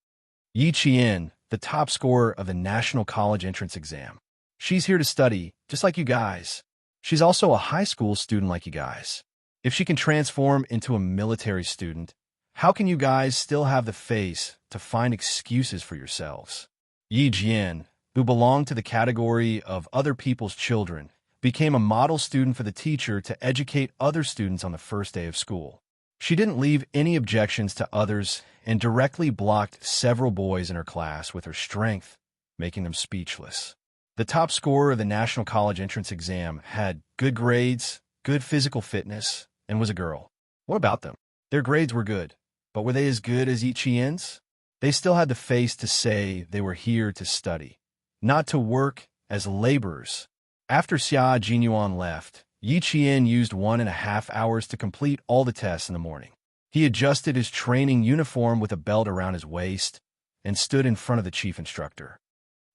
Yi Qian, the top scorer of the National College Entrance Exam. She's here to study, just like you guys. She's also a high school student like you guys. If she can transform into a military student, how can you guys still have the face to find excuses for yourselves? Yi Jian, who belonged to the category of other people's children, became a model student for the teacher to educate other students on the first day of school. She didn't leave any objections to others and directly blocked several boys in her class with her strength, making them speechless. The top scorer of the National College Entrance Exam had good grades, good physical fitness, and was a girl. What about them? Their grades were good, but were they as good as Yi Qian's? They still had the face to say they were here to study, not to work as laborers. After Xia Jinyuan left, Yi Qian used 1.5 hours to complete all the tests in the morning. He adjusted his training uniform with a belt around his waist and stood in front of the chief instructor.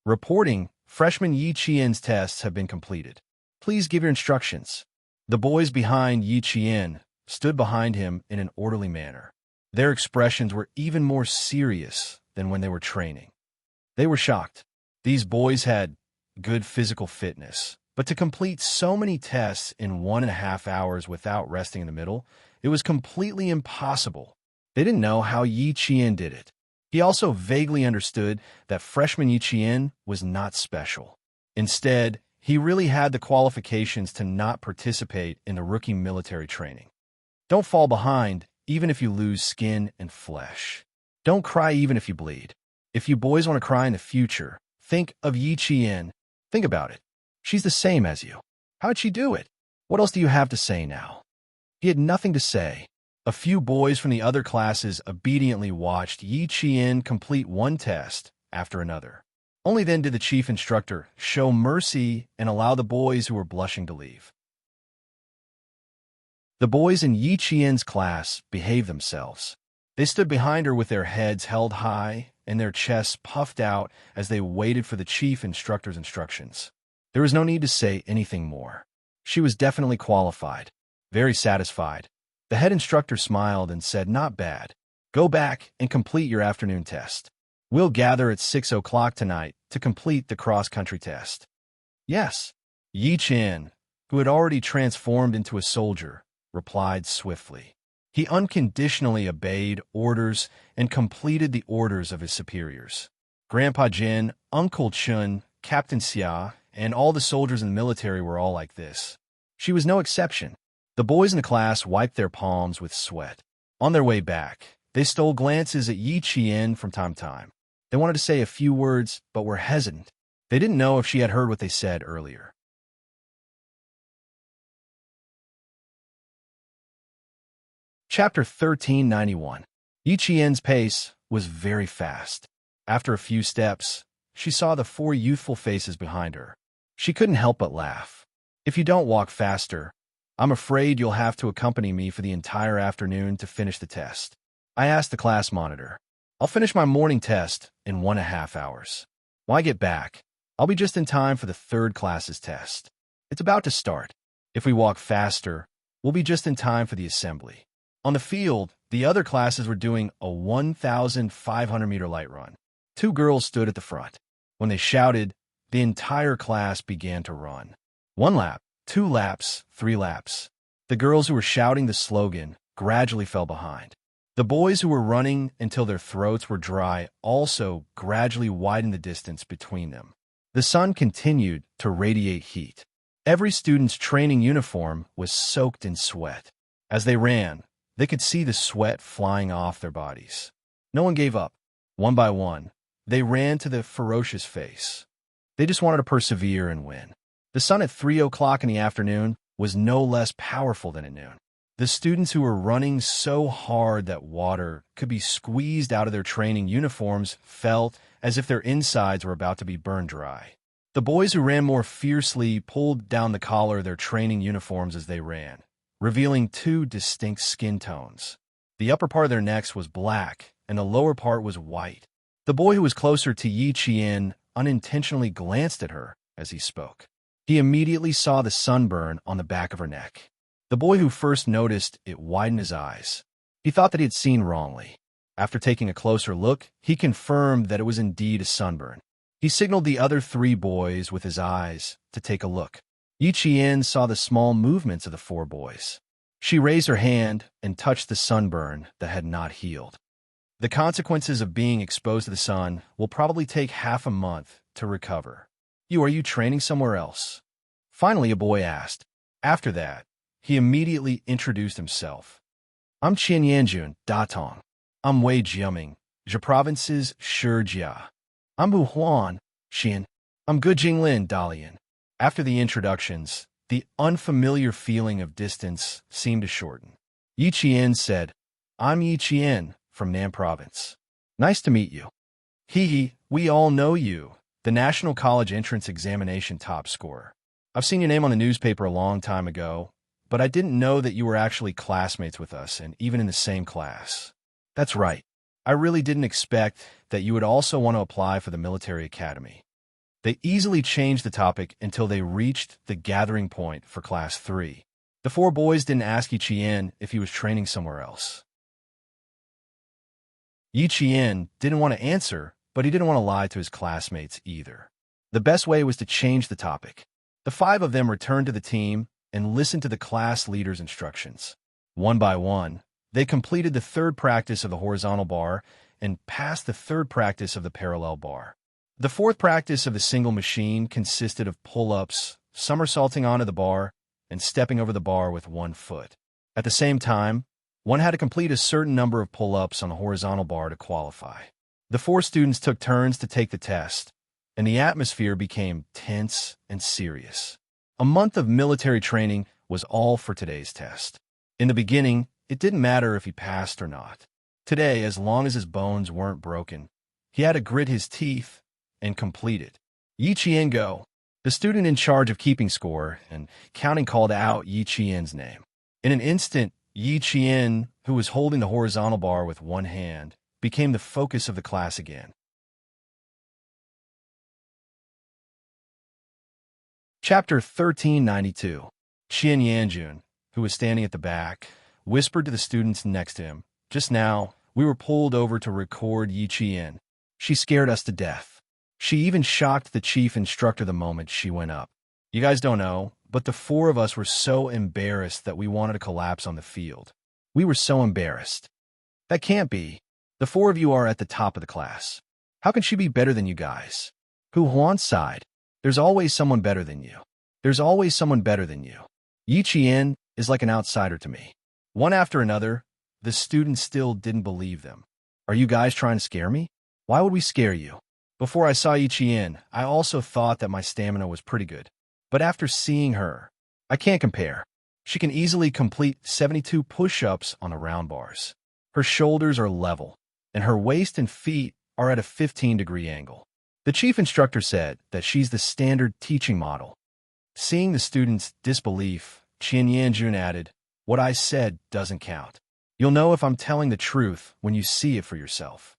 Reporting, freshman Yi Qian's tests have been completed. Please give your instructions. The boys behind Yi Qian stood behind him in an orderly manner. Their expressions were even more serious than when they were training. They were shocked. These boys had good physical fitness, but to complete so many tests in 1.5 hours without resting in the middle, it was completely impossible. They didn't know how Yi Qian did it. He also vaguely understood that freshman Yi Qian was not special. Instead, he really had the qualifications to not participate in the rookie military training. Don't fall behind, even if you lose skin and flesh. Don't cry even if you bleed. If you boys want to cry in the future, think of Yi Qian. Think about it. She's the same as you. How'd she do it? What else do you have to say now? He had nothing to say. A few boys from the other classes obediently watched Yi Qian complete one test after another. Only then did the chief instructor show mercy and allow the boys who were blushing to leave. The boys in Yi Qian's class behaved themselves. They stood behind her with their heads held high and their chests puffed out as they waited for the chief instructor's instructions. There was no need to say anything more. She was definitely qualified, very satisfied. The head instructor smiled and said, "Not bad. Go back and complete your afternoon test. We'll gather at 6 o'clock tonight to complete the cross-country test." "Yes." Yi Qian, who had already transformed into a soldier, replied swiftly. He unconditionally obeyed orders and completed the orders of his superiors. Grandpa Jin, Uncle Chun, Captain Xia, and all the soldiers in the military were all like this. She was no exception. The boys in the class wiped their palms with sweat. On their way back, they stole glances at Yi Qian from time to time. They wanted to say a few words, but were hesitant. They didn't know if she had heard what they said earlier. Chapter 1391. Yi Qian's pace was very fast. After a few steps, she saw the 4 youthful faces behind her. She couldn't help but laugh. "If you don't walk faster, I'm afraid you'll have to accompany me for the entire afternoon to finish the test." I asked the class monitor. "I'll finish my morning test in 1.5 hours. When I get back, I'll be just in time for the 3rd class's test. It's about to start. If we walk faster, we'll be just in time for the assembly." On the field, the other classes were doing a 1,500-meter light run. 2 girls stood at the front. When they shouted, the entire class began to run. 1 lap, 2 laps, 3 laps. The girls who were shouting the slogan gradually fell behind. The boys who were running until their throats were dry also gradually widened the distance between them. The sun continued to radiate heat. Every student's training uniform was soaked in sweat. As they ran, they could see the sweat flying off their bodies. No one gave up. One by one, they ran to the ferocious face. They just wanted to persevere and win. The sun at 3 o'clock in the afternoon was no less powerful than at noon. The students who were running so hard that water could be squeezed out of their training uniforms felt as if their insides were about to be burned dry. The boys who ran more fiercely pulled down the collar of their training uniforms as they ran, revealing 2 distinct skin tones. The upper part of their necks was black, and the lower part was white. The boy who was closer to Yi Qian unintentionally glanced at her as he spoke. He immediately saw the sunburn on the back of her neck. The boy who first noticed it widened his eyes. He thought that he had seen wrongly. After taking a closer look, he confirmed that it was indeed a sunburn. He signaled the other 3 boys with his eyes to take a look. Yi Qian saw the small movements of the 4 boys. She raised her hand and touched the sunburn that had not healed. The consequences of being exposed to the sun will probably take half a month to recover. Are you training somewhere else?" Finally, a boy asked. After that, he immediately introduced himself. "I'm Qian Yanjun, Datong. I'm Wei Jiaming, Je Province's Shijia. I'm Bu Huan, Qian. I'm Gu Jinglin, Dalian." After the introductions, the unfamiliar feeling of distance seemed to shorten. Yi Qian said, "I'm Yi Qian from Nan Province." Nice to meet you. Hee hee, we all know you, the National College Entrance Examination top scorer. I've seen your name on the newspaper a long time ago, but I didn't know that you were actually classmates with us and even in the same class. That's right. I really didn't expect that you would also want to apply for the military academy. They easily changed the topic until they reached the gathering point for Class 3. The four boys didn't ask Yi Qian if he was training somewhere else. Yi Qian didn't want to answer, but he didn't want to lie to his classmates either. The best way was to change the topic. The five of them returned to the team and listened to the class leader's instructions. One by one, they completed the third practice of the horizontal bar and passed the third practice of the parallel bar. The fourth practice of the single machine consisted of pull-ups, somersaulting onto the bar, and stepping over the bar with one foot. At the same time, one had to complete a certain number of pull-ups on the horizontal bar to qualify. The four students took turns to take the test, and the atmosphere became tense and serious. A month of military training was all for today's test. In the beginning, it didn't matter if he passed or not. Today, as long as his bones weren't broken, he had to grit his teeth and complete it. Yi Qian go. The student in charge of keeping score and counting called out Yi Qian's name. In an instant, Yi Qian, who was holding the horizontal bar with one hand, became the focus of the class again. Chapter 1392. Qian Yanjun, who was standing at the back, whispered to the students next to him, "Just now, we were pulled over to record Yi Qian. She scared us to death. She even shocked the chief instructor the moment she went up. You guys don't know, but the four of us were so embarrassed that we wanted to collapse on the field. We were so embarrassed. That can't be. The four of you are at the top of the class. How can she be better than you guys?" Hu Huan sighed. "There's always someone better than you. There's always someone better than you. Yi Qian is like an outsider to me." One after another, the students still didn't believe them. "Are you guys trying to scare me? Why would we scare you? Before I saw Yi Qian, I also thought that my stamina was pretty good. But after seeing her, I can't compare. She can easily complete 72 push-ups on the round bars. Her shoulders are level, and her waist and feet are at a 15-degree angle. The chief instructor said that she's the standard teaching model." Seeing the students' disbelief, Qian Yanjun added, "What I said doesn't count. You'll know if I'm telling the truth when you see it for yourself."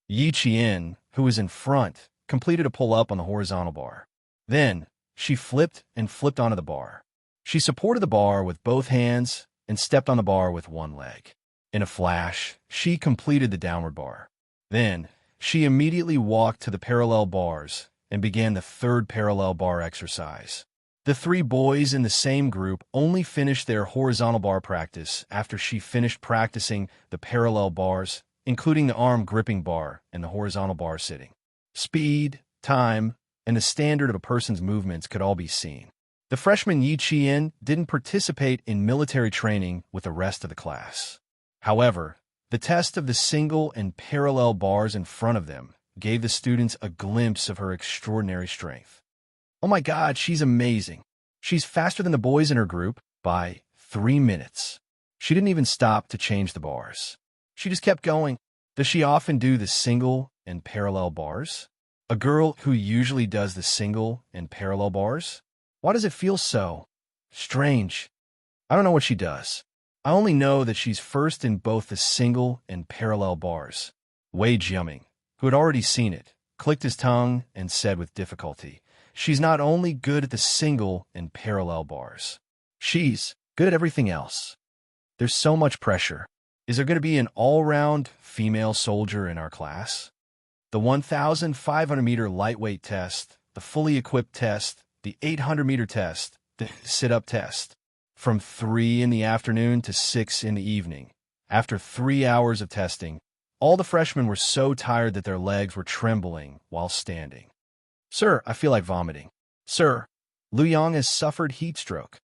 Yi Qian, who was in front, completed a pull-up on the horizontal bar. Then, she flipped and flipped onto the bar. She supported the bar with both hands and stepped on the bar with one leg. In a flash, she completed the downward bar. Then, she immediately walked to the parallel bars and began the third parallel bar exercise. The three boys in the same group only finished their horizontal bar practice after she finished practicing the parallel bars, including the arm gripping bar and the horizontal bar sitting. Speed, time, and the standard of a person's movements could all be seen. The freshman Yi Qian didn't participate in military training with the rest of the class. However, the test of the single and parallel bars in front of them gave the students a glimpse of her extraordinary strength. "Oh my God, she's amazing. She's faster than the boys in her group by 3 minutes. She didn't even stop to change the bars. She just kept going." Does she often do the single and parallel bars? A girl who usually does the single and parallel bars? Why does it feel so strange? I don't know what she does. I only know that she's first in both the single and parallel bars. Wei Jiaming, who had already seen it, clicked his tongue and said with difficulty, "She's not only good at the single and parallel bars. She's good at everything else. There's so much pressure. Is there going to be an all-round female soldier in our class? The 1,500-meter lightweight test, the fully equipped test, the 800-meter test, the sit-up test. From 3 in the afternoon to 6 in the evening. After 3 hours of testing, all the freshmen were so tired that their legs were trembling while standing. Sir, I feel like vomiting. Sir, Lu Yang has suffered heat stroke."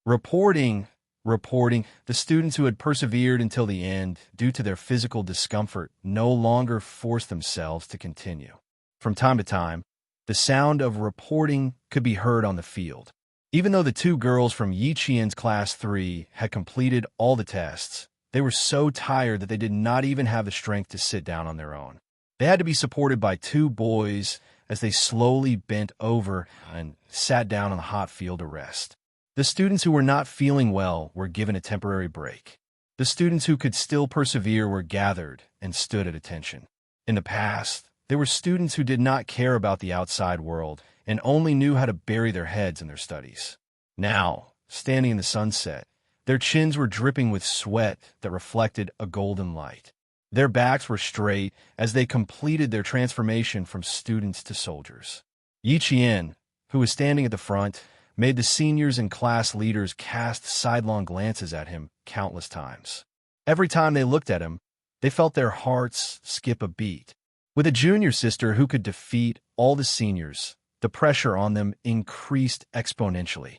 Reporting, the students who had persevered until the end due to their physical discomfort no longer forced themselves to continue. From time to time, the sound of reporting could be heard on the field. Even though the two girls from Yi Qian's Class 3 had completed all the tests, They were so tired that they did not even have the strength to sit down on their own. They had to be supported by two boys as they slowly bent over and sat down on the hot field to rest. The students who were not feeling well were given a temporary break. The students who could still persevere were gathered and stood at attention. In the past, there were students who did not care about the outside world and only knew how to bury their heads in their studies. Now, standing in the sunset, their chins were dripping with sweat that reflected a golden light. Their backs were straight as they completed their transformation from students to soldiers. Yi Qian, who was standing at the front, made the seniors and class leaders cast sidelong glances at him countless times. Every time they looked at him, they felt their hearts skip a beat. With a junior sister who could defeat all the seniors, the pressure on them increased exponentially.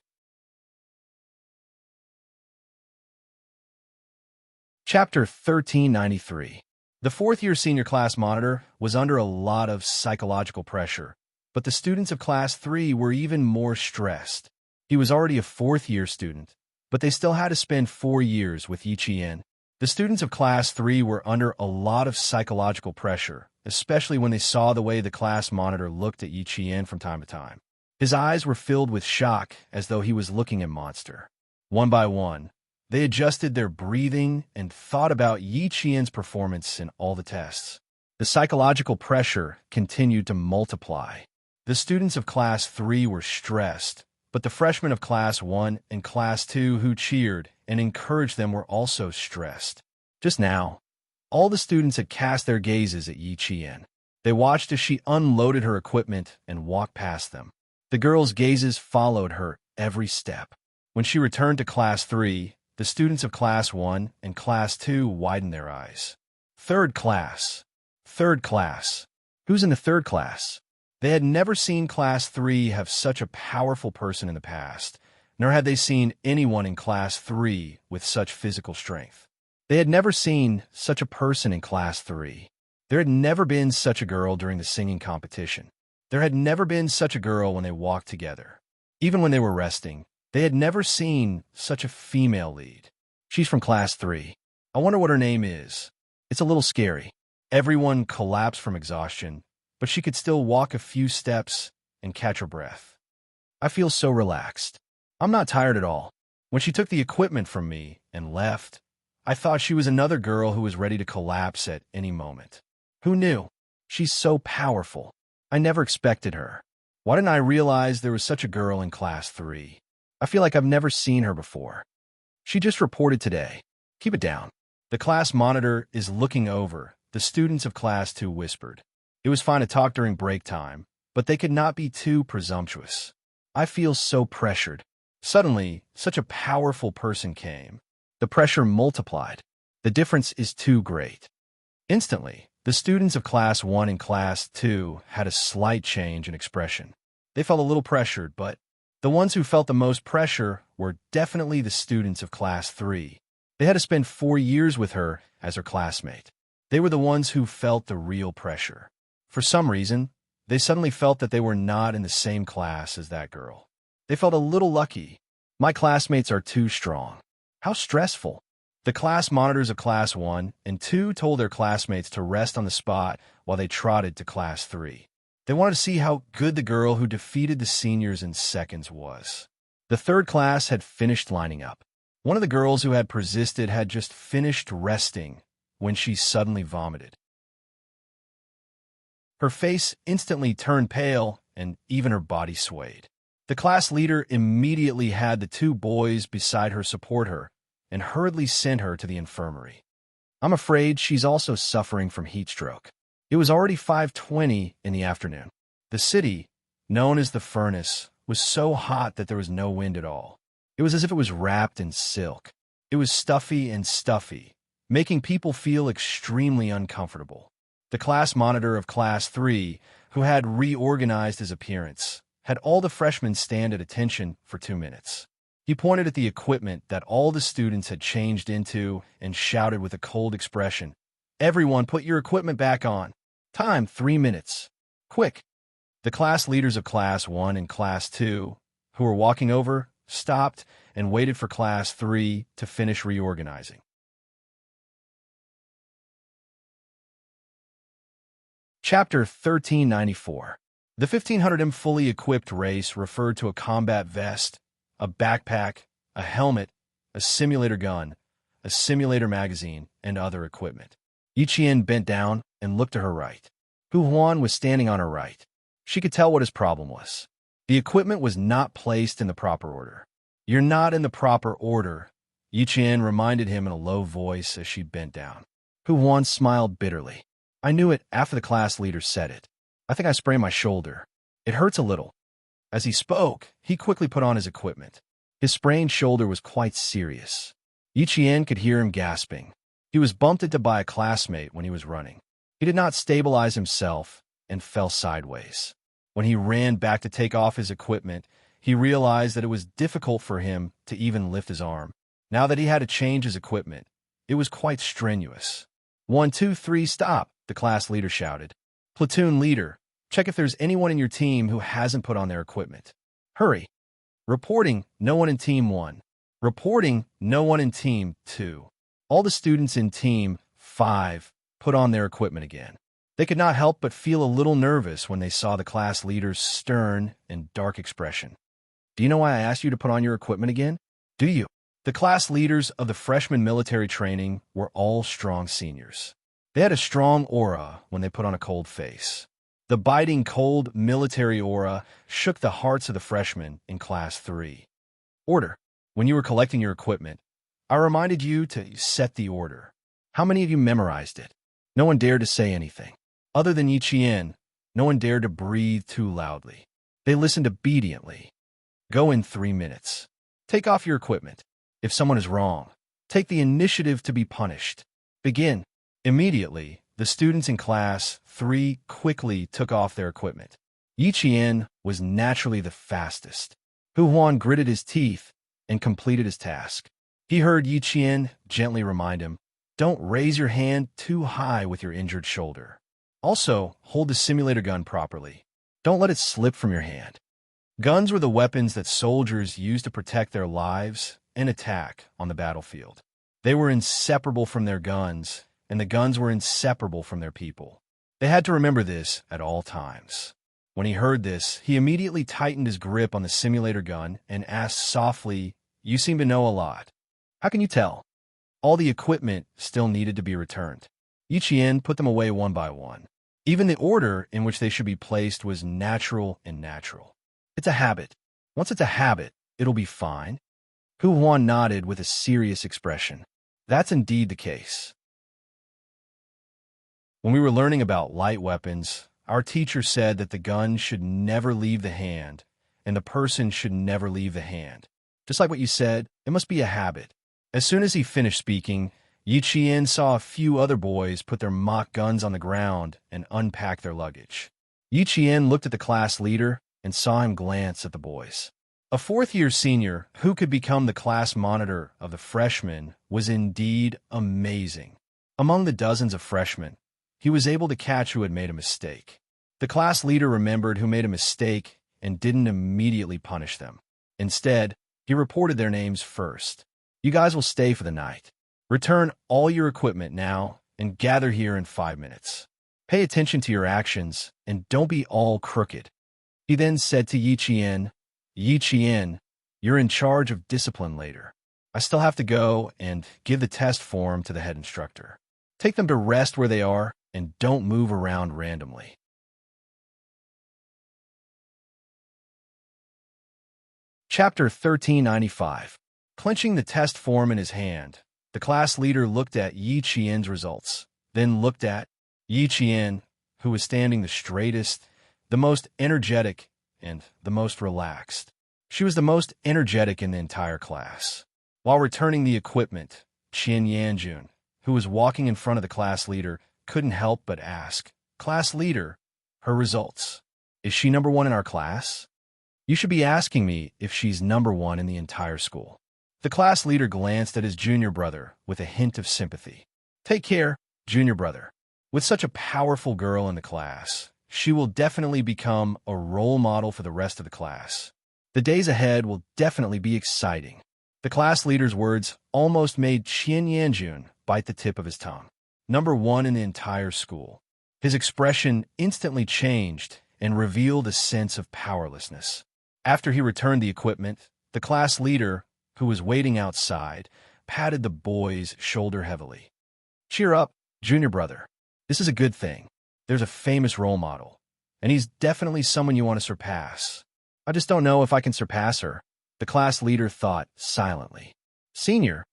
Chapter 1393. The fourth-year senior class monitor was under a lot of psychological pressure, but the students of Class 3 were even more stressed. He was already a fourth-year student, but they still had to spend 4 years with Yi Qian. The students of Class 3 were under a lot of psychological pressure, especially when they saw the way the class monitor looked at Yi Qian from time to time. His eyes were filled with shock as though he was looking at a monster. One by one, they adjusted their breathing and thought about Yi Qian's performance in all the tests. The psychological pressure continued to multiply. The students of Class 3 were stressed, but the freshmen of Class 1 and Class 2 who cheered and encouraged them were also stressed. Just now, all the students had cast their gazes at Yi Qian. They watched as she unloaded her equipment and walked past them. The girls' gazes followed her every step. When she returned to Class 3, the students of Class 1 and Class 2 widened their eyes. Third class. Third class. Who's in the third class? They had never seen Class 3 have such a powerful person in the past, nor had they seen anyone in Class 3 with such physical strength. They had never seen such a person in Class 3. There had never been such a girl during the singing competition. There had never been such a girl when they walked together. Even when they were resting, they had never seen such a female lead. She's from Class 3. I wonder what her name is. It's a little scary. Everyone collapsed from exhaustion, but she could still walk a few steps and catch her breath. I feel so relaxed. I'm not tired at all. When she took the equipment from me and left, I thought she was another girl who was ready to collapse at any moment. Who knew? She's so powerful. I never expected her. Why didn't I realize there was such a girl in Class 3? I feel like I've never seen her before. She just reported today. Keep it down. The class monitor is looking over, the students of Class 2 whispered. It was fine to talk during break time, but they could not be too presumptuous. I feel so pressured. Suddenly, such a powerful person came. The pressure multiplied. The difference is too great. Instantly, the students of Class 1 and Class 2 had a slight change in expression. They felt a little pressured, but the ones who felt the most pressure were definitely the students of Class 3. They had to spend 4 years with her as her classmate. They were the ones who felt the real pressure. For some reason, they suddenly felt that they were not in the same class as that girl. They felt a little lucky. My classmates are too strong. How stressful. The class monitors of Class 1 and 2 told their classmates to rest on the spot while they trotted to Class 3. They wanted to see how good the girl who defeated the seniors in seconds was. The third class had finished lining up. One of the girls who had persisted had just finished resting when she suddenly vomited. Her face instantly turned pale, and even her body swayed. The class leader immediately had the two boys beside her support her and hurriedly sent her to the infirmary. I'm afraid she's also suffering from heat stroke. It was already 5:20 in the afternoon. The city, known as the furnace, was so hot that there was no wind at all. It was as if it was wrapped in silk. It was stuffy and stuffy, making people feel extremely uncomfortable. The class monitor of Class 3, who had reorganized his appearance, had all the freshmen stand at attention for 2 minutes. He pointed at the equipment that all the students had changed into and shouted with a cold expression, "Everyone put your equipment back on. Time 3 minutes. Quick." The class leaders of Class 1 and Class 2, who were walking over, stopped and waited for Class 3 to finish reorganizing. Chapter 1394. The 1500M fully equipped race referred to a combat vest, a backpack, a helmet, a simulator gun, a simulator magazine, and other equipment. Yiqian bent down and looked to her right. Hu Huan was standing on her right. She could tell what his problem was. The equipment was not placed in the proper order. "You're not in the proper order," Yiqian reminded him in a low voice as she bent down. Hu Huan smiled bitterly. "I knew it after the class leader said it. I think I sprained my shoulder. It hurts a little." As he spoke, he quickly put on his equipment. His sprained shoulder was quite serious. Yiqian could hear him gasping. He was bumped into by a classmate when he was running. He did not stabilize himself and fell sideways. When he ran back to take off his equipment, he realized that it was difficult for him to even lift his arm. Now that he had to change his equipment, it was quite strenuous. "1, 2, 3, stop," the class leader shouted. "Platoon leader, check if there's anyone in your team who hasn't put on their equipment. Hurry." Reporting, no one in Team 1. Reporting, no one in Team 2. All the students in Team 5 put on their equipment again. They could not help but feel a little nervous when they saw the class leader's stern and dark expression. "Do you know why I asked you to put on your equipment again? Do you?" The class leaders of the freshman military training were all strong seniors. They had a strong aura when they put on a cold face. The biting cold military aura shook the hearts of the freshmen in Class 3. "Order. When you were collecting your equipment, I reminded you to set the order. How many of you memorized it?" No one dared to say anything. Other than Yiqian, no one dared to breathe too loudly. They listened obediently. "Go in 3 minutes. Take off your equipment. If someone is wrong, take the initiative to be punished. Begin." Immediately, the students in Class 3 quickly took off their equipment. Yiqian was naturally the fastest. Hu Huan gritted his teeth and completed his task. He heard Yiqian gently remind him, "Don't raise your hand too high with your injured shoulder. Also, hold the simulator gun properly. Don't let it slip from your hand." Guns were the weapons that soldiers used to protect their lives and attack on the battlefield. They were inseparable from their guns, and the guns were inseparable from their people. They had to remember this at all times. When he heard this, he immediately tightened his grip on the simulator gun and asked softly, "You seem to know a lot. How can you tell?" All the equipment still needed to be returned. Yiqian put them away one by one. Even the order in which they should be placed was natural and natural. "It's a habit. Once it's a habit, it'll be fine." Hu Huan nodded with a serious expression. "That's indeed the case." When we were learning about light weapons, our teacher said that the gun should never leave the hand, and the person should never leave the hand. Just like what you said, it must be a habit. As soon as he finished speaking, Yiqian saw a few other boys put their mock guns on the ground and unpack their luggage. Yiqian looked at the class leader and saw him glance at the boys. A fourth-year senior who could become the class monitor of the freshmen was indeed amazing. Among the dozens of freshmen, he was able to catch who had made a mistake. The class leader remembered who made a mistake and didn't immediately punish them. Instead, he reported their names first. "You guys will stay for the night. Return all your equipment now and gather here in 5 minutes. Pay attention to your actions and don't be all crooked." He then said to Yiqian, "Yiqian, you're in charge of discipline later. I still have to go and give the test form to the head instructor. Take them to rest where they are and don't move around randomly." Chapter 1395. Clenching the test form in his hand, the class leader looked at Yiqian's results, then looked at Yiqian, who was standing the straightest, the most energetic, and the most relaxed. She was the most energetic in the entire class. While returning the equipment, Qian Yanjun, who was walking in front of the class leader, couldn't help but ask, "Class leader, her results. Is she number 1 in our class? You should be asking me if she's number 1 in the entire school." The class leader glanced at his junior brother with a hint of sympathy. "Take care, junior brother. With such a powerful girl in the class, she will definitely become a role model for the rest of the class. The days ahead will definitely be exciting." The class leader's words almost made Qian Yanjun bite the tip of his tongue. Number 1 in the entire school. His expression instantly changed and revealed a sense of powerlessness. After he returned the equipment, the class leader, who was waiting outside, patted the boy's shoulder heavily. "Cheer up, junior brother. This is a good thing. There's a famous role model, and he's definitely someone you want to surpass. I just don't know if I can surpass her," the class leader thought silently. "Senior,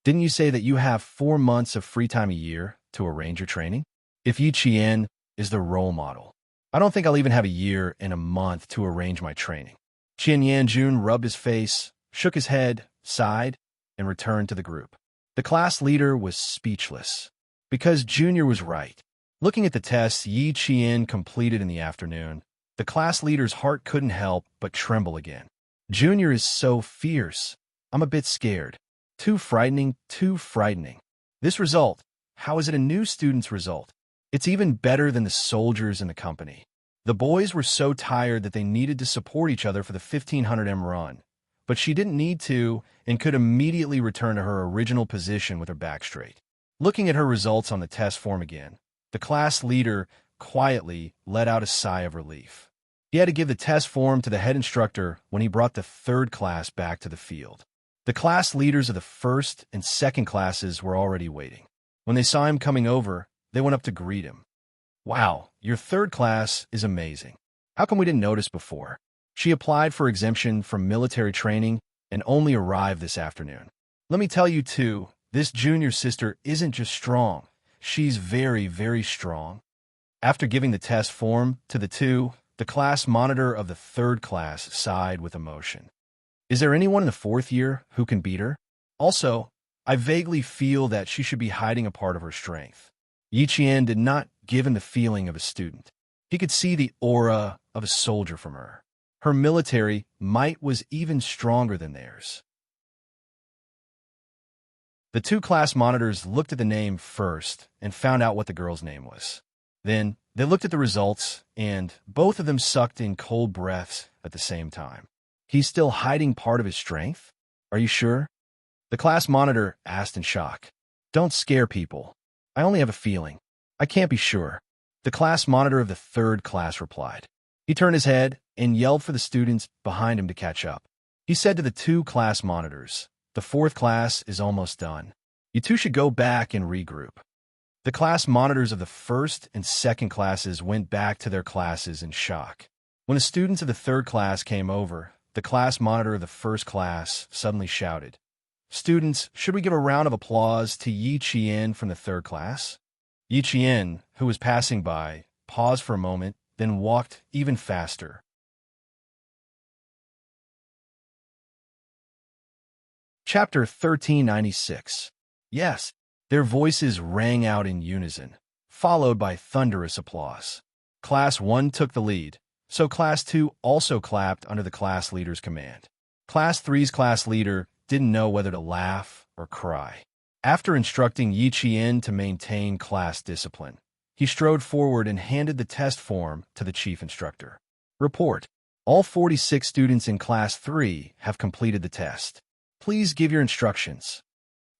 didn't you say that you have 4 months of free time a year to arrange your training? If Yi Qian is the role model, I don't think I'll even have a year and a month to arrange my training." Qian Yanjun rubbed his face, shook his head, sighed, and returned to the group. The class leader was speechless, because Junior was right. Looking at the tests Yi Qian completed in the afternoon, the class leader's heart couldn't help but tremble again. "Junior is so fierce. I'm a bit scared. Too frightening, too frightening. This result, how is it a new student's result? It's even better than the soldiers in the company." The boys were so tired that they needed to support each other for the 1500m run, but she didn't need to and could immediately return to her original position with her back straight. Looking at her results on the test form again, the class leader quietly let out a sigh of relief. He had to give the test form to the head instructor when he brought the third class back to the field. The class leaders of the first and second classes were already waiting. When they saw him coming over, they went up to greet him. "Wow, your third class is amazing. How come we didn't notice before?" She applied for exemption from military training and only arrived this afternoon. "Let me tell you, too, this junior sister isn't just strong. She's very, very strong." After giving the test form to the two, the class monitor of the third class sighed with emotion. "Is there anyone in the fourth year who can beat her? Also, I vaguely feel that she should be hiding a part of her strength." Yi Qian did not give him the feeling of a student. He could see the aura of a soldier from her. Her military might was even stronger than theirs. The two class monitors looked at the name first and found out what the girl's name was. Then they looked at the results, and both of them sucked in cold breaths at the same time. "He's still hiding part of his strength? Are you sure?" The class monitor asked in shock. "Don't scare people. I only have a feeling. I can't be sure," the class monitor of the third class replied. He turned his head and yelled for the students behind him to catch up. He said to the two class monitors, "The fourth class is almost done. You two should go back and regroup." The class monitors of the first and second classes went back to their classes in shock. When the students of the third class came over, the class monitor of the first class suddenly shouted, "Students, should we give a round of applause to Yi Qian from the third class?" Yi Qian, who was passing by, paused for a moment, then walked even faster. Chapter 1396. Yes, their voices rang out in unison, followed by thunderous applause. Class 1 took the lead, so Class 2 also clapped under the class leader's command. Class 3's class leader didn't know whether to laugh or cry. After instructing Yi Qian to maintain class discipline, he strode forward and handed the test form to the chief instructor. "Report. All 46 students in Class 3 have completed the test. Please give your instructions."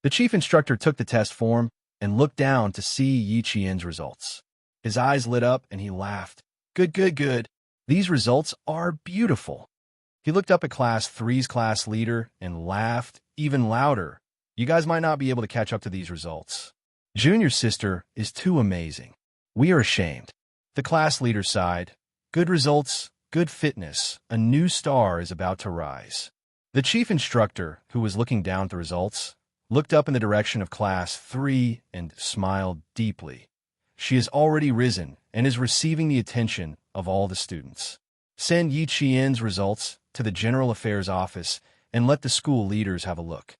The chief instructor took the test form and looked down to see Yi Qian's results. His eyes lit up and he laughed. "Good, good, good. These results are beautiful." He looked up at Class 3's class leader and laughed even louder. "You guys might not be able to catch up to these results. Junior sister is too amazing. We are ashamed." The class leader sighed. "Good results, good fitness. A new star is about to rise." The chief instructor, who was looking down at the results, looked up in the direction of Class 3 and smiled deeply. She has already risen and is receiving the attention of all the students. Send Yi Qian's results to the General Affairs Office and let the school leaders have a look.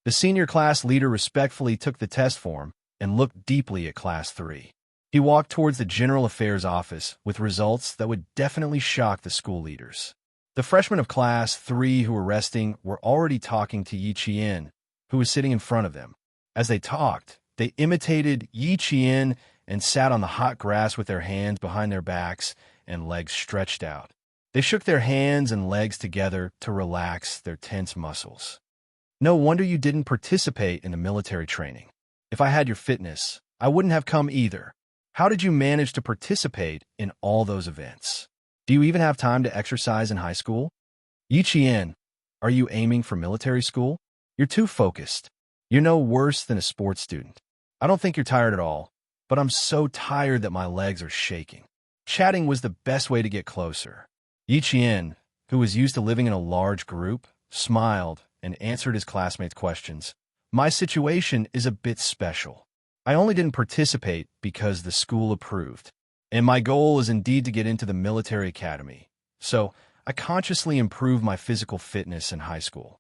The senior class leader respectfully took the test form and looked deeply at Class 3. He walked towards the General Affairs Office with results that would definitely shock the school leaders. The freshmen of Class 3 who were resting were already talking to Yi Qian, who was sitting in front of them. As they talked, they imitated Yi Qian and sat on the hot grass with their hands behind their backs and legs stretched out. They shook their hands and legs together to relax their tense muscles. "No wonder you didn't participate in the military training. If I had your fitness, I wouldn't have come either. How did you manage to participate in all those events? Do you even have time to exercise in high school? Yiqian, are you aiming for military school? You're too focused. You're no worse than a sports student. I don't think you're tired at all, but I'm so tired that my legs are shaking. Chatting was the best way to get closer. Yiqian, who was used to living in a large group, smiled and answered his classmates' questions. My situation is a bit special. I only didn't participate because the school approved, and my goal is indeed to get into the military academy. So I consciously improved my physical fitness in high school.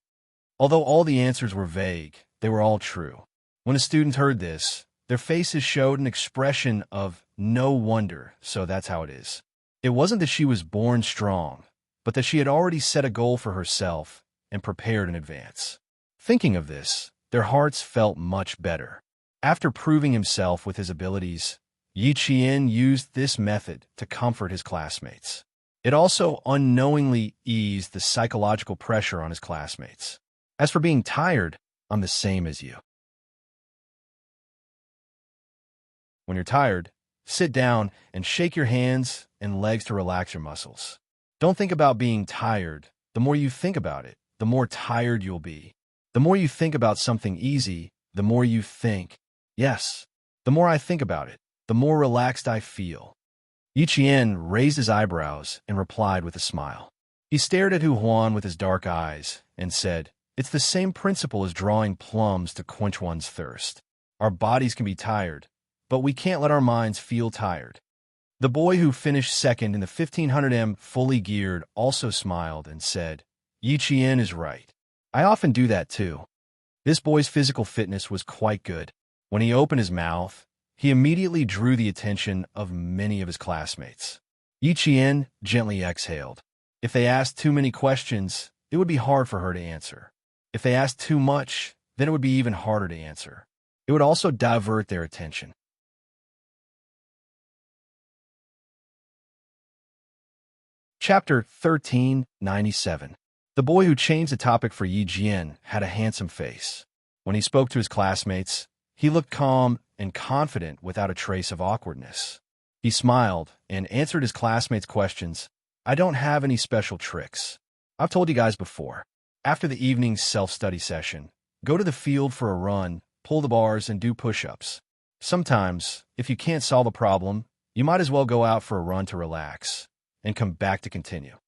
Although all the answers were vague, they were all true. When a student heard this, their faces showed an expression of no wonder, so that's how it is. It wasn't that she was born strong, but that she had already set a goal for herself and prepared in advance. Thinking of this, their hearts felt much better. After proving himself with his abilities, Yiqian used this method to comfort his classmates. It also unknowingly eased the psychological pressure on his classmates. As for being tired, I'm the same as you. When you're tired, sit down and shake your hands and legs to relax your muscles. Don't think about being tired. The more you think about it, the more tired you'll be. The more you think about something easy, the more you think. Yes, the more I think about it, the more relaxed I feel. Yiqian raised his eyebrows and replied with a smile. He stared at Hu Huan with his dark eyes and said, "It's the same principle as drawing plums to quench one's thirst. Our bodies can be tired, but we can't let our minds feel tired." The boy who finished second in the 1500m fully geared also smiled and said, "Yiqian is right. I often do that too." This boy's physical fitness was quite good. When he opened his mouth, he immediately drew the attention of many of his classmates. Yiqian gently exhaled. If they asked too many questions, it would be hard for her to answer. If they asked too much, then it would be even harder to answer. It would also divert their attention. Chapter 1397. The boy who changed the topic for Yi Jian had a handsome face. When he spoke to his classmates, he looked calm and confident without a trace of awkwardness. He smiled and answered his classmates' questions. "I don't have any special tricks. I've told you guys before. After the evening's self-study session, go to the field for a run, pull the bars, and do push-ups. Sometimes, if you can't solve a problem, you might as well go out for a run to relax and come back to continue."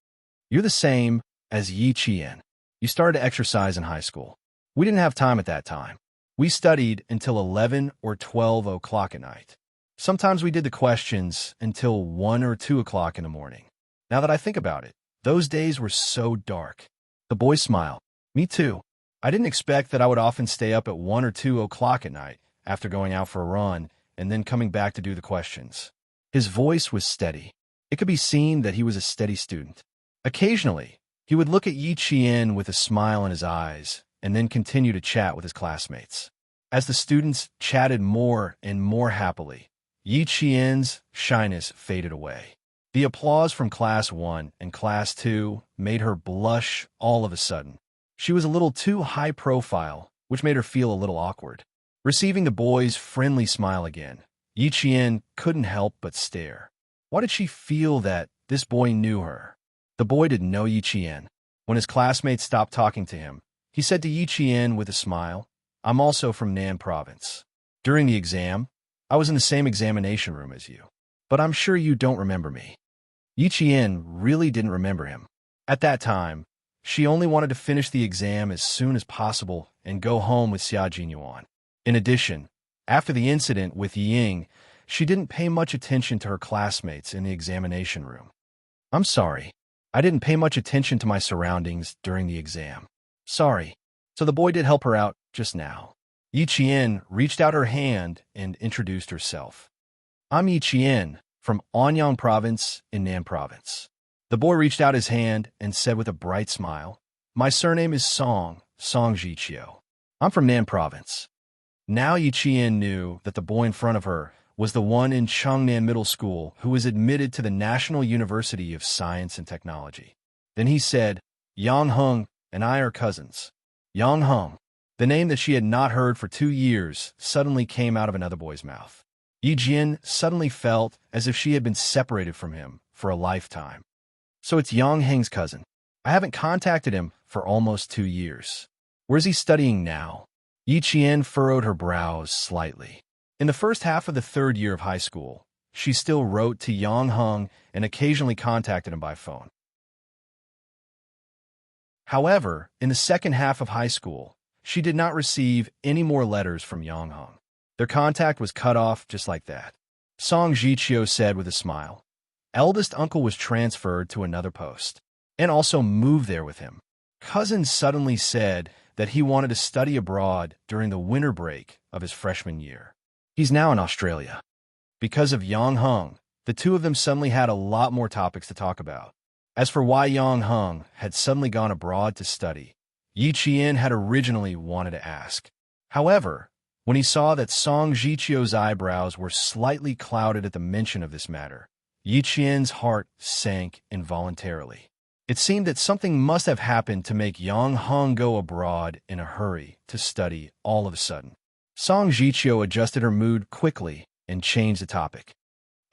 You're the same as Yiqian. You started to exercise in high school. We didn't have time at that time. We studied until 11 or 12 o'clock at night. Sometimes we did the questions until 1 or 2 o'clock in the morning. Now that I think about it, those days were so dark. The boy smiled. Me too. I didn't expect that I would often stay up at 1 or 2 o'clock at night after going out for a run and then coming back to do the questions. His voice was steady. It could be seen that he was a steady student. Occasionally, he would look at Yiqian with a smile in his eyes and then continue to chat with his classmates. As the students chatted more and more happily, Yiqian's shyness faded away. The applause from Class 1 and Class 2 made her blush all of a sudden. She was a little too high profile, which made her feel a little awkward. Receiving the boy's friendly smile again, Yiqian couldn't help but stare. Why did she feel that this boy knew her? The boy didn't know Yiqian. When his classmates stopped talking to him, he said to Yiqian with a smile, "I'm also from Nan Province. During the exam, I was in the same examination room as you, but I'm sure you don't remember me." Yiqian really didn't remember him. At that time, she only wanted to finish the exam as soon as possible and go home with Xia Jinyuan. In addition, after the incident with Ying, she didn't pay much attention to her classmates in the examination room. "I'm sorry. I didn't pay much attention to my surroundings during the exam. Sorry." So the boy did help her out just now. Yiqian reached out her hand and introduced herself. "I'm Yiqian from Anyang Province in Nan Province." The boy reached out his hand and said with a bright smile, "My surname is Song Jiqiu. I'm from Nan Province." Now Yiqian knew that the boy in front of her was the one in Chengnan Middle School who was admitted to the National University of Science and Technology. Then he said, "Yang Heng and I are cousins." Yang Heng, the name that she had not heard for 2 years, suddenly came out of another boy's mouth. Yi Jian suddenly felt as if she had been separated from him for a lifetime. So it's Yang Heng's cousin. I haven't contacted him for almost 2 years. Where's he studying now? Yi Qian furrowed her brows slightly. In the first half of the 3rd year of high school, she still wrote to Yang Heng and occasionally contacted him by phone. However, in the second half of high school, she did not receive any more letters from Yang Heng. Their contact was cut off just like that. Song Jiqiu said with a smile. Eldest uncle was transferred to another post, and also moved there with him. Cousin suddenly said that he wanted to study abroad during the winter break of his freshman year. He's now in Australia. Because of Yang Heng, the two of them suddenly had a lot more topics to talk about. As for why Yang Heng had suddenly gone abroad to study, Yi Qian had originally wanted to ask. However, when he saw that Song Jiqiu's eyebrows were slightly clouded at the mention of this matter, Yi Qian's heart sank involuntarily. It seemed that something must have happened to make Yang Heng go abroad in a hurry to study all of a sudden. Song Jiqiu adjusted her mood quickly and changed the topic.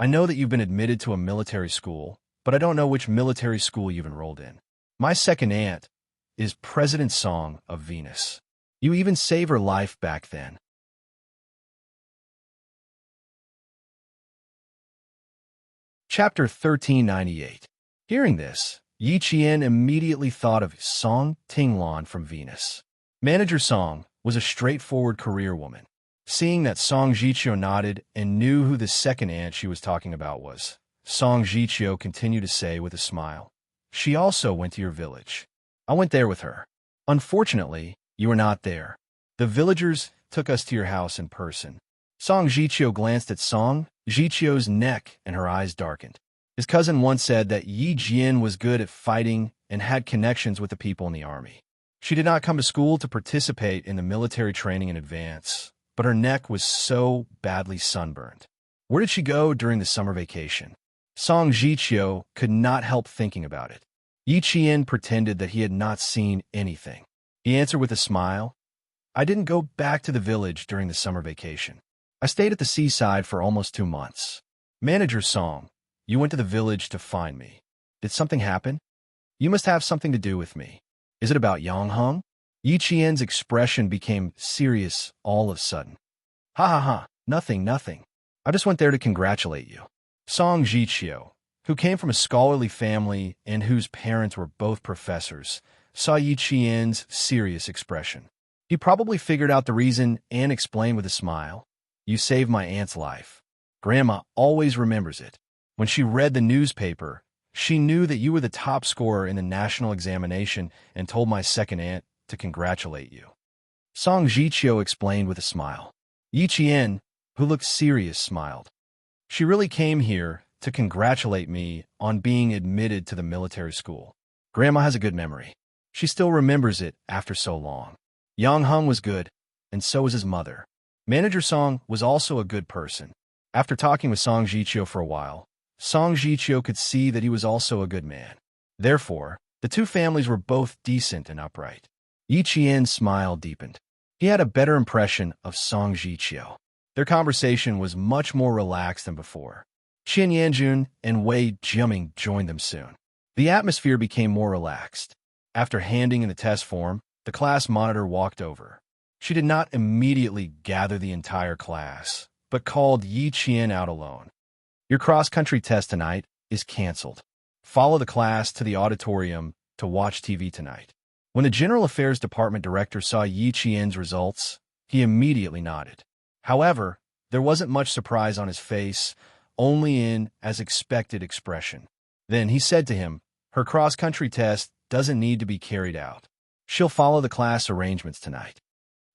I know that you've been admitted to a military school, but I don't know which military school you've enrolled in. My second aunt is President Song of Venus. You even saved her life back then. Chapter 1398. Hearing this, Yi Qian immediately thought of Song Tinglan from Venus. Manager Song was a straightforward career woman. Seeing that Song Jiqiu nodded and knew who the second aunt she was talking about was, Song Jiqiu continued to say with a smile, she also went to your village. I went there with her. Unfortunately, you were not there. The villagers took us to your house in person. Song Jiqiu glanced at Song Jiqiu's neck and her eyes darkened. His cousin once said that Yi Jian was good at fighting and had connections with the people in the army. She did not come to school to participate in the military training in advance, but her neck was so badly sunburned. Where did she go during the summer vacation? Song Jiqiu could not help thinking about it. Yi Qian pretended that he had not seen anything. He answered with a smile, I didn't go back to the village during the summer vacation. I stayed at the seaside for almost 2 months. Manager Song, you went to the village to find me. Did something happen? You must have something to do with me. Is it about Yang Heng? Yi Qian's expression became serious all of a sudden. Ha ha ha, nothing. I just went there to congratulate you. Song Jiqiu, who came from a scholarly family and whose parents were both professors, saw Yi Qian's serious expression. He probably figured out the reason and explained with a smile. You saved my aunt's life. Grandma always remembers it. When she read the newspaper, she knew that you were the top scorer in the national examination and told my second aunt to congratulate you. Song Jiqiu explained with a smile. Yi Qian, who looked serious, smiled. She really came here to congratulate me on being admitted to the military school. Grandma has a good memory. She still remembers it after so long. Yang Heng was good, and so was his mother. Manager Song was also a good person. After talking with Song Jiqiu for a while, Song Jiqiu could see that he was also a good man. Therefore, the two families were both decent and upright. Yi Qian's smile deepened. He had a better impression of Song Jiqiu. Their conversation was much more relaxed than before. Qian Yanjun and Wei Jiaming joined them soon. The atmosphere became more relaxed. After handing in the test form, the class monitor walked over. She did not immediately gather the entire class, but called Yi Qian out alone. Your cross-country test tonight is canceled. Follow the class to the auditorium to watch TV tonight. When the General Affairs Department director saw Yi Qian's results, he immediately nodded. However, there wasn't much surprise on his face, only an as expected expression. Then he said to him, her cross-country test doesn't need to be carried out. She'll follow the class arrangements tonight.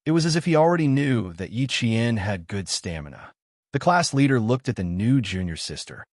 It was as if he already knew that Yi Qian had good stamina. The class leader looked at the new junior sister.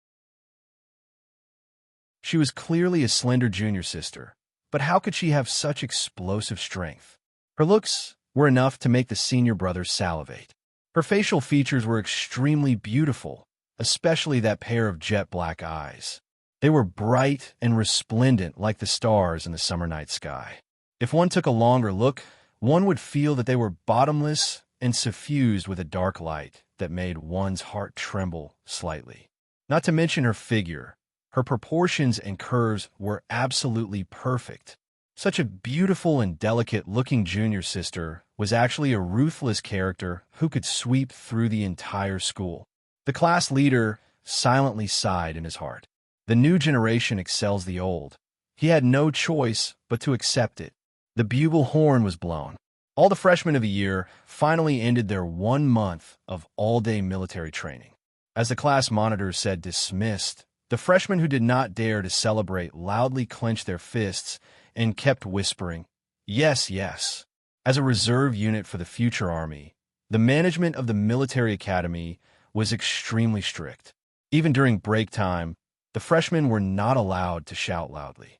She was clearly a slender junior sister, but how could she have such explosive strength? Her looks were enough to make the senior brother salivate. Her facial features were extremely beautiful, especially that pair of jet black eyes. They were bright and resplendent like the stars in the summer night sky. If one took a longer look, one would feel that they were bottomless and suffused with a dark light that made one's heart tremble slightly. Not to mention her figure. Her proportions and curves were absolutely perfect. Such a beautiful and delicate-looking junior sister was actually a ruthless character who could sweep through the entire school. The class leader silently sighed in his heart. The new generation excels the old. He had no choice but to accept it. The bugle horn was blown. All the freshmen of the year finally ended their 1 month of all-day military training. As the class monitor said dismissed, the freshmen who did not dare to celebrate loudly clenched their fists and kept whispering, "Yes, yes." As a reserve unit for the future army, the management of the military academy was extremely strict. Even during break time, the freshmen were not allowed to shout loudly.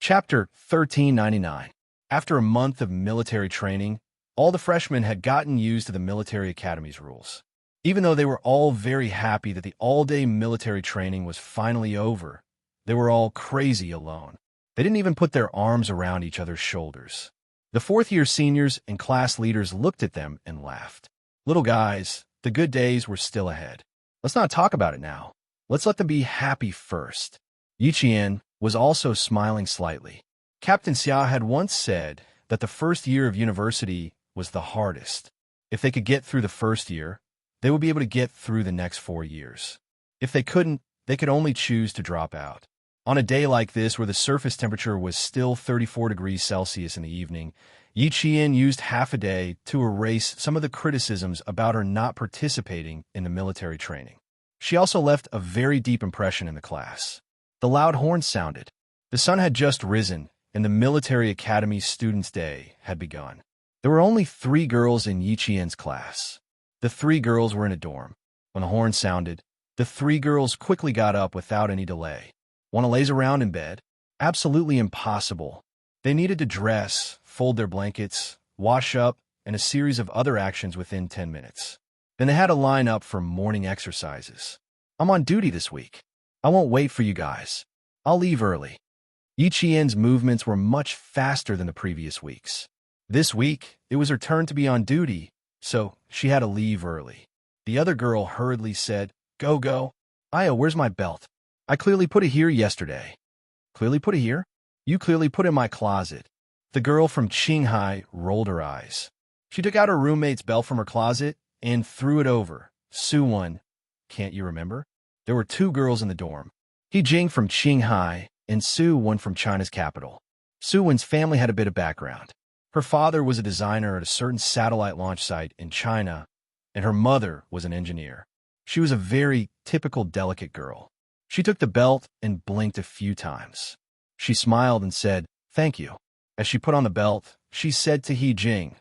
Chapter 1399. After a month of military training, all the freshmen had gotten used to the military academy's rules. Even though they were all very happy that the all-day military training was finally over, they were all crazy alone. They didn't even put their arms around each other's shoulders. The fourth-year seniors and class leaders looked at them and laughed. "Little guys, the good days were still ahead. Let's not talk about it now. Let's let them be happy first." Yiqian was also smiling slightly. Captain Xia had once said that the first year of university was the hardest. If they could get through the first year, they would be able to get through the next 4 years. If they couldn't, they could only choose to drop out. On a day like this, where the surface temperature was still 34 degrees Celsius in the evening, Yiqian used half a day to erase some of the criticisms about her not participating in the military training. She also left a very deep impression in the class. The loud horn sounded. The sun had just risen, and the military academy students' day had begun. There were only 3 girls in Yiqian's class. The 3 girls were in a dorm. When the horn sounded, the 3 girls quickly got up without any delay. Want to laze around in bed? Absolutely impossible. They needed to dress, fold their blankets, wash up, and a series of other actions within 10 minutes. Then they had to line up for morning exercises. "I'm on duty this week. I won't wait for you guys. I'll leave early." Yiqian's movements were much faster than the previous weeks. This week, it was her turn to be on duty, so she had to leave early. The other girl hurriedly said, "Go, go. Aya, where's my belt? I clearly put it here yesterday." "Clearly put it here? You clearly put it in my closet." The girl from Qinghai rolled her eyes. She took out her roommate's belt from her closet and threw it over. "Suwon, can't you remember? There were 2 girls in the dorm. Jing from Qinghai and Suwon from China's capital." Suwon's family had a bit of background. Her father was a designer at a certain satellite launch site in China, and her mother was an engineer. She was a very typical delicate girl. She took the belt and blinked a few times. She smiled and said, "Thank you." As she put on the belt, she said to Jing,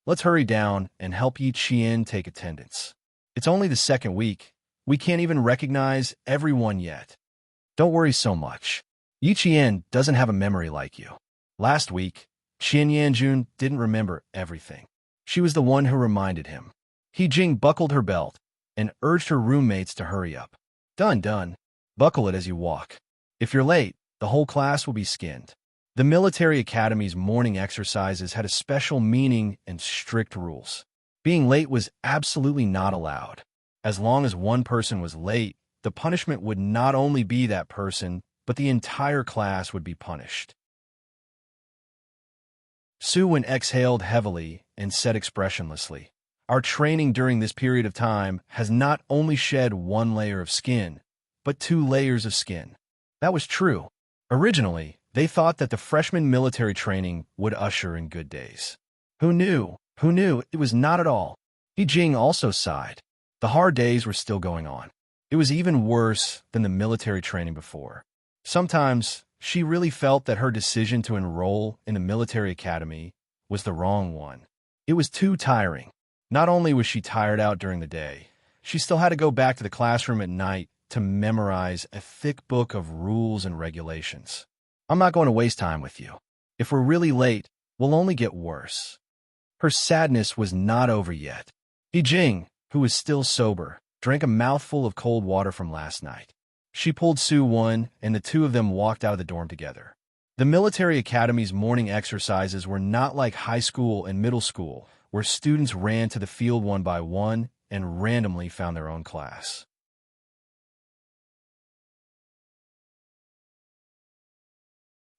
"Let's hurry down and help Yiqian take attendance. It's only the 2nd week. We can't even recognize everyone yet." "Don't worry so much. Yiqian doesn't have a memory like you. Last week, Qian Yanjun didn't remember everything. She was the one who reminded him." Jing buckled her belt and urged her roommates to hurry up. "Done, done. Buckle it as you walk. If you're late, the whole class will be skinned." The military academy's morning exercises had a special meaning and strict rules. Being late was absolutely not allowed. As long as one person was late, the punishment would not only be that person, but the entire class would be punished. Suwon exhaled heavily and said expressionlessly, "Our training during this period of time has not only shed 1 layer of skin, but 2 layers of skin." That was true. Originally, they thought that the freshman military training would usher in good days. Who knew? Who knew? It was not at all. Jing also sighed. The hard days were still going on. It was even worse than the military training before. Sometimes, she really felt that her decision to enroll in the military academy was the wrong one. It was too tiring. Not only was she tired out during the day, she still had to go back to the classroom at night to memorize a thick book of rules and regulations. "I'm not going to waste time with you. If we're really late, we'll only get worse." Her sadness was not over yet. Jing, who was still sober, drank a mouthful of cold water from last night. She pulled Suwon, and the 2 of them walked out of the dorm together. The military academy's morning exercises were not like high school and middle school, where students ran to the field one by one and randomly found their own class.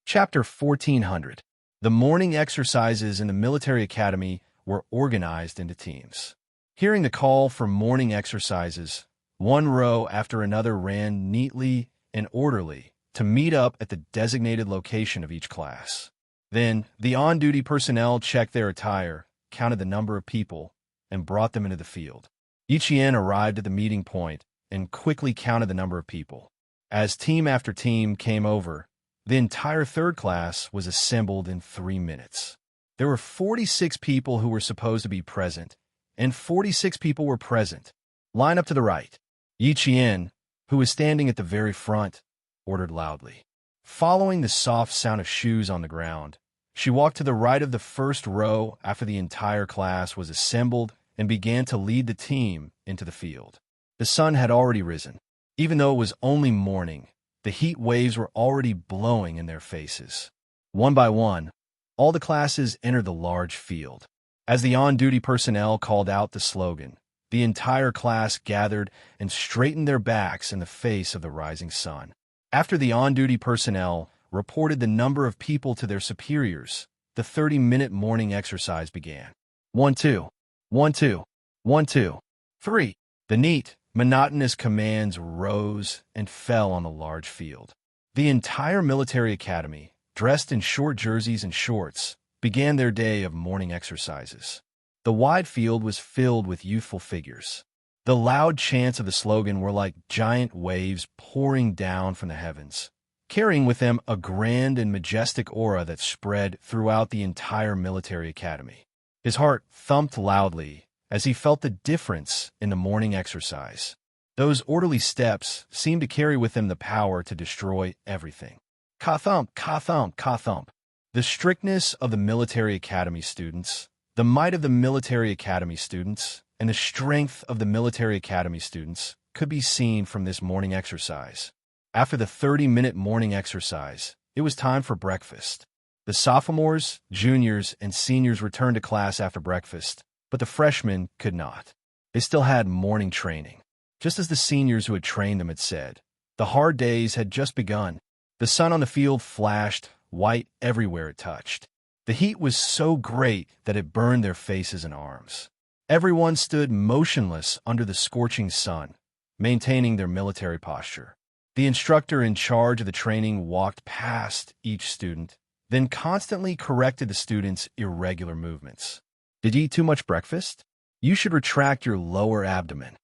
Chapter 1400. The morning exercises in the military academy were organized into teams. Hearing the call for morning exercises, one row after another ran neatly and orderly to meet up at the designated location of each class. Then, the on-duty personnel checked their attire, counted the number of people, and brought them into the field. Each yen arrived at the meeting point and quickly counted the number of people. As team after team came over, the entire third class was assembled in 3 minutes. There were 46 people who were supposed to be present, and 46 people were present. Line up to the right. Yi Qian, who was standing at the very front, ordered loudly. Following the soft sound of shoes on the ground, she walked to the right of the first row after the entire class was assembled and began to lead the team into the field. The sun had already risen. Even though it was only morning, the heat waves were already blowing in their faces. One by one, all the classes entered the large field. As the on-duty personnel called out the slogan, the entire class gathered and straightened their backs in the face of the rising sun. After the on-duty personnel reported the number of people to their superiors, the 30-minute morning exercise began. 1, 2, 1, 2, 1, 2, 3. The neat, monotonous commands rose and fell on the large field. The entire military academy, dressed in short jerseys and shorts, began their day of morning exercises. The wide field was filled with youthful figures. The loud chants of the slogan were like giant waves pouring down from the heavens, carrying with them a grand and majestic aura that spread throughout the entire military academy. His heart thumped loudly as he felt the difference in the morning exercise. Those orderly steps seemed to carry with them the power to destroy everything. Ka-thump, ka-thump, ka-thump. The strictness of the military academy students, the might of the military academy students, and the strength of the military academy students could be seen from this morning exercise. After the 30-minute morning exercise, it was time for breakfast. The sophomores, juniors, and seniors returned to class after breakfast, but the freshmen could not. They still had morning training. Just as the seniors who had trained them had said, the hard days had just begun. The sun on the field flashed white everywhere it touched. The heat was so great that it burned their faces and arms. Everyone stood motionless under the scorching sun, maintaining their military posture. The instructor in charge of the training walked past each student, then constantly corrected the students' irregular movements. Did you eat too much breakfast? You should retract your lower abdomen.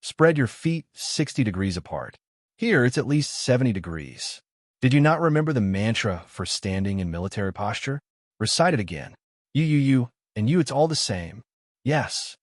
Spread your feet 60 degrees apart. Here, it's at least 70 degrees. Did you not remember the mantra for standing in military posture? Recite it again. You, and you, it's all the same. Yes.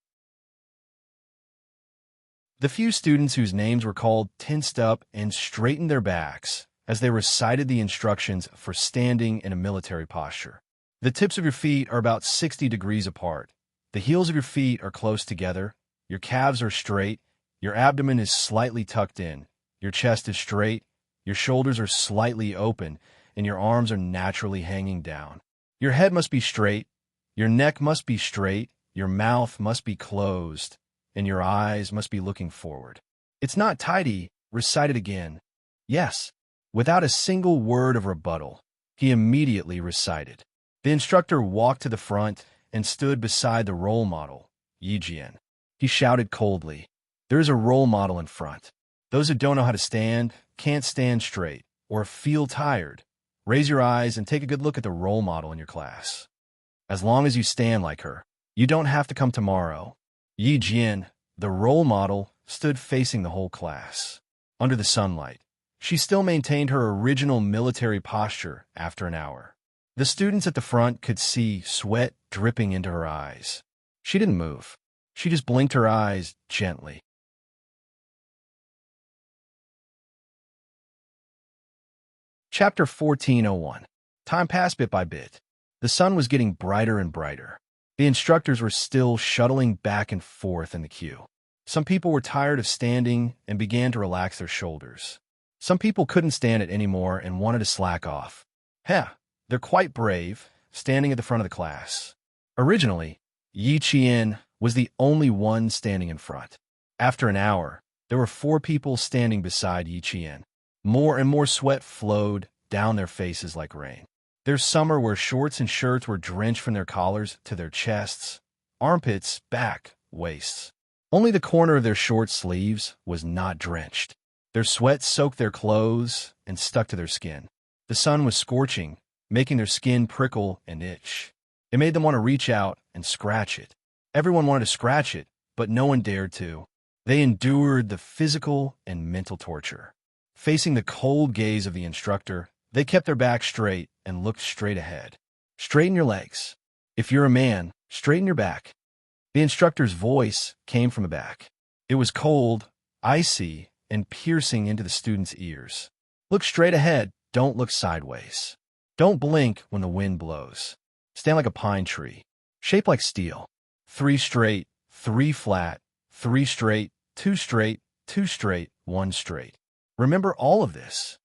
The few students whose names were called tensed up and straightened their backs as they recited the instructions for standing in a military posture. The tips of your feet are about 60 degrees apart. The heels of your feet are close together. Your calves are straight. Your abdomen is slightly tucked in. Your chest is straight. Your shoulders are slightly open, and your arms are naturally hanging down. Your head must be straight. Your neck must be straight. Your mouth must be closed, and your eyes must be looking forward. It's not tidy. Recite it again. Yes. Without a single word of rebuttal, he immediately recited. The instructor walked to the front and stood beside the role model, Yi Jian. He shouted coldly, "There is a role model in front. Those who don't know how to stand, can't stand straight, or feel tired, raise your eyes and take a good look at the role model in your class. As long as you stand like her, you don't have to come tomorrow." Yi Jian, the role model, stood facing the whole class. Under the sunlight, she still maintained her original military posture after an hour. The students at the front could see sweat dripping into her eyes. She didn't move. She just blinked her eyes gently. Chapter 1401. Time passed bit by bit. The sun was getting brighter and brighter. The instructors were still shuttling back and forth in the queue. Some people were tired of standing and began to relax their shoulders. Some people couldn't stand it anymore and wanted to slack off. Heh, they're quite brave, standing at the front of the class. Originally, Yi Qian was the only one standing in front. After an hour, there were 4 people standing beside Yi Qian. More and more sweat flowed down their faces like rain. There's summer where shorts and shirts were drenched from their collars to their chests, armpits, back, waists. Only the corner of their short sleeves was not drenched. Their sweat soaked their clothes and stuck to their skin. The sun was scorching, making their skin prickle and itch. It made them want to reach out and scratch it. Everyone wanted to scratch it, but no one dared to. They endured the physical and mental torture. Facing the cold gaze of the instructor, they kept their back straight and looked straight ahead. Straighten your legs. If you're a man, straighten your back. The instructor's voice came from the back. It was cold, icy, and piercing into the students' ears. Look straight ahead, don't look sideways. Don't blink when the wind blows. Stand like a pine tree. Shape like steel. 3 straight, 3 flat, 3 straight, 2 straight, 2 straight, 1 straight. Remember all of this.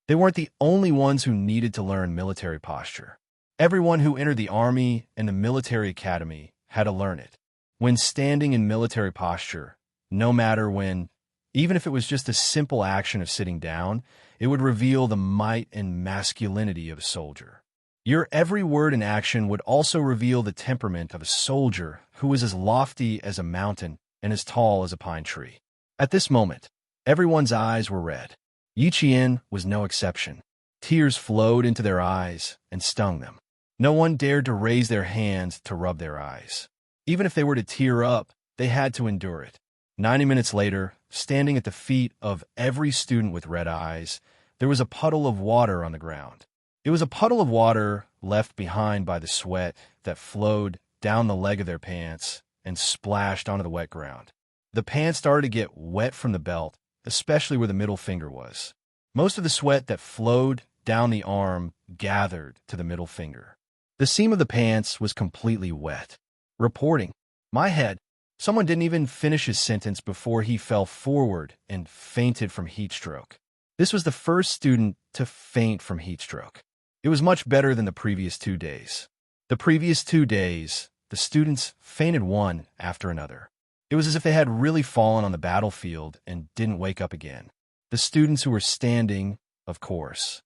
They weren't the only ones who needed to learn military posture. Everyone who entered the army and the military academy had to learn it. When standing in military posture, no matter when, even if it was just a simple action of sitting down, it would reveal the might and masculinity of a soldier. Your every word and action would also reveal the temperament of a soldier who was as lofty as a mountain and as tall as a pine tree. At this moment, everyone's eyes were red. Yi Qian was no exception. Tears flowed into their eyes and stung them. No one dared to raise their hands to rub their eyes. Even if they were to tear up, they had to endure it. 90 minutes later, standing at the feet of every student with red eyes, there was a puddle of water on the ground. It was a puddle of water left behind by the sweat that flowed down the leg of their pants and splashed onto the wet ground. The pants started to get wet from the belt, especially where the middle finger was. Most of the sweat that flowed down the arm gathered to the middle finger. The seam of the pants was completely wet. Reporting, my head, someone didn't even finish his sentence before he fell forward and fainted from heat stroke. This was the first student to faint from heat stroke. It was much better than the previous 2 days. The previous 2 days, the students fainted one after another. It was as if they had really fallen on the battlefield and didn't wake up again. The students who were standing, of course.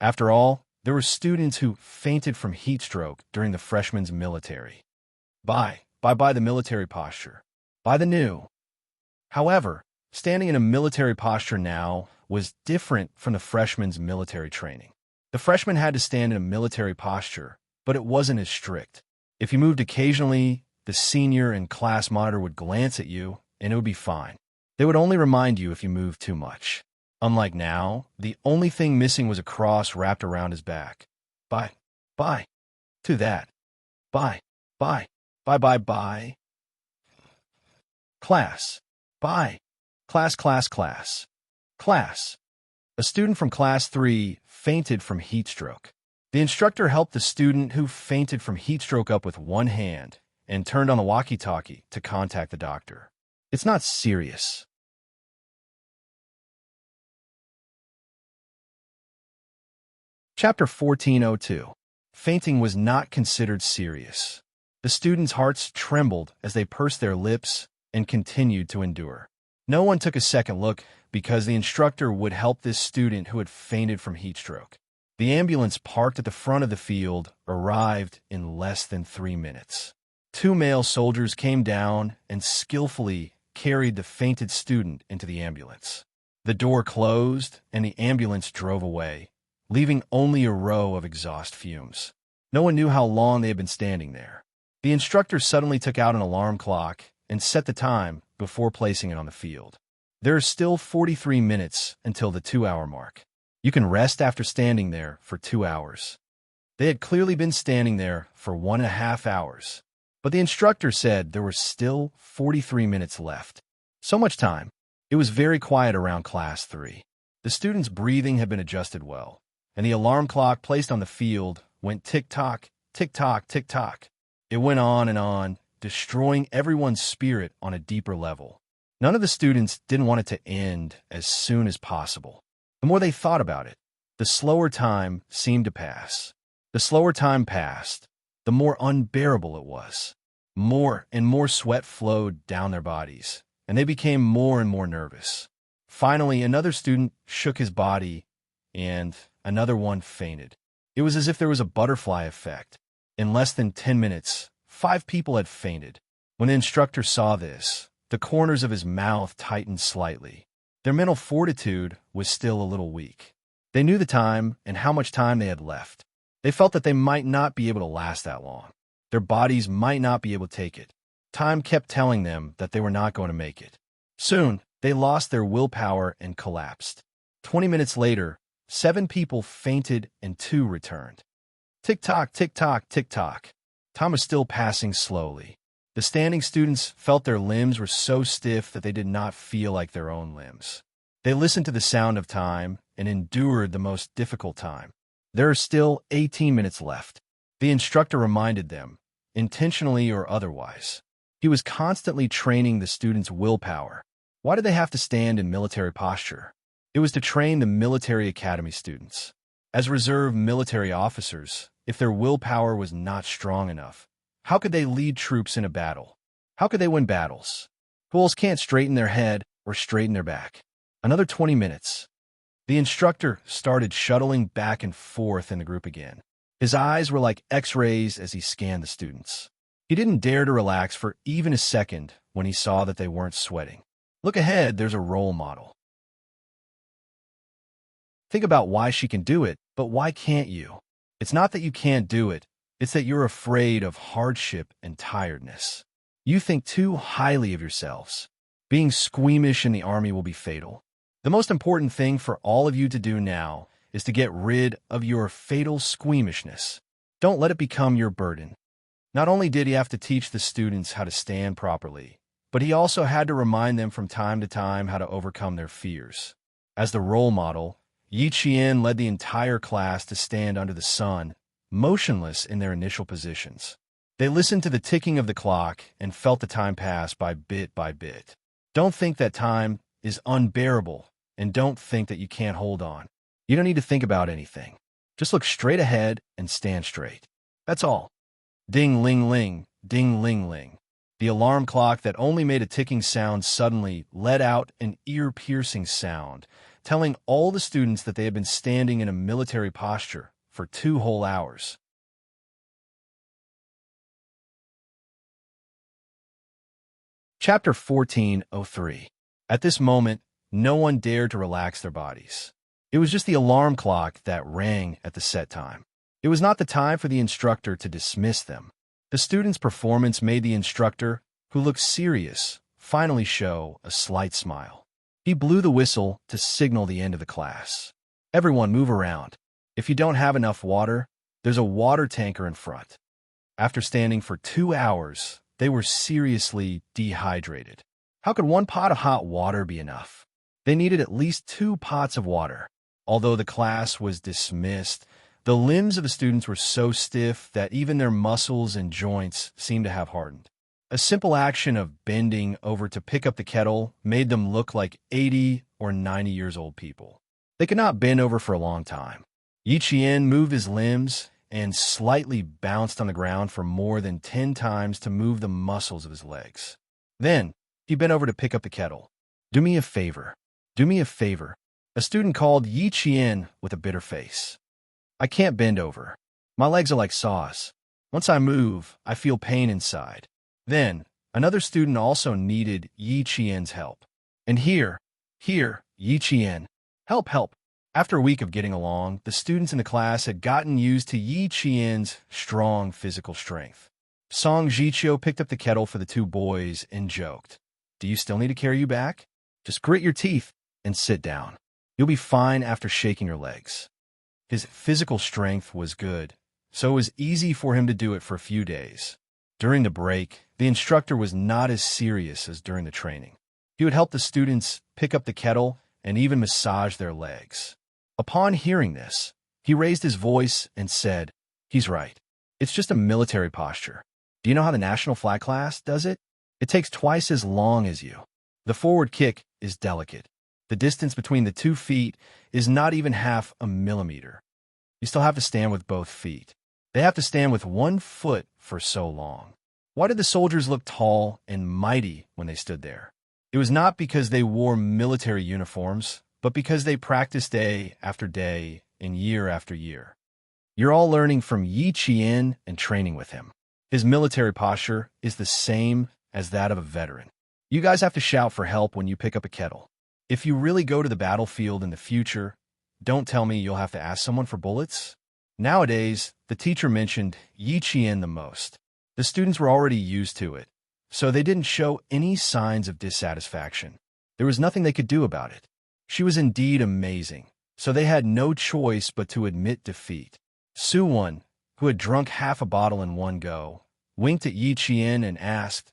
After all, there were students who fainted from heat stroke during the freshmen's military. Bye the military posture. By the new. However, standing in a military posture now was different from the freshmen's military training. The freshmen had to stand in a military posture, but it wasn't as strict. If you moved occasionally, the senior and class monitor would glance at you, and it would be fine. They would only remind you if you moved too much. Unlike now, the only thing missing was a cross wrapped around his back. Bye. To that. Bye. Class. Bye. Class. A student from class 3 fainted from heat stroke. The instructor helped the student who fainted from heat stroke up with one hand and turned on the walkie-talkie to contact the doctor. It's not serious. Chapter 1402. Fainting was not considered serious. The students' hearts trembled as they pursed their lips and continued to endure. No one took a second look because the instructor would help this student who had fainted from heat stroke. The ambulance parked at the front of the field arrived in less than 3 minutes. 2 male soldiers came down and skillfully carried the fainted student into the ambulance. The door closed and the ambulance drove away, leaving only a row of exhaust fumes. No one knew how long they had been standing there. The instructor suddenly took out an alarm clock and set the time before placing it on the field. There are still 43 minutes until the 2-hour mark. You can rest after standing there for 2 hours. They had clearly been standing there for 1.5 hours, but the instructor said there were still 43 minutes left. So much time. It was very quiet around class 3. The students' breathing had been adjusted well, and the alarm clock placed on the field went tick-tock, tick-tock, tick-tock. It went on and on, destroying everyone's spirit on a deeper level. None of the students didn't want it to end as soon as possible. The more they thought about it, the slower time seemed to pass. The slower time passed, the more unbearable it was. More and more sweat flowed down their bodies, and they became more and more nervous. Finally, another student shook his body, and another one fainted. It was as if there was a butterfly effect. In less than 10 minutes, 5 people had fainted. When the instructor saw this, the corners of his mouth tightened slightly. Their mental fortitude was still a little weak. They knew the time and how much time they had left. They felt that they might not be able to last that long. Their bodies might not be able to take it. Time kept telling them that they were not going to make it. Soon, they lost their willpower and collapsed. 20 minutes later, 7 people fainted and 2 returned. Tick-tock, tick-tock, tick-tock. Time was still passing slowly. The standing students felt their limbs were so stiff that they did not feel like their own limbs. They listened to the sound of time and endured the most difficult time. There are still 18 minutes left. The instructor reminded them, intentionally or otherwise. He was constantly training the students' willpower. Why did they have to stand in military posture? It was to train the military academy students. As reserve military officers, if their willpower was not strong enough, how could they lead troops in a battle? How could they win battles? Fools can't straighten their head or straighten their back. Another 20 minutes. The instructor started shuttling back and forth in the group again. His eyes were like X-rays as he scanned the students. He didn't dare to relax for even a second when he saw that they weren't sweating. Look ahead, there's a role model. Think about why she can do it, but why can't you? It's not that you can't do it. It's that you're afraid of hardship and tiredness. You think too highly of yourselves. Being squeamish in the army will be fatal. The most important thing for all of you to do now is to get rid of your fatal squeamishness. Don't let it become your burden. Not only did he have to teach the students how to stand properly, but he also had to remind them from time to time how to overcome their fears. As the role model, Yi Qian led the entire class to stand under the sun, motionless in their initial positions. They listened to the ticking of the clock and felt the time pass by bit. Don't think that time is unbearable, and don't think that you can't hold on. You don't need to think about anything. Just look straight ahead and stand straight. That's all. Ding-ling-ling, ding-ling-ling. The alarm clock that only made a ticking sound suddenly let out an ear-piercing sound, telling all the students that they had been standing in a military posture for 2 whole hours. Chapter 14:03. At this moment, no one dared to relax their bodies. It was just the alarm clock that rang at the set time. It was not the time for the instructor to dismiss them. The student's performance made the instructor, who looked serious, finally show a slight smile. He blew the whistle to signal the end of the class. Everyone move around. If you don't have enough water, there's a water tanker in front. After standing for 2 hours, they were seriously dehydrated. How could 1 pot of hot water be enough? They needed at least 2 pots of water. Although the class was dismissed, the limbs of the students were so stiff that even their muscles and joints seemed to have hardened. A simple action of bending over to pick up the kettle made them look like 80 or 90 years old people. They could not bend over for a long time. Yi Qian moved his limbs and slightly bounced on the ground for more than 10 times to move the muscles of his legs. Then, he bent over to pick up the kettle. "Do me a favor. Do me a favor," a student called Yi Qian with a bitter face. "I can't bend over. My legs are like saws. Once I move, I feel pain inside." Then, another student also needed Yi Qian's help. "And here, Yi Qian. Help. After a week of getting along, the students in the class had gotten used to Yi Qian's strong physical strength. Song Jiqiu picked up the kettle for the 2 boys and joked, "Do you still need to carry you back? Just grit your teeth and sit down. You'll be fine after shaking your legs." His physical strength was good, so it was easy for him to do it for a few days. During the break, the instructor was not as serious as during the training. He would help the students pick up the kettle and even massage their legs. Upon hearing this, he raised his voice and said, "He's right. It's just a military posture. Do you know how the national flag class does it? It takes twice as long as you. The forward kick is delicate. The distance between the 2 feet is not even half a millimeter. You still have to stand with both feet. They have to stand with 1 foot for so long. Why did the soldiers look tall and mighty when they stood there? It was not because they wore military uniforms, but because they practiced day after day and year after year. You're all learning from Yi Qian and training with him. His military posture is the same as that of a veteran. You guys have to shout for help when you pick up a kettle. If you really go to the battlefield in the future, don't tell me you'll have to ask someone for bullets. Nowadays, the teacher mentioned Yi Qian the most. The students were already used to it, so they didn't show any signs of dissatisfaction. There was nothing they could do about it. She was indeed amazing, so they had no choice but to admit defeat. Suwon, who had drunk half a bottle in one go, winked at Yi Qian and asked,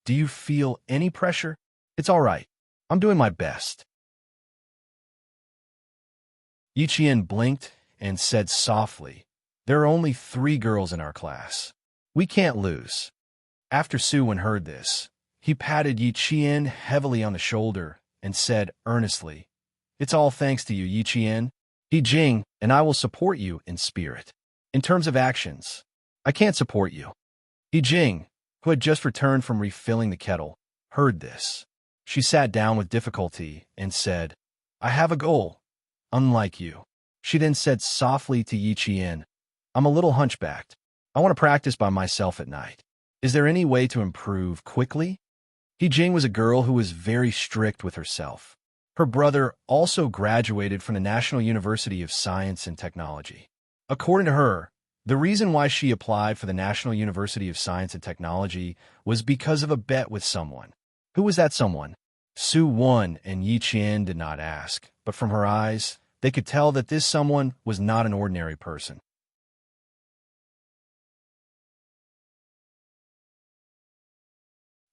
"Do you feel any pressure?" "It's all right. I'm doing my best." Yi Qian blinked and said softly, "There are only 3 girls in our class. We can't lose." After Suwon heard this, he patted Yi Qian heavily on the shoulder and said earnestly, "It's all thanks to you, Yi Qian. He Jing and I will support you in spirit. In terms of actions, I can't support you." He Jing, who had just returned from refilling the kettle, heard this. She sat down with difficulty and said, "I have a goal, unlike you." She then said softly to Yi Qian, "I'm a little hunchbacked. I want to practice by myself at night. Is there any way to improve quickly?" He Jing was a girl who was very strict with herself. Her brother also graduated from the National University of Science and Technology. According to her, the reason why she applied for the National University of Science and Technology was because of a bet with someone. Who was that someone? Suwon and Yi Qian did not ask, but from her eyes, they could tell that this someone was not an ordinary person.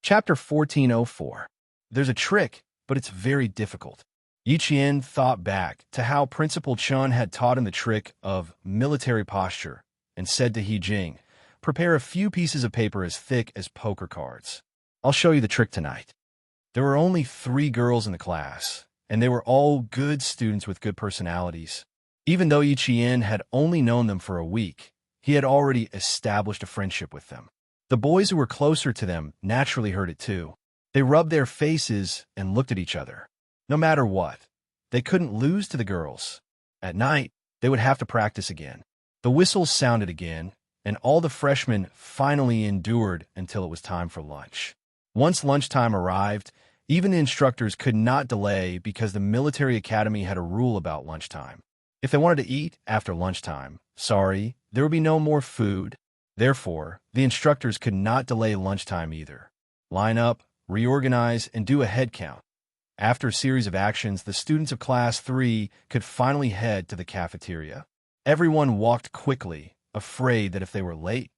Chapter 1404. There's a trick, but it's very difficult. Yi Qian thought back to how Principal Chun had taught him the trick of military posture and said to He Jing, "Prepare a few pieces of paper as thick as poker cards. I'll show you the trick tonight." There were only 3 girls in the class, and they were all good students with good personalities. Even though Yi Qian had only known them for a week, he had already established a friendship with them. The boys who were closer to them naturally heard it too. They rubbed their faces and looked at each other. No matter what, they couldn't lose to the girls. At night, they would have to practice again. The whistles sounded again, and all the freshmen finally endured until it was time for lunch. Once lunchtime arrived, even the instructors could not delay because the military academy had a rule about lunchtime. If they wanted to eat after lunchtime, sorry, there would be no more food. Therefore, the instructors could not delay lunchtime either. Line up, reorganize, and do a head count. After a series of actions, the students of Class 3 could finally head to the cafeteria. Everyone walked quickly, afraid that if they were late,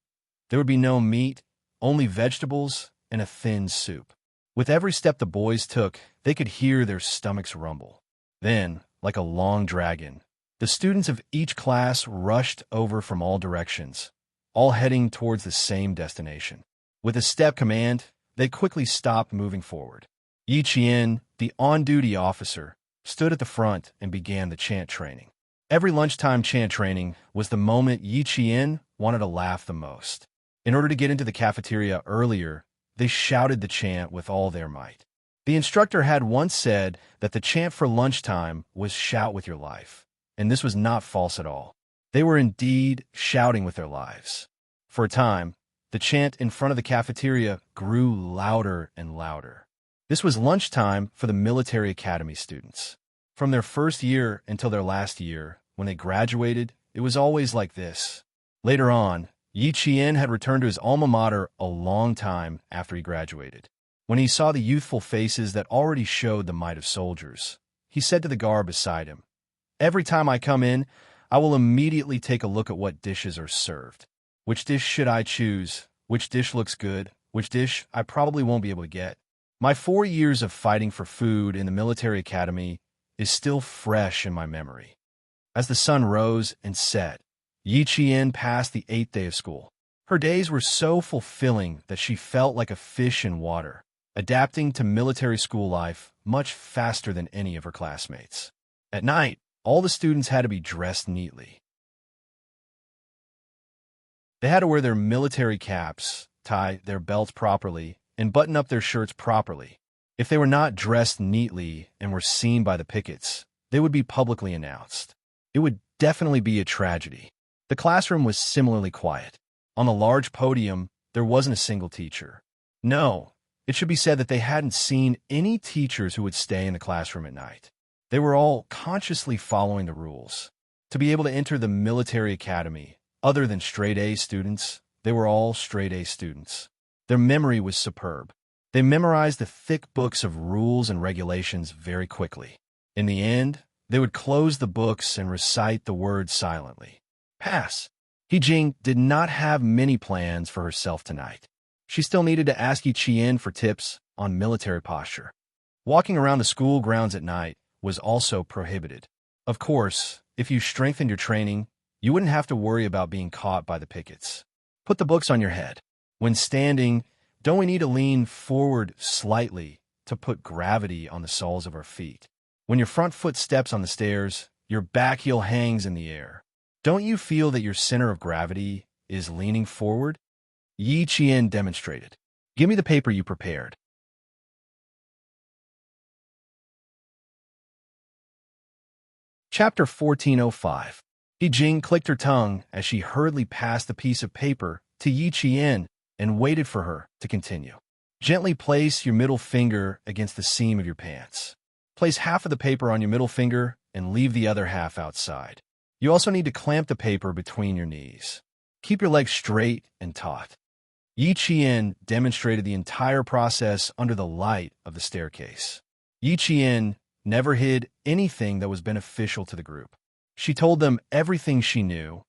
there would be no meat, only vegetables, and a thin soup. With every step the boys took, they could hear their stomachs rumble. Then, like a long dragon, the students of each class rushed over from all directions, all heading towards the same destination. With a step command, they quickly stopped moving forward. Yi Qian, the on-duty officer, stood at the front and began the chant training. Every lunchtime chant training was the moment Yi Qian wanted to laugh the most. In order to get into the cafeteria earlier, they shouted the chant with all their might. The instructor had once said that the chant for lunchtime was "shout with your life," and this was not false at all. They were indeed shouting with their lives. For a time, the chant in front of the cafeteria grew louder and louder. This was lunchtime for the military academy students. From their first year until their last year, when they graduated, it was always like this. Later on, Yi Qian had returned to his alma mater a long time after he graduated. When he saw the youthful faces that already showed the might of soldiers, he said to the guard beside him, "Every time I come in, I will immediately take a look at what dishes are served. Which dish should I choose? Which dish looks good? Which dish I probably won't be able to get?" My 4 years of fighting for food in the military academy is still fresh in my memory. As the sun rose and set, Yi Qian passed the 8th day of school. Her days were so fulfilling that she felt like a fish in water. adapting to military school life much faster than any of her classmates. At night, all the students had to be dressed neatly. They had to wear their military caps, tie their belts properly, and button up their shirts properly. If they were not dressed neatly and were seen by the pickets, they would be publicly announced. It would definitely be a tragedy. The classroom was similarly quiet. On the large podium, there wasn't a single teacher. No, it should be said that they hadn't seen any teachers who would stay in the classroom at night. They were all consciously following the rules. To be able to enter the military academy, other than straight-A students, they were all straight-A students. Their memory was superb. They memorized the thick books of rules and regulations very quickly. In the end, they would close the books and recite the words silently. Pass. Hee-jing did not have many plans for herself tonight. She still needed to ask Yi-chien for tips on military posture. Walking around the school grounds at night was also prohibited. Of course, if you strengthened your training, you wouldn't have to worry about being caught by the pickets. Put the books on your head. When standing, don't we need to lean forward slightly to put gravity on the soles of our feet? When your front foot steps on the stairs, your back heel hangs in the air. Don't you feel that your center of gravity is leaning forward? Yi-chien demonstrated. Give me the paper you prepared. Chapter 1405. Hee-jing clicked her tongue as she hurriedly passed the piece of paper to Yi-chien and waited for her to continue. Gently place your middle finger against the seam of your pants. Place half of the paper on your middle finger and leave the other half outside. You also need to clamp the paper between your knees. Keep your legs straight and taut. Yi-chien demonstrated the entire process under the light of the staircase. Yi-chien never hid anything that was beneficial to the group. She told them everything she knew,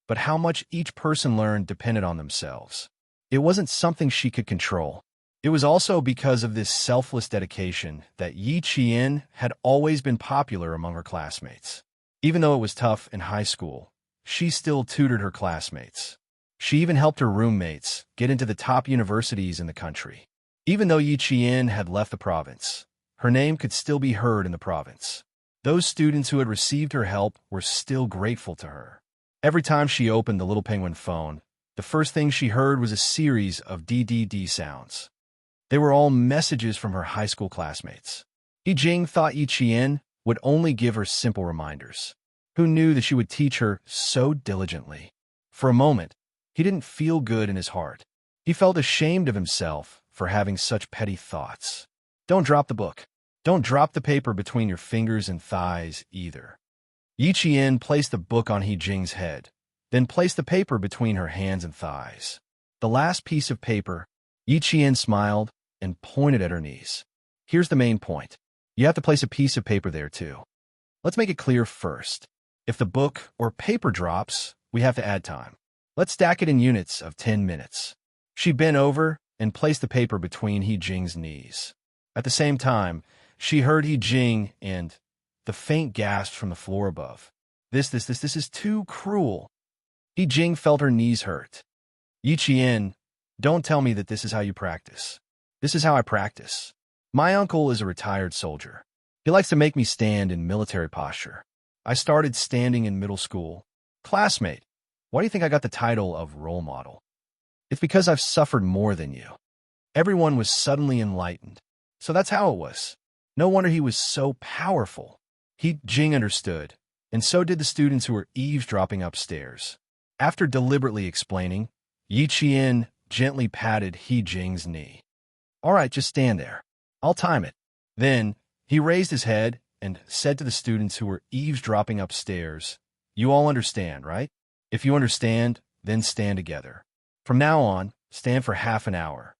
but how much each person learned depended on themselves. It wasn't something she could control. It was also because of this selfless dedication that Yi-chien had always been popular among her classmates. Even though it was tough in high school, she still tutored her classmates. She even helped her roommates get into the top universities in the country. Even though Yi-chien had left the province, her name could still be heard in the province. Those students who had received her help were still grateful to her. Every time she opened the little penguin phone, the first thing she heard was a series of DDD sounds. They were all messages from her high school classmates. Hee-jing thought Yi-chien would only give her simple reminders. Who knew that she would teach her so diligently? For a moment, he didn't feel good in his heart. He felt ashamed of himself for having such petty thoughts. Don't drop the book. Don't drop the paper between your fingers and thighs either. Yi-chien placed the book on Hee-jing's head, then placed the paper between her hands and thighs. The last piece of paper, Yi-chien smiled and pointed at her knees. Here's the main point. You have to place a piece of paper there too. Let's make it clear first. If the book or paper drops, we have to add time. Let's stack it in units of 10 minutes. She bent over and placed the paper between Hee-jing's knees. At the same time, she heard Hee-jing and the faint gasp from the floor above. This is too cruel. Hee-jing felt her knees hurt. Yi-chien, don't tell me that this is how you practice. This is how I practice. My uncle is a retired soldier. He likes to make me stand in military posture. I started standing in middle school. Classmate, why do you think I got the title of role model? It's because I've suffered more than you. Everyone was suddenly enlightened. So that's how it was. No wonder he was so powerful. Hee-jing understood, and so did the students who were eavesdropping upstairs. After deliberately explaining, Yi-chien gently patted Hee-jing's knee. All right, just stand there. I'll time it. Then he raised his head and said to the students who were eavesdropping upstairs, you all understand, right? If you understand, then stand together. From now on, stand for half an hour.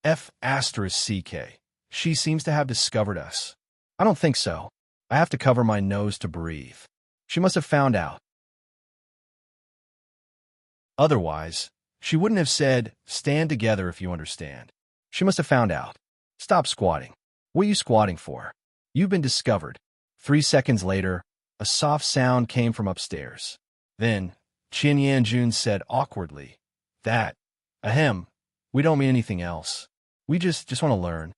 F***CK. She seems to have discovered us. I don't think so. I have to cover my nose to breathe. She must have found out. Otherwise, she wouldn't have said, stand together if you understand. She must have found out. Stop squatting. What are you squatting for? You've been discovered. 3 seconds later, a soft sound came from upstairs. Then, Chen Yanjun said awkwardly, ahem, we don't mean anything else. We just want to learn.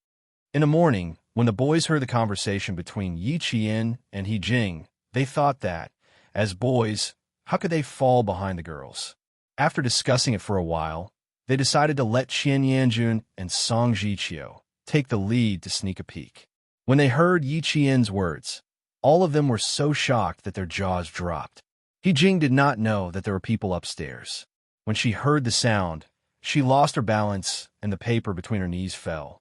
In the morning, when the boys heard the conversation between Yi Qian and He Jing, they thought that, as boys, how could they fall behind the girls? After discussing it for a while, they decided to let Qian Yanjun and Song Jiqiu take the lead to sneak a peek. When they heard Yi Qian's words, all of them were so shocked that their jaws dropped. He Jing did not know that there were people upstairs. When she heard the sound, she lost her balance and the paper between her knees fell.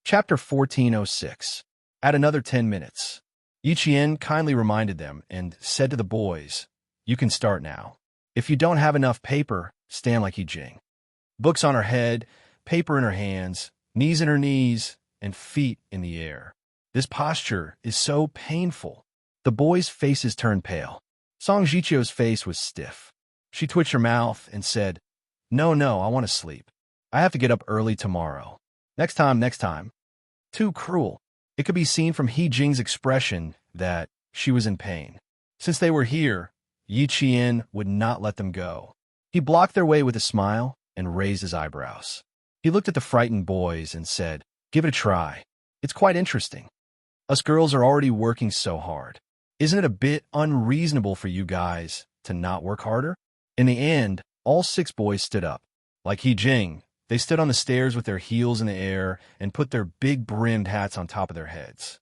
Chapter 1406. At another 10 minutes. Yi Qian kindly reminded them and said to the boys, "You can start now. If you don't have enough paper, stand like Yi Jing. Books on her head, paper in her hands, knees in her knees, and feet in the air. This posture is so painful." The boys' faces turned pale. Song Jiqiu's face was stiff. She twitched her mouth and said, No, I want to sleep. I have to get up early tomorrow. Next time. Too cruel. It could be seen from He Jing's expression that she was in pain. Since they were here, Yi Qian would not let them go. He blocked their way with a smile and raised his eyebrows. He looked at the frightened boys and said, "Give it a try. It's quite interesting. Us girls are already working so hard. Isn't it a bit unreasonable for you guys to not work harder?" In the end, all 6 boys stood up. Like He Jing, they stood on the stairs with their heels in the air and put their big brimmed hats on top of their heads.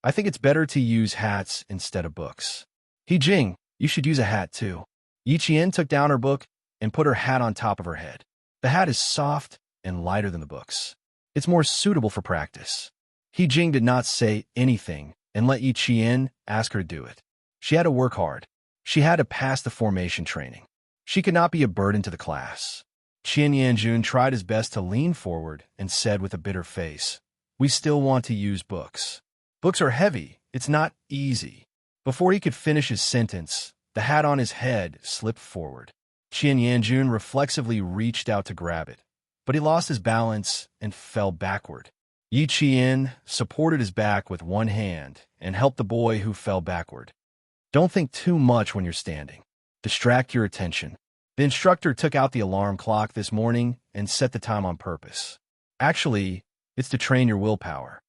"I think it's better to use hats instead of books. He Jing, you should use a hat too." Yi Qian took down her book and put her hat on top of her head. The hat is soft and lighter than the books. It's more suitable for practice. He Jing did not say anything and let Yi Qian ask her to do it. She had to work hard. She had to pass the formation training. She could not be a burden to the class. Qian Yanjun tried his best to lean forward and said with a bitter face, "We still want to use books. Books are heavy. It's not easy." Before he could finish his sentence, the hat on his head slipped forward. Qian Yanjun reflexively reached out to grab it, but he lost his balance and fell backward. Yi Qian supported his back with one hand and helped the boy who fell backward. "Don't think too much when you're standing. Distract your attention." The instructor took out the alarm clock this morning and set the time on purpose. Actually, it's to train your willpower.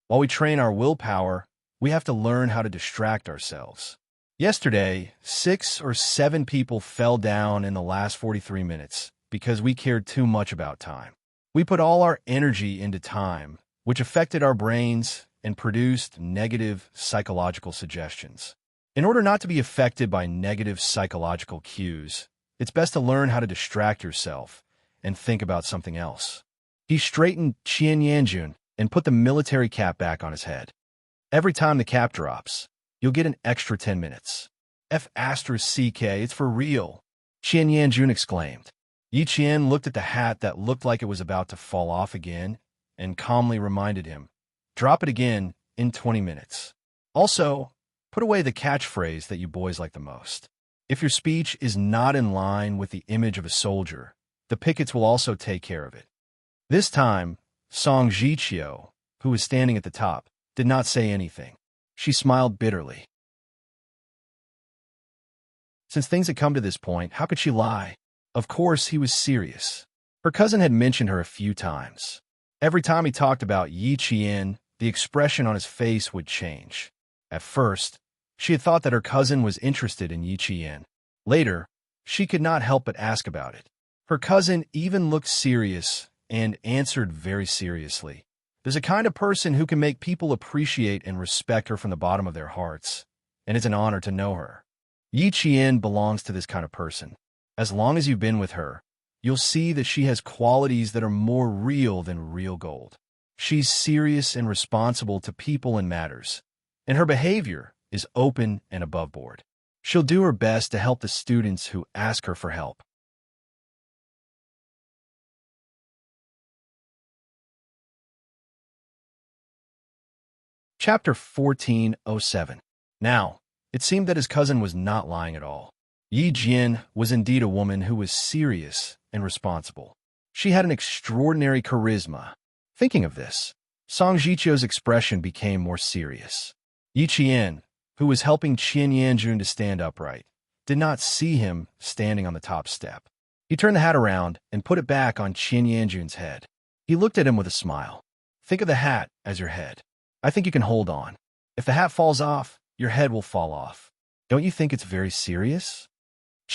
While we train our willpower, we have to learn how to distract ourselves. Yesterday, 6 or 7 people fell down in the last 43 minutes because we cared too much about time. We put all our energy into time, which affected our brains and produced negative psychological suggestions. In order not to be affected by negative psychological cues, it's best to learn how to distract yourself and think about something else. He straightened Qian Yanjun and put the military cap back on his head. "Every time the cap drops, you'll get an extra 10 minutes. F***, it's for real," Qian Yanjun exclaimed. Yi Qian looked at the hat that looked like it was about to fall off again and calmly reminded him, "Drop it again in 20 minutes. Also, put away the catchphrase that you boys like the most. If your speech is not in line with the image of a soldier, the pickets will also take care of it." This time, Song Jiqiu, who was standing at the top, did not say anything. She smiled bitterly. Since things had come to this point, how could she lie? Of course, he was serious. Her cousin had mentioned her a few times. Every time he talked about Yi Qian, the expression on his face would change. At first, she had thought that her cousin was interested in Yi Qian. Later, she could not help but ask about it. Her cousin even looked serious and answered very seriously. There's a kind of person who can make people appreciate and respect her from the bottom of their hearts, and it's an honor to know her. Yi Qian belongs to this kind of person. As long as you've been with her, you'll see that she has qualities that are more real than real gold. She's serious and responsible to people and matters, and her behavior is open and above board. She'll do her best to help the students who ask her for help. Chapter 1407. Now, it seemed that his cousin was not lying at all. Yi Jian was indeed a woman who was serious and responsible. She had an extraordinary charisma. Thinking of this, Song Jiqiu's expression became more serious. Yi Qian, who was helping Qian Yanjun to stand upright, did not see him standing on the top step. He turned the hat around and put it back on Unyielding's head. He looked at him with a smile. Think of the hat as your head. I think you can hold on. If the hat falls off, your head will fall off. Don't you think it's very serious?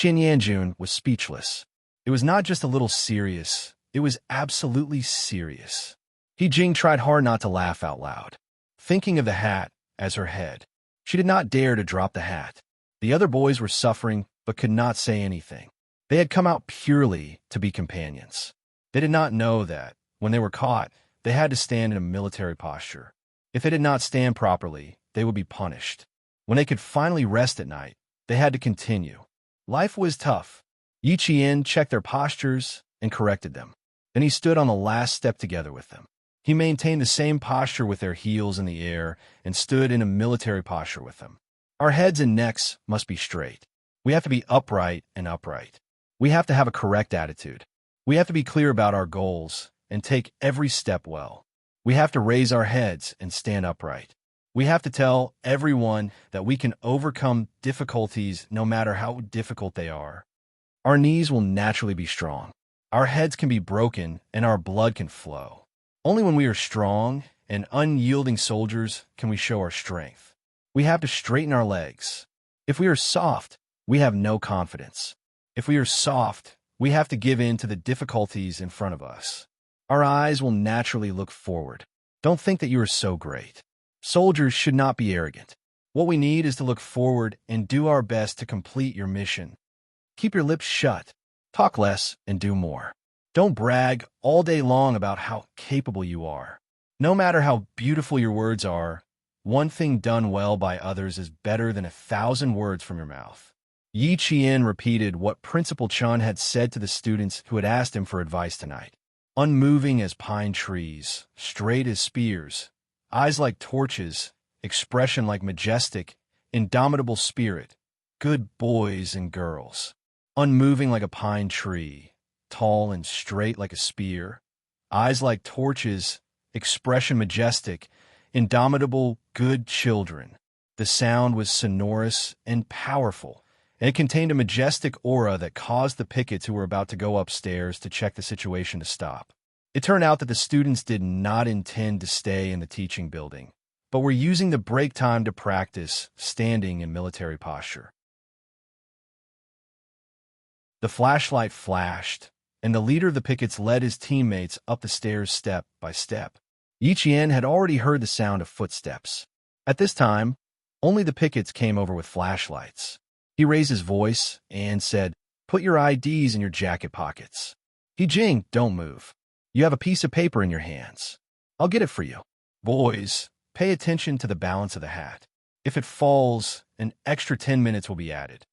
Unyielding was speechless. It was not just a little serious, it was absolutely serious. Jing tried hard not to laugh out loud, thinking of the hat as her head. She did not dare to drop the hat. The other boys were suffering but could not say anything. They had come out purely to be companions. They did not know that, when they were caught, they had to stand in a military posture. If they did not stand properly, they would be punished. When they could finally rest at night, they had to continue. Life was tough. Yi Qian checked their postures and corrected them. Then he stood on the last step together with them. He maintained the same posture with their heels in the air and stood in a military posture with them. Our heads and necks must be straight. We have to be upright and upright. We have to have a correct attitude. We have to be clear about our goals and take every step well. We have to raise our heads and stand upright. We have to tell everyone that we can overcome difficulties no matter how difficult they are. Our knees will naturally be strong. Our heads can be broken and our blood can flow. Only when we are strong and unyielding soldiers can we show our strength. We have to straighten our legs. If we are soft, we have no confidence. If we are soft, we have to give in to the difficulties in front of us. Our eyes will naturally look forward. Don't think that you are so great. Soldiers should not be arrogant. What we need is to look forward and do our best to complete your mission. Keep your lips shut. Talk less and do more. Don't brag all day long about how capable you are. No matter how beautiful your words are, one thing done well by others is better than 1,000 words from your mouth. Yi Qian repeated what Principal Chun had said to the students who had asked him for advice tonight. Unmoving as pine trees, straight as spears, eyes like torches, expression like majestic, indomitable spirit, good boys and girls. Unmoving like a pine tree, tall and straight like a spear, eyes like torches, expression majestic, indomitable, good children. The sound was sonorous and powerful, and it contained a majestic aura that caused the pickets who were about to go upstairs to check the situation to stop. It turned out that the students did not intend to stay in the teaching building, but were using the break time to practice standing in military posture. The flashlight flashed, and the leader of the pickets led his teammates up the stairs step by step. Yi Qian had already heard the sound of footsteps. At this time, only the pickets came over with flashlights. He raised his voice and said, "Put your IDs in your jacket pockets." Jing, don't move. You have a piece of paper in your hands. I'll get it for you. Boys, pay attention to the balance of the hat. If it falls, an extra 10 minutes will be added.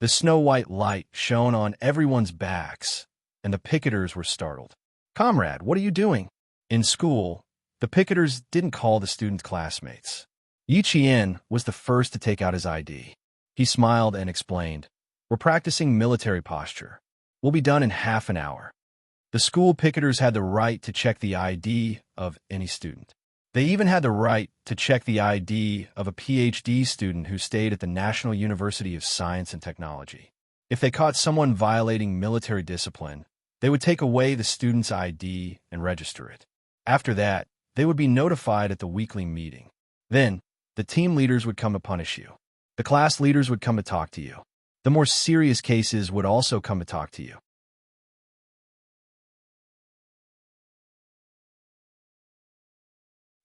The snow-white light shone on everyone's backs, and the picketers were startled. "Comrade, what are you doing?" In school, the picketers didn't call the students classmates. Yi Qian was the first to take out his ID. He smiled and explained, "We're practicing military posture. We'll be done in half an hour." The school picketers had the right to check the ID of any student. They even had the right to check the ID of a PhD student who stayed at the National University of Science and Technology. If they caught someone violating military discipline, they would take away the student's ID and register it. After that, they would be notified at the weekly meeting. Then, the team leaders would come to punish you. The class leaders would come to talk to you. The more serious cases would also come to talk to you.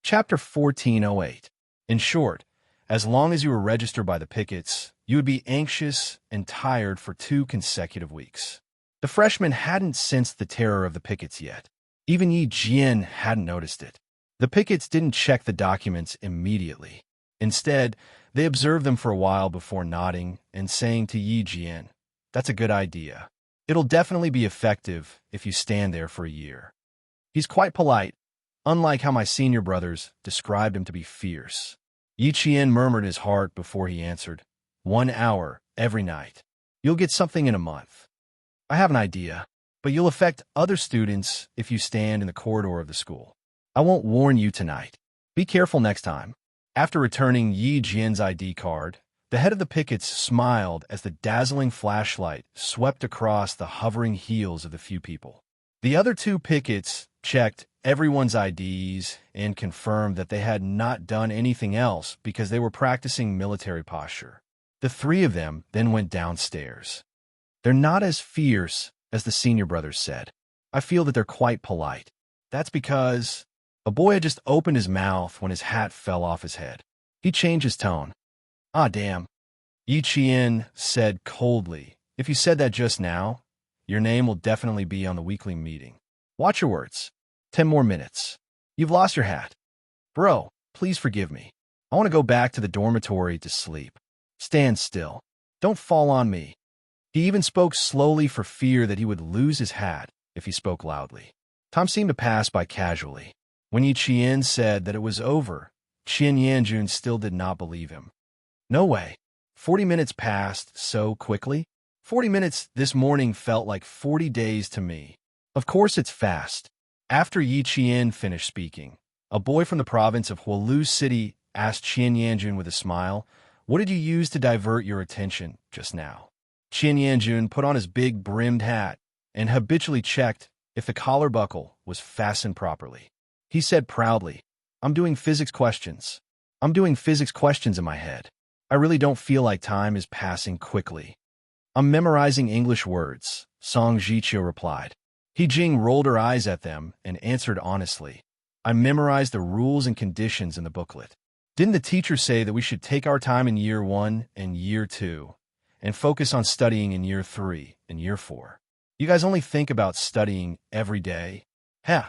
Chapter 1408. In short, as long as you were registered by the pickets, you would be anxious and tired for 2 consecutive weeks. The freshmen hadn't sensed the terror of the pickets yet. Even Yi Qian hadn't noticed it. The pickets didn't check the documents immediately. Instead, they observed them for a while before nodding and saying to Yi Qian, "That's a good idea. It'll definitely be effective if you stand there for a year." He's quite polite, unlike how my senior brothers described him to be fierce. Yi Qian murmured in his heart before he answered, 1 hour every night. You'll get something in a month. I have an idea, but you'll affect other students if you stand in the corridor of the school. I won't warn you tonight. Be careful next time. After returning Yi Jian's ID card, The head of the pickets smiled as the dazzling flashlight swept across the hovering heels of the few people. The other two pickets checked everyone's IDs and confirmed that they had not done anything else because they were practicing military posture. The three of them then went downstairs. They're not as fierce as the senior brothers said. I feel that they're quite polite. That's because a boy had just opened his mouth when his hat fell off his head. He changed his tone. Ah, damn. Yi Qian said coldly, if you said that just now, your name will definitely be on the weekly meeting. Watch your words. 10 more minutes. You've lost your hat. Bro, please forgive me. I want to go back to the dormitory to sleep. Stand still. Don't fall on me. He even spoke slowly for fear that he would lose his hat if he spoke loudly. Time seemed to pass by casually. When Yi Qian said that it was over, Qian Yanjun still did not believe him. No way. 40 minutes passed so quickly. 40 minutes this morning felt like 40 days to me. Of course it's fast. After Yi Qian finished speaking, a boy from the province of Hualu City asked Qian Yanjun with a smile, "What did you use to divert your attention just now?" Qian Yanjun put on his big brimmed hat and habitually checked if the collar buckle was fastened properly. He said proudly, I'm doing physics questions in my head. I really don't feel like time is passing quickly. I'm memorizing English words, Song Jiqiu replied. He Jing rolled her eyes at them and answered honestly, I memorized the rules and conditions in the booklet. Didn't the teacher say that we should take our time in year 1 and year 2 and focus on studying in year 3 and year 4? You guys only think about studying every day? Heh,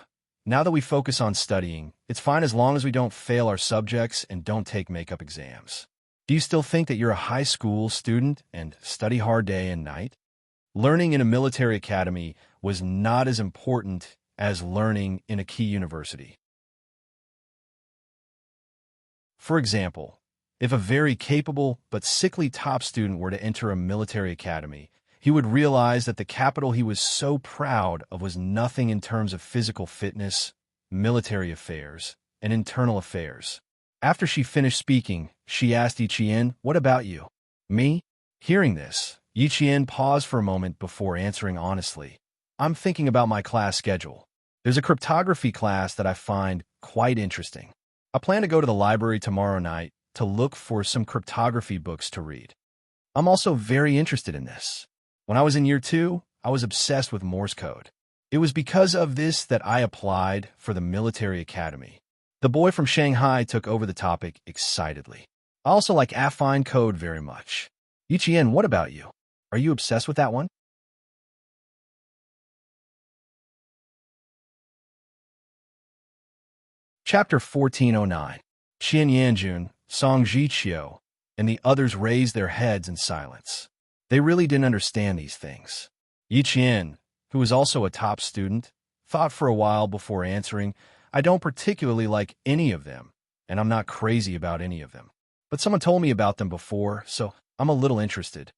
now that we focus on studying, it's fine as long as we don't fail our subjects and don't take makeup exams. Do you still think that you're a high school student and study hard day and night? Learning in a military academy was not as important as learning in a key university. For example, if a very capable but sickly top student were to enter a military academy, he would realize that the capital he was so proud of was nothing in terms of physical fitness, military affairs, and internal affairs. After she finished speaking, she asked Yi Qian, what about you? Me? Hearing this, Yi Qian paused for a moment before answering honestly. I'm thinking about my class schedule. There's a cryptography class that I find quite interesting. I plan to go to the library tomorrow night to look for some cryptography books to read. I'm also very interested in this. When I was in year 2, I was obsessed with Morse code. It was because of this that I applied for the military academy. The boy from Shanghai took over the topic excitedly. I also like affine code very much. Yi Qian, what about you? Are you obsessed with that one? Chapter 1409. Qian Yanjun, Song Jiqiu, and the others raised their heads in silence. They really didn't understand these things. Yi Qian, who was also a top student, thought for a while before answering, I don't particularly like any of them, and I'm not crazy about any of them. But someone told me about them before, so I'm a little interested.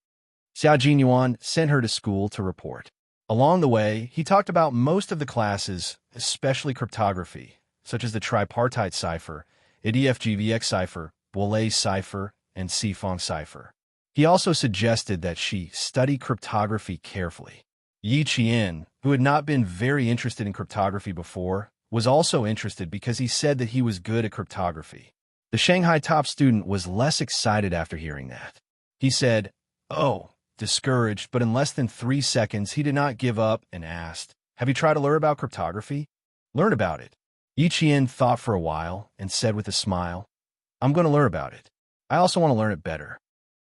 Xia Jinyuan sent her to school to report. Along the way, he talked about most of the classes, especially cryptography, such as the tripartite cipher, IDFGVX cipher, Boole cipher, and Sifong cipher. He also suggested that she study cryptography carefully. Yi Qian, who had not been very interested in cryptography before, was also interested because he said that he was good at cryptography. The Shanghai top student was less excited after hearing that. He said, oh, discouraged, but in less than 3 seconds he did not give up and asked, have you tried to learn about cryptography? Learn about it. Yi Qian thought for a while and said with a smile, I'm going to learn about it. I also want to learn it better.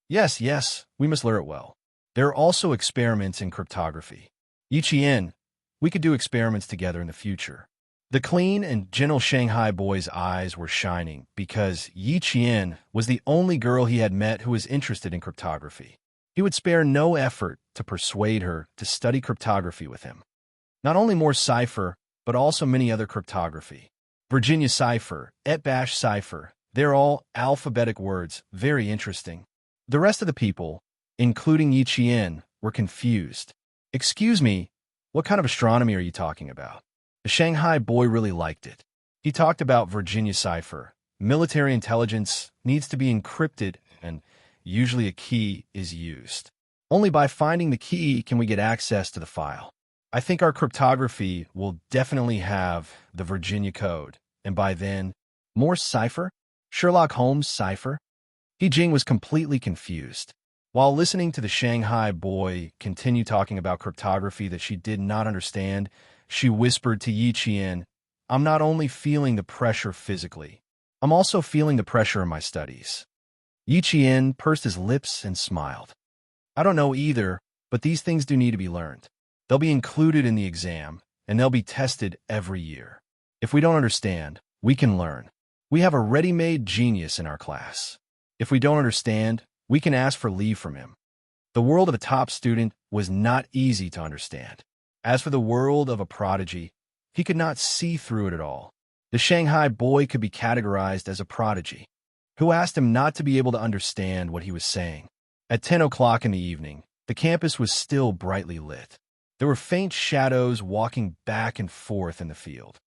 Yes, we must learn it well. There are also experiments in cryptography. Yi Qian, we could do experiments together in the future. The clean and gentle Shanghai boy's eyes were shining because Yi Qian was the only girl he had met who was interested in cryptography. He would spare no effort to persuade her to study cryptography with him. Not only Morse cipher, but also many other cryptography. Virginia cipher, Etbash cipher, they're all alphabetic words, very interesting. The rest of the people, including Yi Qian, were confused. Excuse me, what kind of astronomy are you talking about? The Shanghai boy really liked it. He talked about Virginia cipher. Military intelligence needs to be encrypted, and usually a key is used. Only by finding the key can we get access to the file. I think our cryptography will definitely have the Virginia Code, and by then, more cipher? Sherlock Holmes cipher? Jing was completely confused. While listening to the Shanghai boy continue talking about cryptography that she did not understand, she whispered to Yi Qian, "I'm not only feeling the pressure physically, I'm also feeling the pressure in my studies." Yi Qian pursed his lips and smiled. "I don't know either, but these things do need to be learned. They'll be included in the exam, and they'll be tested every year. If we don't understand, we can learn. We have a ready-made genius in our class. If we don't understand, we can ask for leave from him." The world of a top student was not easy to understand. As for the world of a prodigy, he could not see through it at all. The Shanghai boy could be categorized as a prodigy, who asked him not to be able to understand what he was saying. At 10 o'clock in the evening, the campus was still brightly lit. There were faint shadows walking back and forth in the field.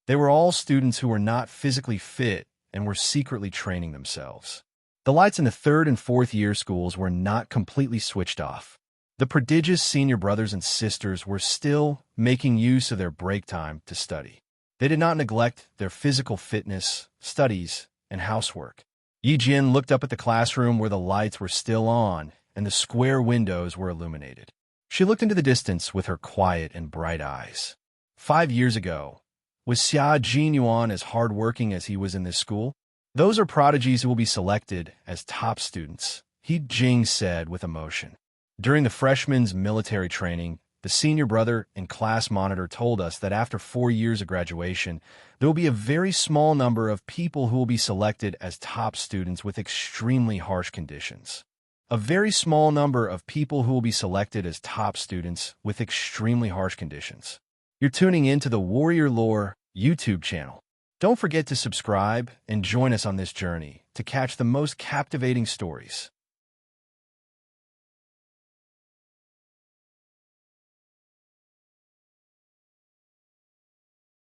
They were all students who were not physically fit and were secretly training themselves. The lights in the third and fourth year schools were not completely switched off. The prodigious senior brothers and sisters were still making use of their break time to study. They did not neglect their physical fitness, studies, and housework. Yi Jin looked up at the classroom where the lights were still on and the square windows were illuminated. She looked into the distance with her quiet and bright eyes. 5 years ago, was Xia Jinyuan as hard-working as he was in this school? "Those are prodigies who will be selected as top students," He Jing said with emotion. During the freshman's military training, the senior brother and class monitor told us that after 4 years of graduation, there will be a very small number of people who will be selected as top students with extremely harsh conditions. A very small number of people who will be selected as top students with extremely harsh conditions. You're tuning in to the Warrior Lore YouTube channel. Don't forget to subscribe and join us on this journey to catch the most captivating stories.